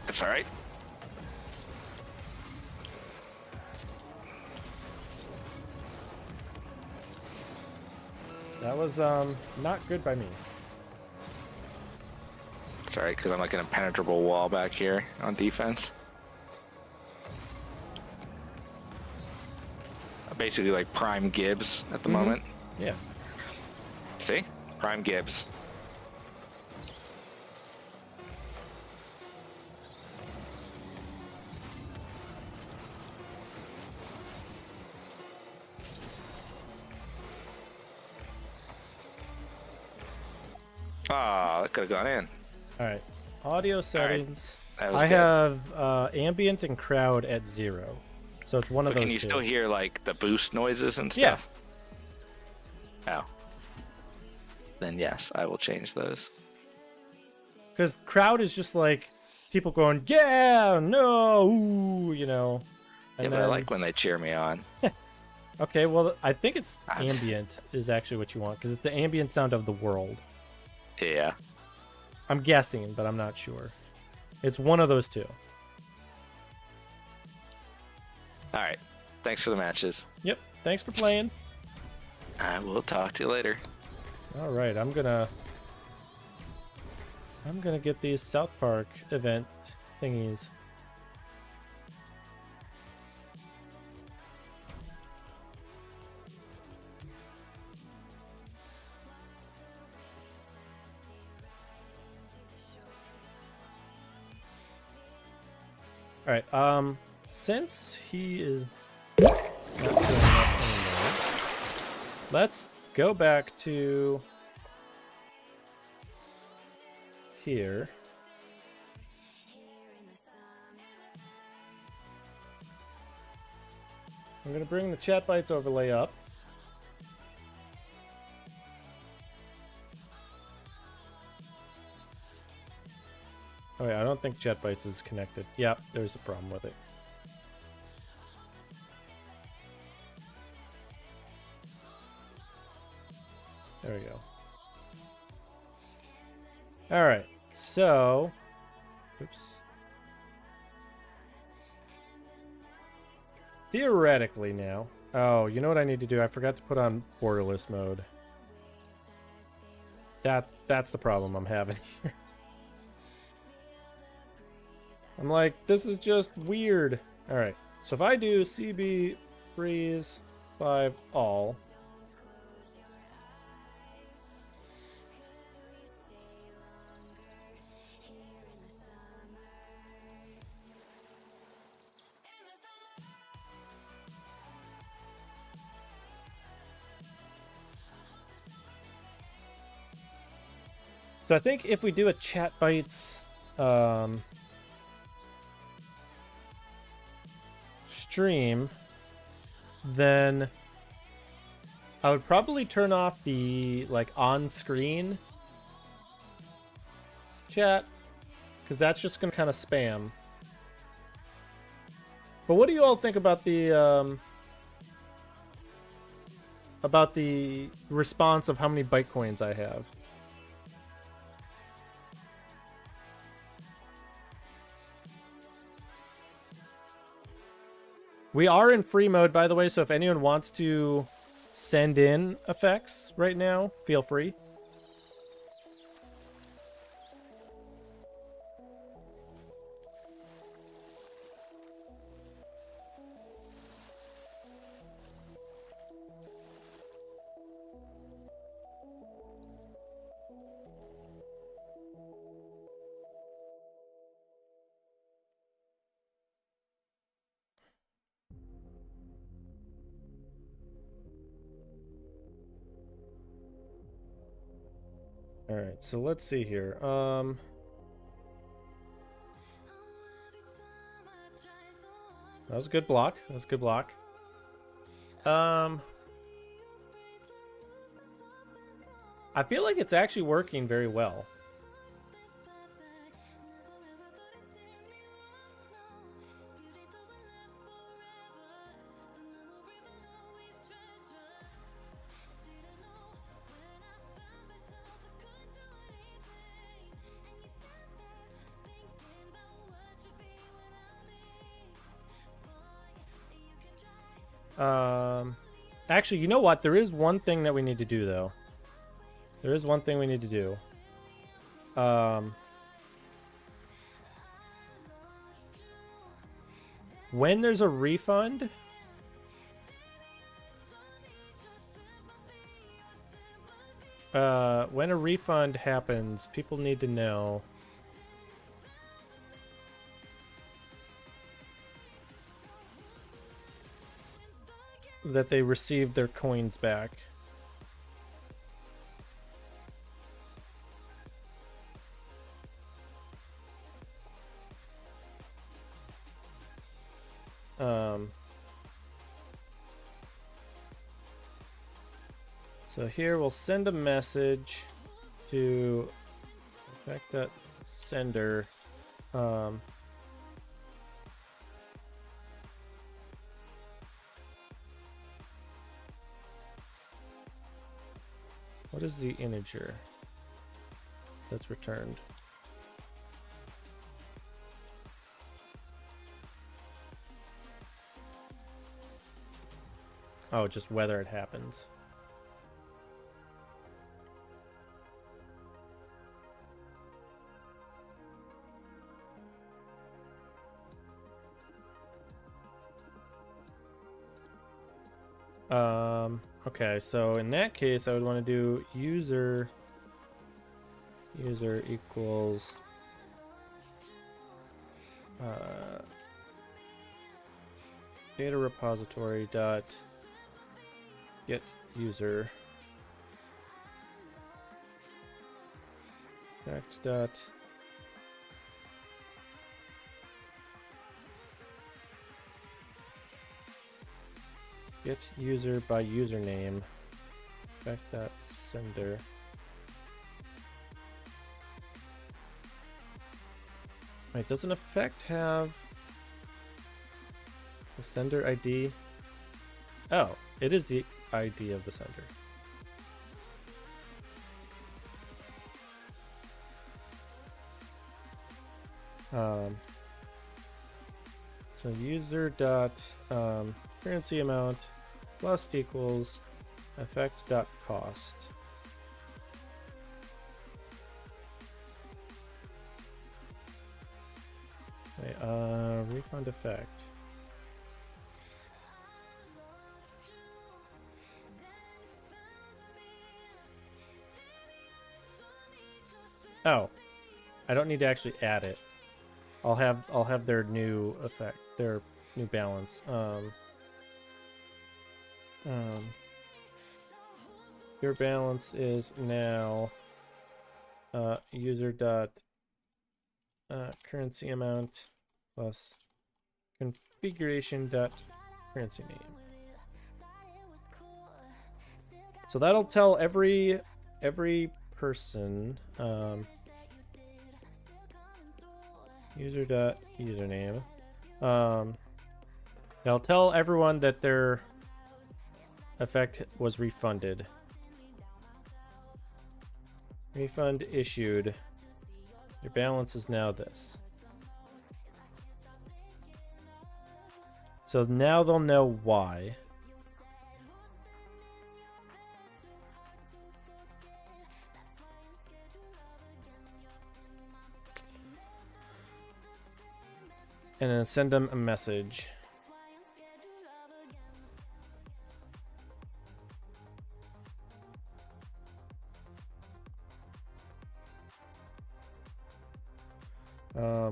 It's alright. That was not good by me. It's alright, because I'm like an impenetrable wall back here on defense. Basically like prime Gibbs at the moment. Yeah. See? Prime Gibbs. Ah, that could have gone in. All right. Audio settings. That was I good. have ambient and crowd at 0. So it's one of But those can you two. still hear like the boost noises and Yeah. stuff? Oh. Then yes, I will change those. Because crowd is just like people going, yeah, no, ooh, you know. Yeah, but I like when they cheer me on. Okay, well, I think it's Ah. ambient is actually what you want because it's the ambient sound of the world. Yeah. I'm guessing, but I'm not sure. It's one of those two. All right. Thanks for the matches. Yep. Thanks for playing. I will talk to you later. All right, I'm gonna get these South Park event thingies. All right. Since he is not doing that anymore, let's go back to here. I'm gonna bring the chat bytes overlay up. Oh yeah, I don't think chat bytes is connected. Yeah, there's a problem with it. There we go. All right, so, oops. Theoretically now. Oh, you know what I need to do? I forgot to put on borderless mode. That's the problem I'm having here. I'm like, this is just weird. All right, so if I do CB freeze 5 all. So I think if we do a chat bytes stream, then I would probably turn off the like on-screen chat because that's just gonna kind of spam. But what do you all think about the response of how many Bytecoins I have? We are in free mode, by the way, so if anyone wants to send in effects right now, feel free. All right, so let's see here. That was a good block. That was a good block. I feel like it's actually working very well. Actually, you know what? There is one thing that we need to do, though. There is one thing we need to do. When there's a refund, when a refund happens, people need to know that they received their coins back. So here we'll send a message to affect that sender. What is the integer that's returned? Oh, just whether it happens. Okay, so in that case, I would want to do user equals data repository dot get user fact dot get user by username fact dot sender. Wait, doesn't effect have the sender ID? Oh, it is the ID of the sender. So user dot currency amount plus equals effect dot cost. Wait, refund effect. Oh, I don't need to actually add it. I'll have their new effect, their new balance. Your balance is now user dot currency amount plus configuration dot currency name. So that'll tell every person user dot username. That'll tell everyone that their effect was refunded. Refund issued. Your balance is now this. So now they'll know why. And then send them a message.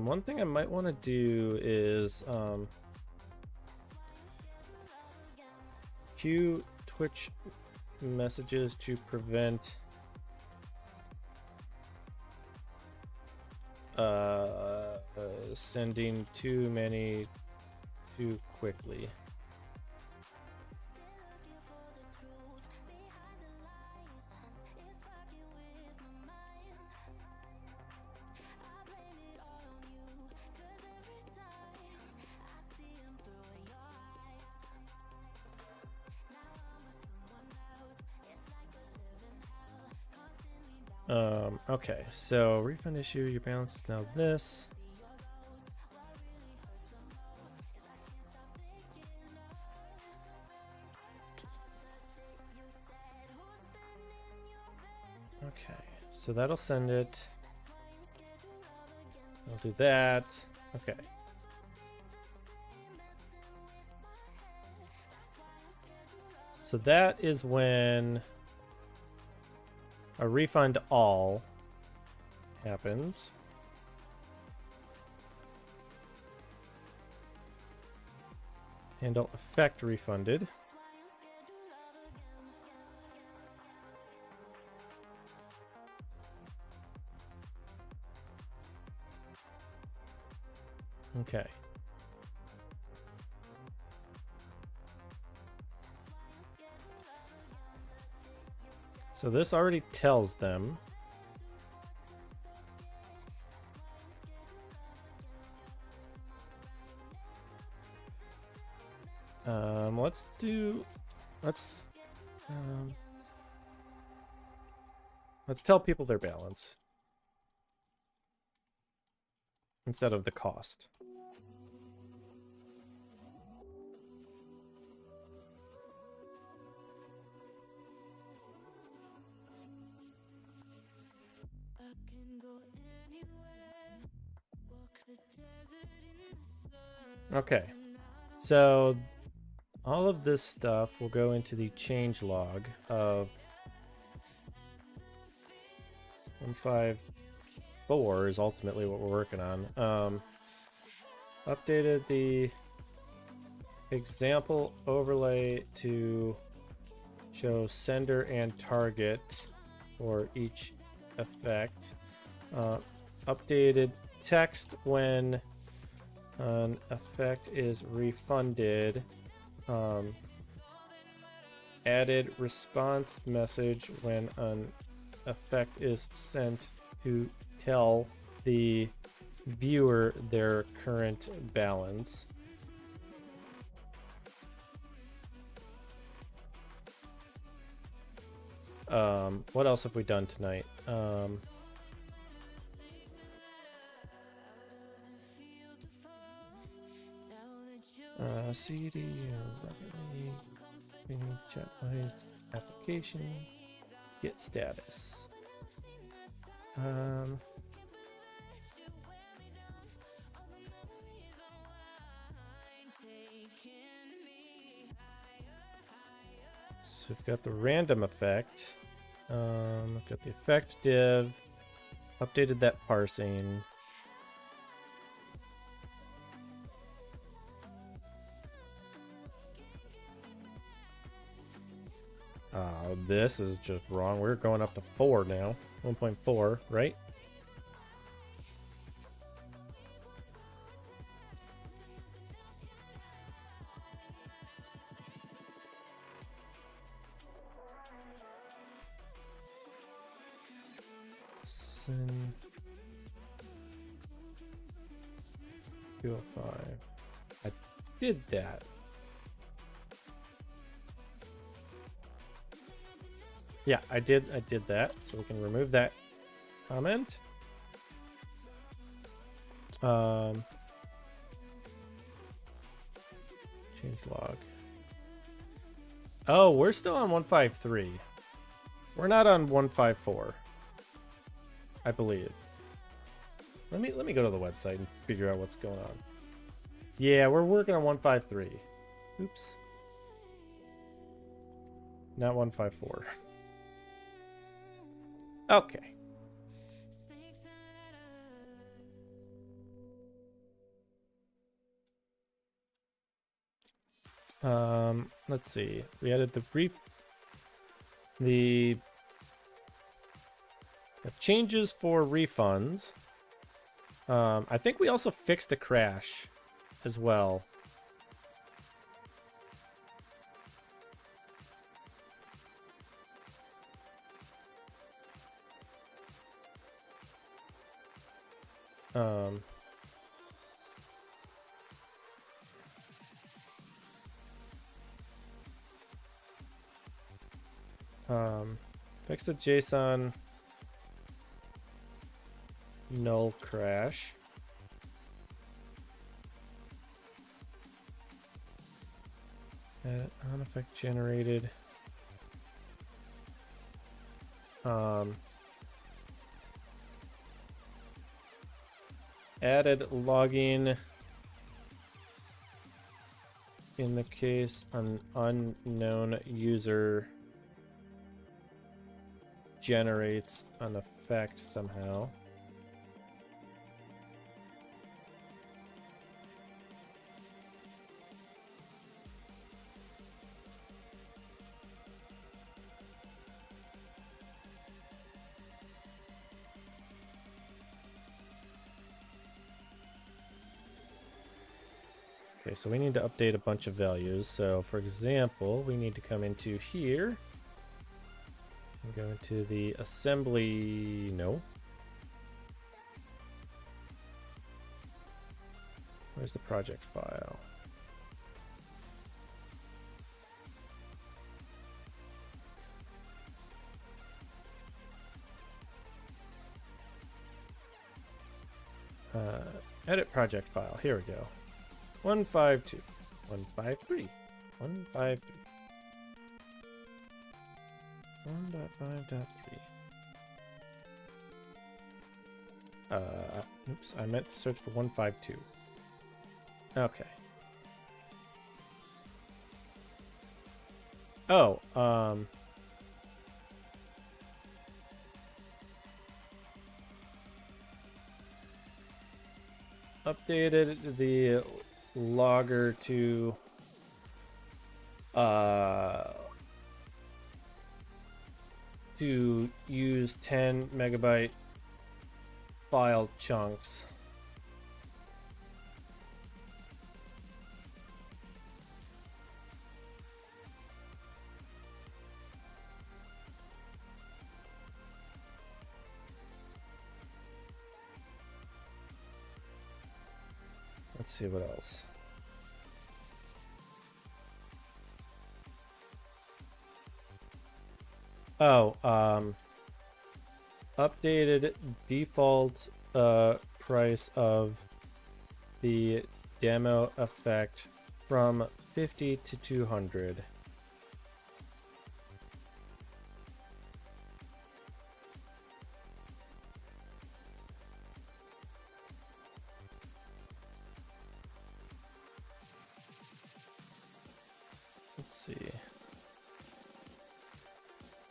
One thing I might want to do is queue Twitch messages to prevent sending too many too quickly. Okay, so refund issue, your balance is now this. Okay, so that'll send it. I'll do that. Okay. So that is when a refund all happens. Handle effect refunded. Okay. So this already tells them. Let's tell people their balance instead of the cost. Okay, so all of this stuff will go into the change log of 154 is ultimately what we're working on. Updated the example overlay to show sender and target for each effect. Updated text when an effect is refunded. Added response message when an effect is sent to tell the viewer their current balance. What else have we done tonight? CD rapidly chat lights application get status. So we've got the random effect. I've got the effect div. Updated that parsing. This is just wrong. We're going up to 4 now. 1.4, right? Sin 205. I did that. Yeah, I did that, so we can remove that comment. Change log. Oh, we're still on 153. We're not on 154. I believe. Let me go to the website and figure out what's going on. Yeah, we're working on 153. Oops. Not 154. Okay. Let's see. We added the changes for refunds. I think we also fixed a crash as well. Fix the JSON null crash. Add on effect generated. Added logging in the case an unknown user generates an effect somehow. Okay, so we need to update a bunch of values. So for example, we need to come into here and go into the assembly. No. Where's the project file? Edit project file. Here we go. 152, 153, 153, 1.5.3. Oops, I meant to search for 152. Okay. Oh, updated the logger to use 10 megabyte file chunks. Let's see what else. Oh, updated default price of the demo effect from 50 to 200. Let's see.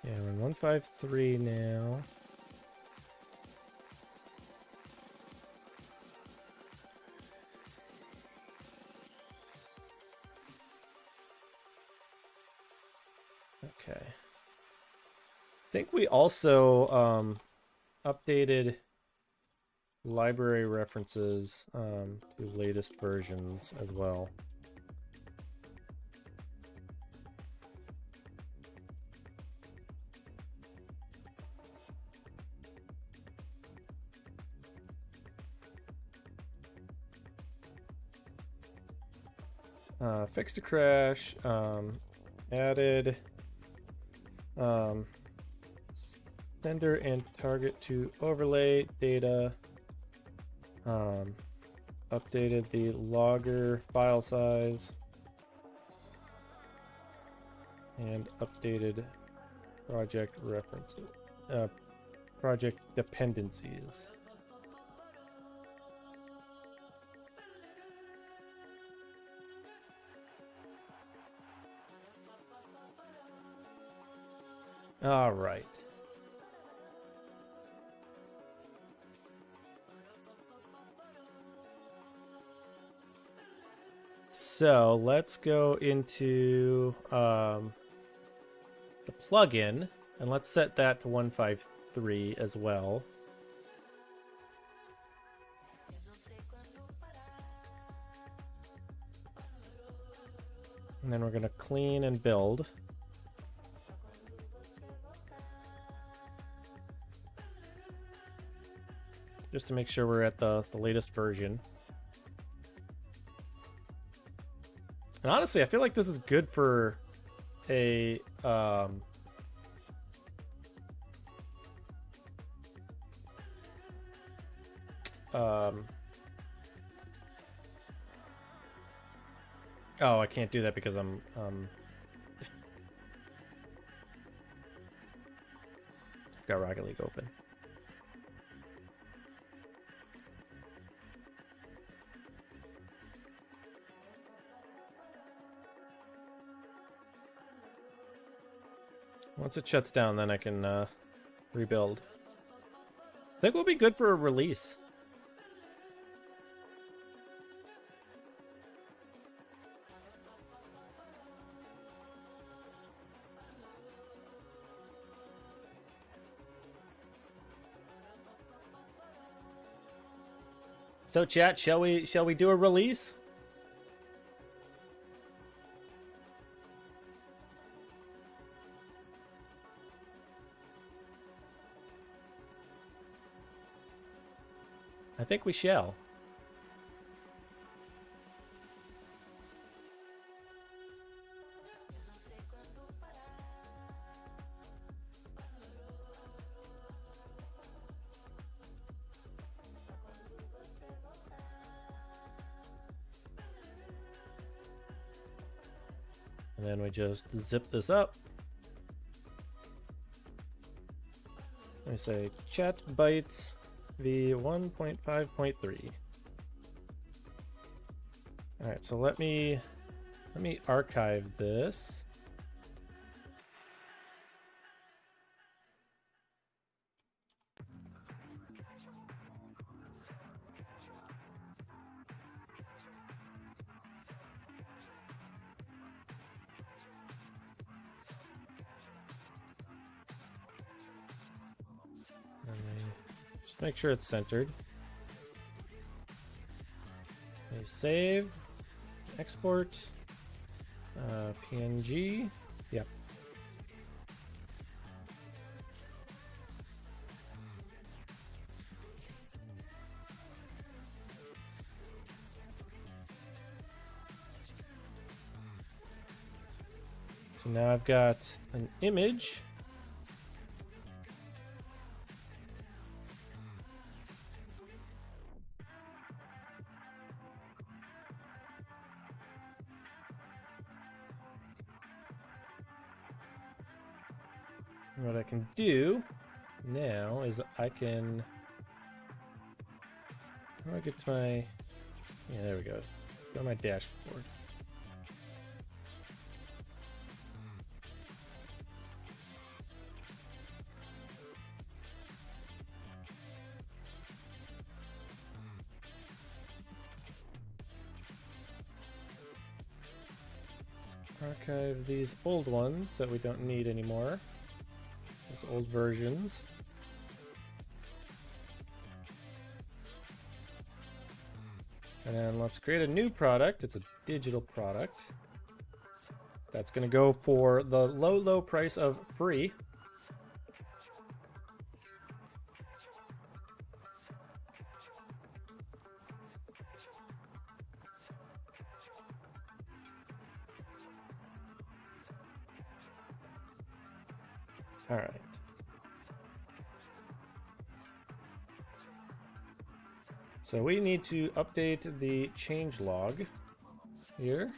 Yeah, we're in 153 now. Okay. I think we also updated library references to latest versions as well. Fixed a crash, added sender and target to overlay data, updated the logger file size, and updated project references, project dependencies. All right. So let's go into the plugin and let's set that to 153 as well. And then we're going to clean and build. Just to make sure we're at the latest version. And honestly, I feel like this is good for a oh, I can't do that because I'm got Rocket League open. Once it shuts down, then I can rebuild. I think we'll be good for a release. So chat, shall we do a release? I think we shall. And then we just zip this up. Let me say chat bytes v1.5.3. All right, so let me archive this. And then just make sure it's centered. Okay, save, export, PNG. Yep. So now I've got an image. What I can do now is I can. How do I get to my? Yeah, there we go. Go to my dashboard. Archive these old ones that we don't need anymore. Those old versions. And then let's create a new product. It's a digital product. That's going to go for the low, low price of free. All right. So we need to update the change log here,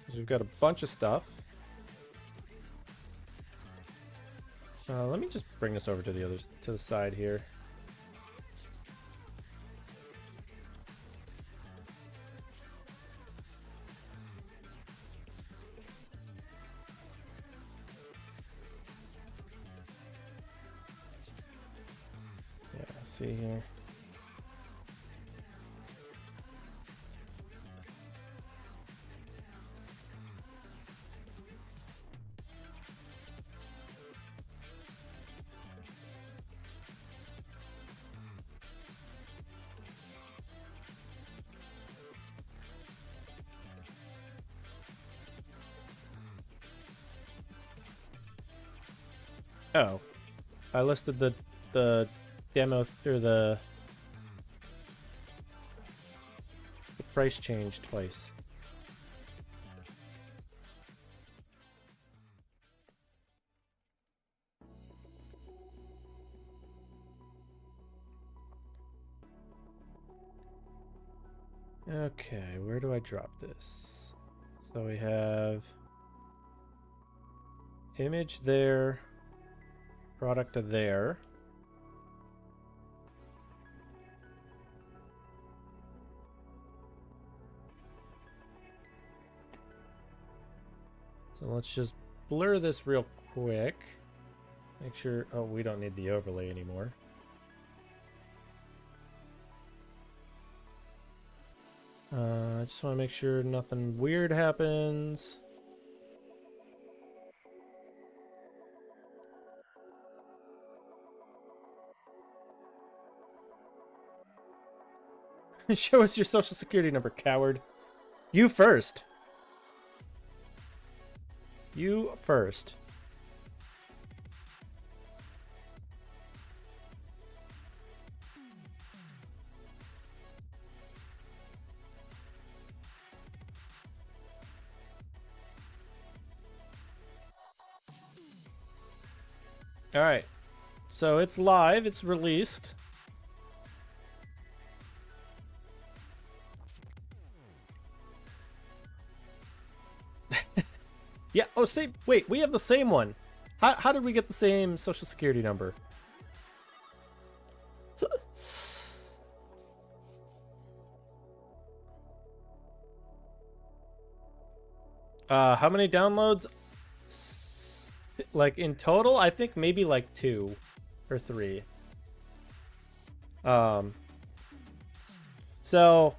because we've got a bunch of stuff. Let me just bring this over to the side here. Yeah, see here. Oh, I listed the demo through the price change twice. Okay, where do I drop this? So we have image there, product to there. So let's just blur this real quick. Make sure, oh, we don't need the overlay anymore. I just want to make sure nothing weird happens. Show us your social security number, coward. You first. You first. All right, so it's live, it's released. Yeah, oh, same, wait, we have the same one. How did we get the same social security number? How many downloads? Like in total, I think maybe like 2 or 3. So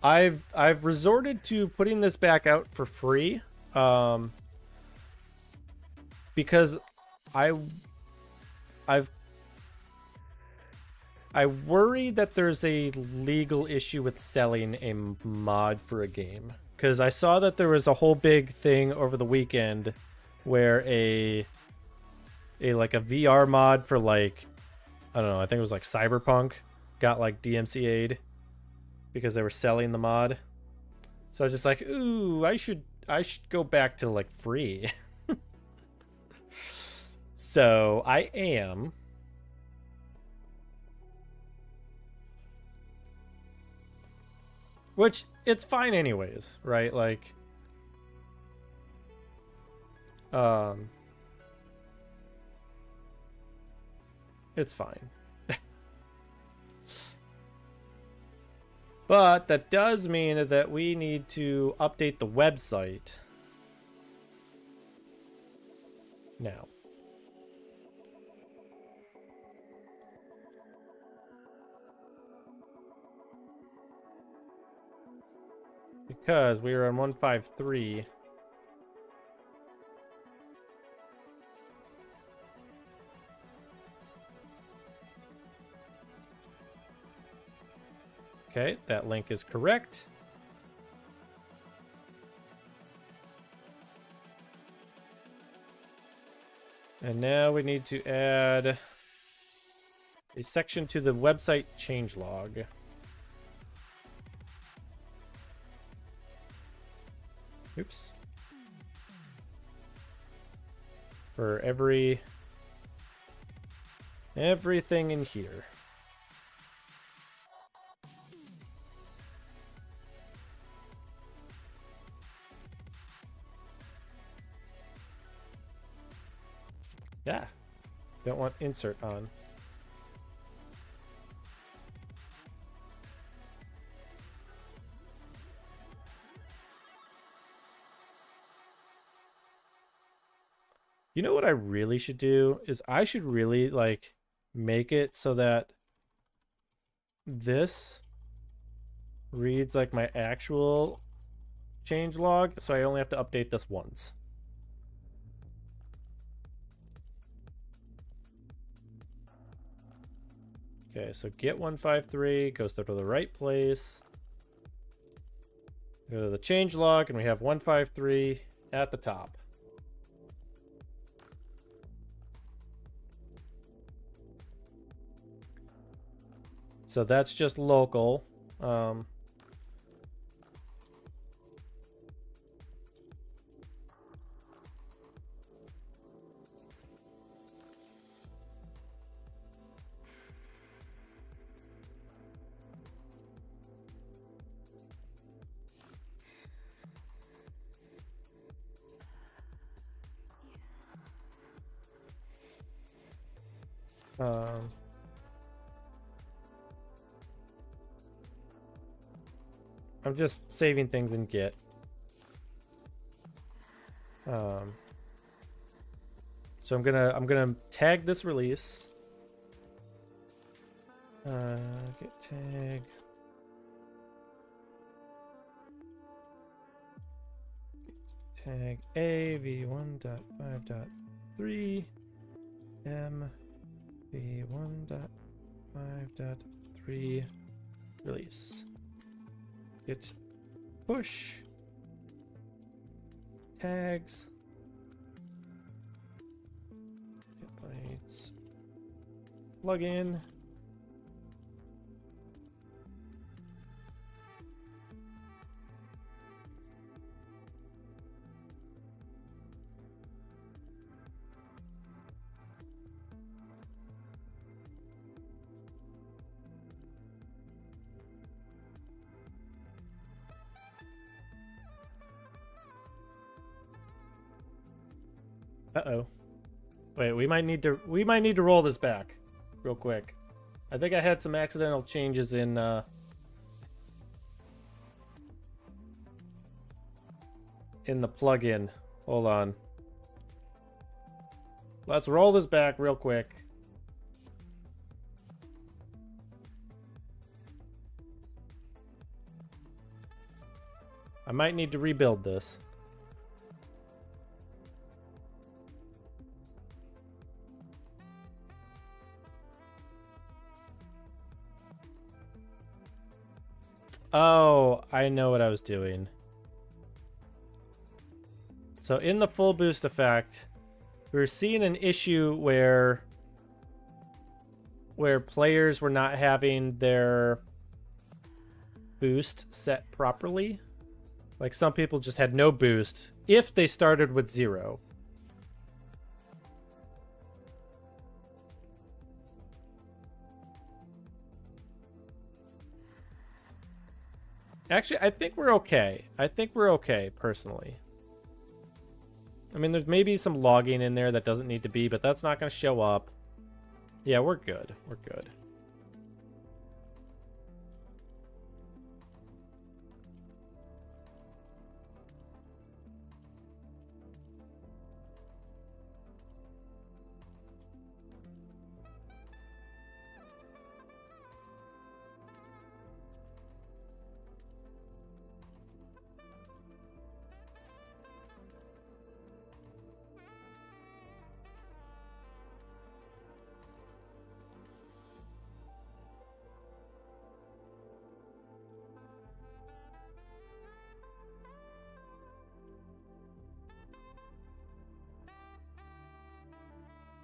I've resorted to putting this back out for free, because I worry that there's a legal issue with selling a mod for a game, because I saw that there was a whole big thing over the weekend where a like a VR mod for like, I don't know, I think it was like Cyberpunk got like DMCA'd because they were selling the mod. So I was just like, ooh, I should go back to like free. So I am. Which, it's fine anyways, right? Like, it's fine. But that does mean that we need to update the website now. Because we were on 153. Okay, that link is correct. And now we need to add a section to the website changelog. Oops. For everything in here. Yeah. Don't want insert on. You know what I really should do is I should really like make it so that this reads like my actual changelog, so I only have to update this once. Okay, so get 153 goes to the right place. Go to the changelog, and we have 153 at the top. So that's just local. I'm just saving things in Git. So I'm gonna tag this release. Git tag. Tag A v1.5.3 m v1.5.3 release. Git push tags. Git bytes plugin. Uh-oh. Wait, we might need to roll this back real quick. I think I had some accidental changes in the plugin. Hold on. Let's roll this back real quick. I might need to rebuild this. Oh, I know what I was doing. So in the full boost effect, we're seeing an issue where players were not having their boost set properly. Like some people just had no boost if they started with 0. Actually, I think we're okay. I think we're okay, personally. I mean, there's maybe some logging in there that doesn't need to be, but that's not going to show up. Yeah, we're good. We're good.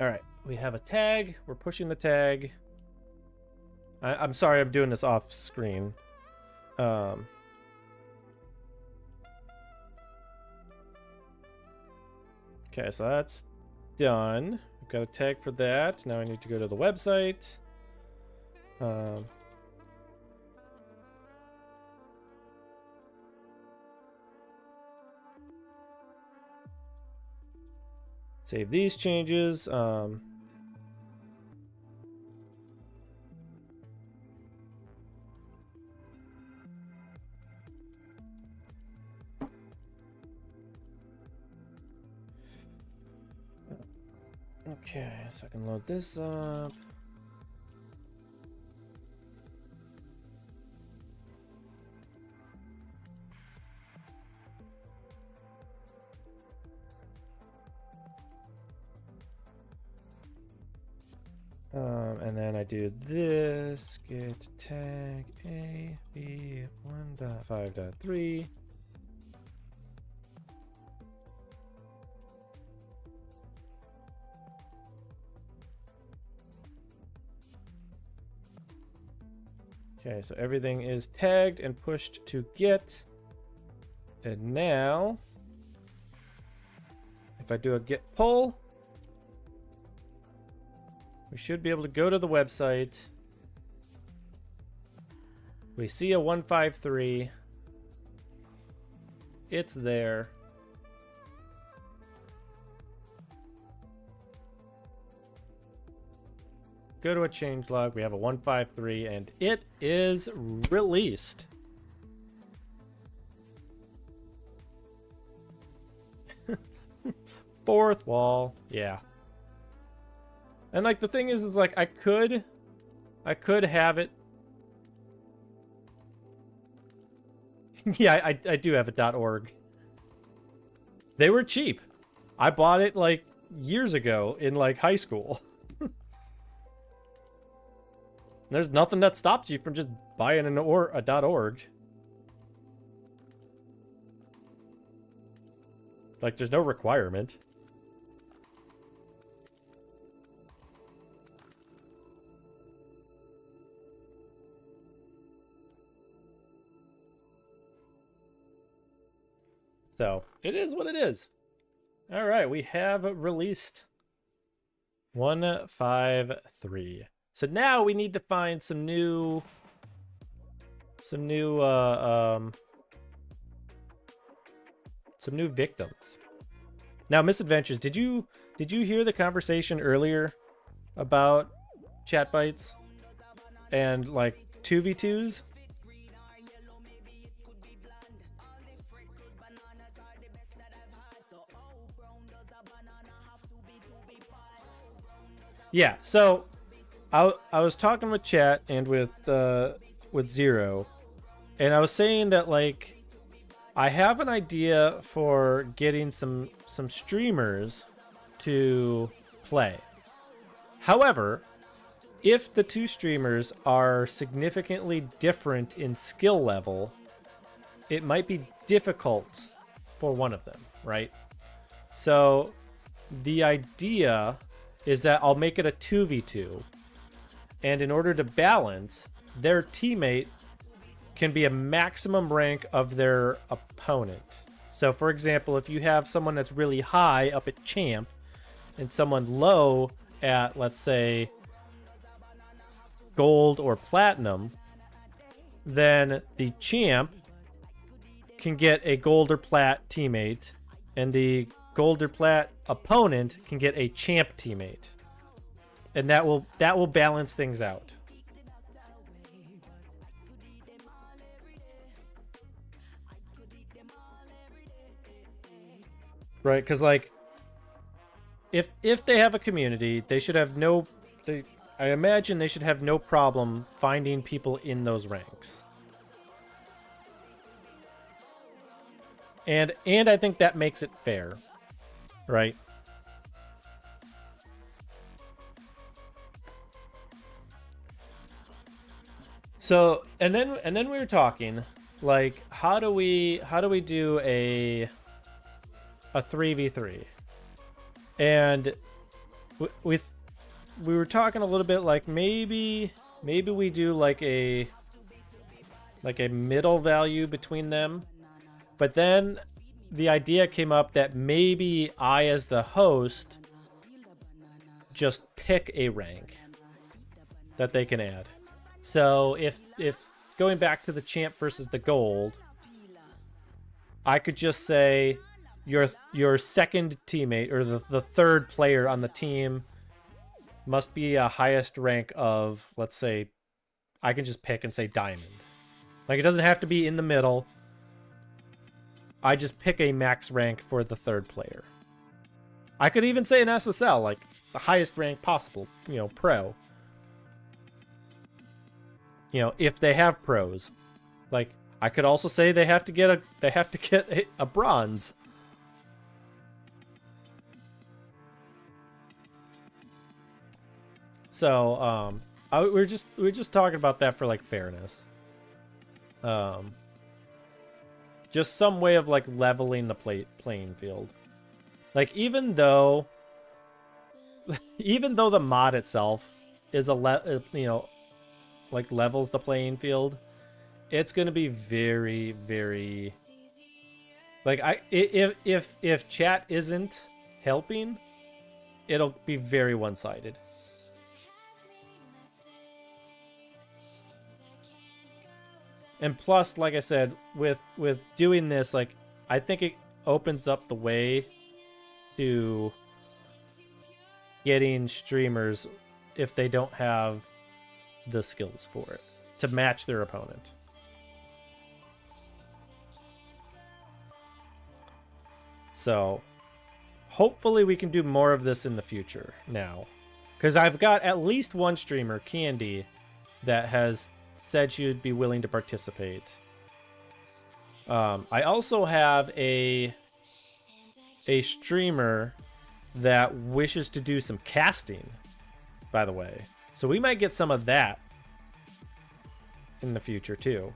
All right, we have a tag. We're pushing the tag. I'm sorry, I'm doing this off screen. Okay, so that's done. We've got a tag for that. Now I need to go to the website. Save these changes. Okay, so I can load this up. And then I do this, git tag a v 1.5.3. Okay, so everything is tagged and pushed to get. And now, if I do a get pull, we should be able to go to the website. We see a 153. It's there. Go to a changelog. We have a 153, and it is released. Fourth wall. Yeah. And like the thing is like I could have it. Yeah, I do have a .org. They were cheap. I bought it like years ago in like high school. There's nothing that stops you from just buying a .org. Like, there's no requirement. So, it is what it is. All right, we have released 153. So now we need to find some new victims. Now, Misadventures, did you hear the conversation earlier about chat bites and like 2v2s? Yeah, so I was talking with chat and with Zero, and I was saying that like I have an idea for getting some streamers to play. However, if the two streamers are significantly different in skill level, it might be difficult for one of them, right? So the idea is that I'll make it a 2v2. And in order to balance, their teammate can be a maximum rank of their opponent. So, for example, if you have someone that's really high up at champ and someone low at, let's say, gold or platinum, then the champ can get a gold or plat teammate, and the gold or plat opponent can get a champ teammate. And that will balance things out. Right, because like if they have a community, they should have I imagine they should have no problem finding people in those ranks. And I think that makes it fair. Right? So, and then we were talking like how do we do a 3v3? And we were talking a little bit like maybe we do like a middle value between them. But then the idea came up that maybe I, as the host, just pick a rank that they can add. So if going back to the champ versus the gold, I could just say your second teammate or the third player on the team must be a highest rank of, let's say, I can just pick and say diamond. Like, it doesn't have to be in the middle. I just pick a max rank for the third player. I could even say an SSL, like the highest rank possible, pro. If they have pros. Like, I could also say they have to get a bronze. So, we're just talking about that for like fairness. Just some way of like leveling the playing field. Like, even though the mod itself is like levels the playing field, it's gonna be very, very like if chat isn't helping, it'll be very one-sided. And plus, like I said, with doing this, like I think it opens up the way to getting streamers if they don't have the skills for it to match their opponent. So hopefully we can do more of this in the future now, because I've got at least one streamer, Candy, that has said she would be willing to participate. I also have a streamer that wishes to do some casting, by the way. So we might get some of that in the future too.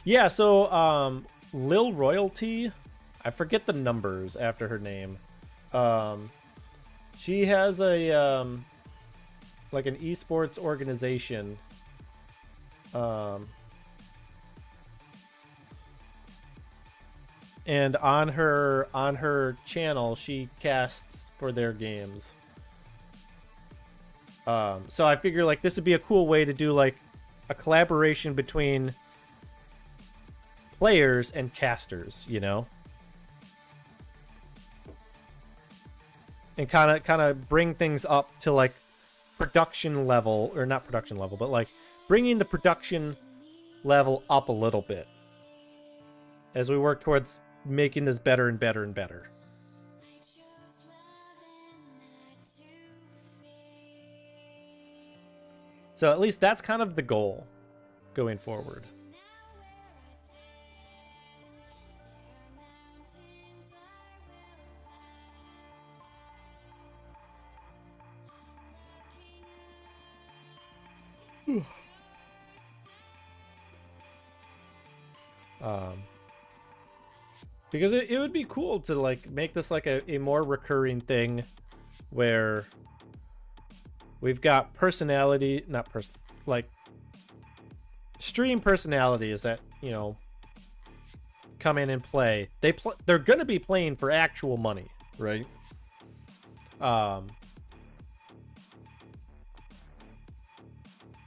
Yeah, so Lil Royalty, I forget the numbers after her name. She has a like an esports organization. And on her channel, she casts for their games. So I figure like this would be a cool way to do like a collaboration between players and casters, you know, and kind of bring things up to like production level, or not production level, but like bringing the production level up a little bit as we work towards making this better and better and better. So at least that's kind of the goal going forward. Because it would be cool to like make this like a more recurring thing where we've got personality, like stream personalities that, you know, come in and play. They're going to be playing for actual money, right?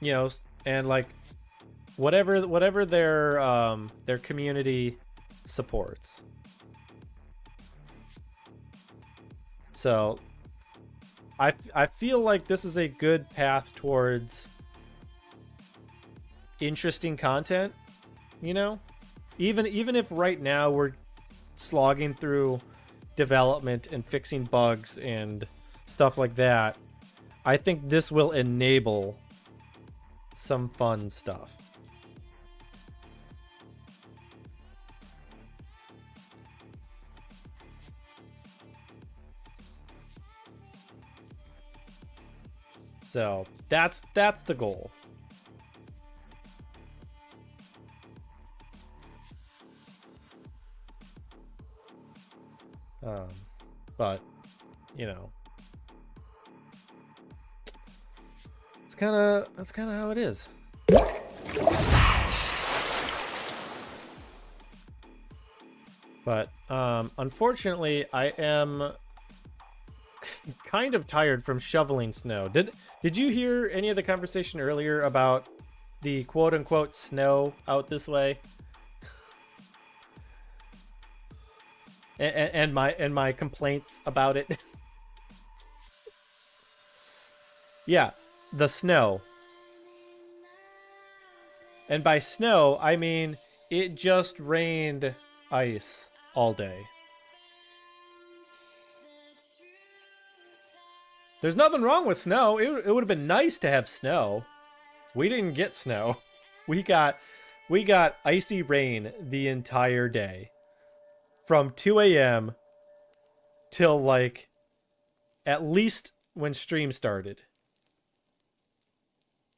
You know, and like whatever their community supports. So I feel like this is a good path towards interesting content, you know? Even if right now we're slogging through development and fixing bugs and stuff like that, I think this will enable some fun stuff. So that's the goal. But you know, that's kind of how it is. But unfortunately, I am kind of tired from shoveling snow. Did you hear any of the conversation earlier about the quote unquote snow out this way? And my complaints about it? Yeah, the snow. And by snow, I mean it just rained ice all day. There's nothing wrong with snow. It would have been nice to have snow. We didn't get snow. We got icy rain the entire day. From 2 a.m. till like at least when stream started.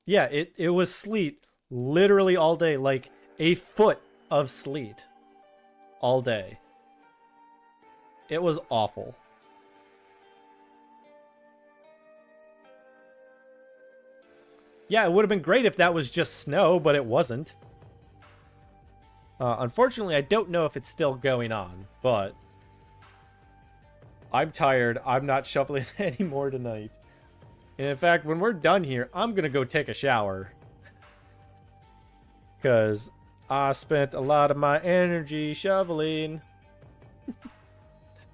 Yeah, it was sleet literally all day, like a foot of sleet all day. It was awful. Yeah, it would have been great if that was just snow, but it wasn't. Unfortunately, I don't know if it's still going on, but I'm tired. I'm not shoveling anymore tonight. And in fact, when we're done here, I'm going to go take a shower. Because I spent a lot of my energy shoveling.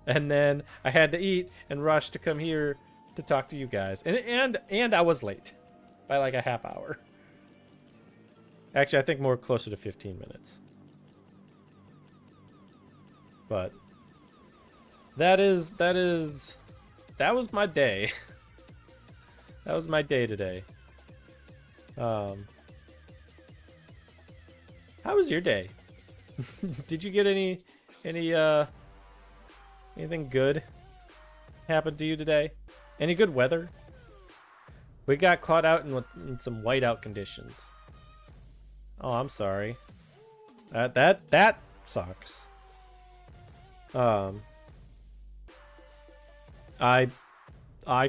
And then I had to eat and rush to come here to talk to you guys. And I was late by like a half hour. Actually, I think more closer to 15 minutes. But that was my day. That was my day today. How was your day? Did you get anything good happen to you today? Any good weather? We got caught out in some whiteout conditions. Oh, I'm sorry. That sucks. I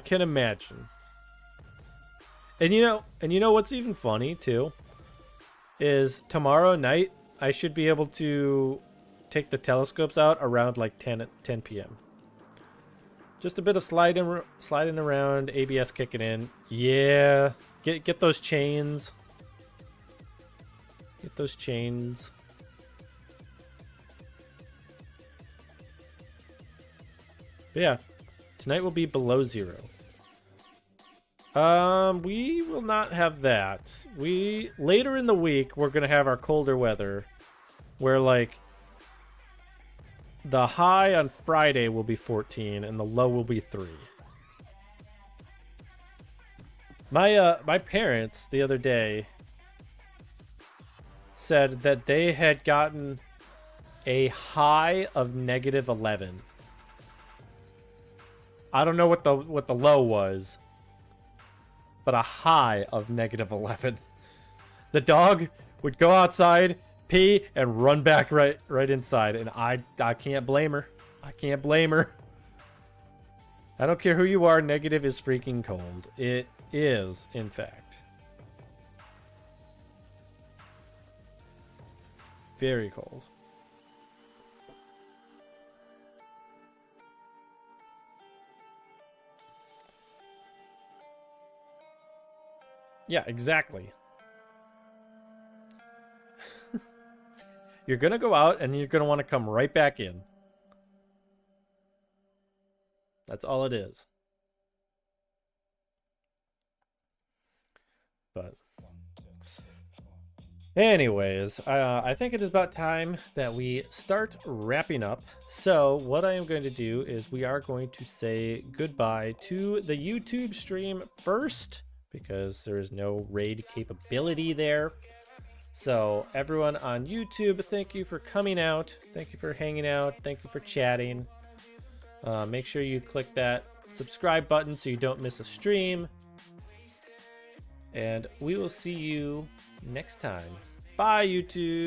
can imagine. And you know what's even funny too is tomorrow night I should be able to take the telescopes out around like 10 p.m. Just a bit of sliding around, ABS kicking in. Yeah, get those chains. Get those chains. But yeah, tonight will be below 0. We will not have that. Later in the week, we're gonna have our colder weather, where like the high on Friday will be 14 and the low will be 3. My parents the other day said that they had gotten a high of -11. I don't know what the low was, but a high of -11. The dog would go outside, pee, and run back right inside, and I can't blame her. I can't blame her. I don't care who you are, negative is freaking cold. It is, in fact. Very cold. Yeah, exactly. You're going to go out and you're going to want to come right back in. That's all it is. But anyways, I think it is about time that we start wrapping up. So what I am going to do is we are going to say goodbye to the YouTube stream first, because there is no raid capability there. So everyone on YouTube, thank you for coming out. Thank you for hanging out. Thank you for chatting. Make sure you click that subscribe button so you don't miss a stream. And we will see you next time. Bye, YouTube.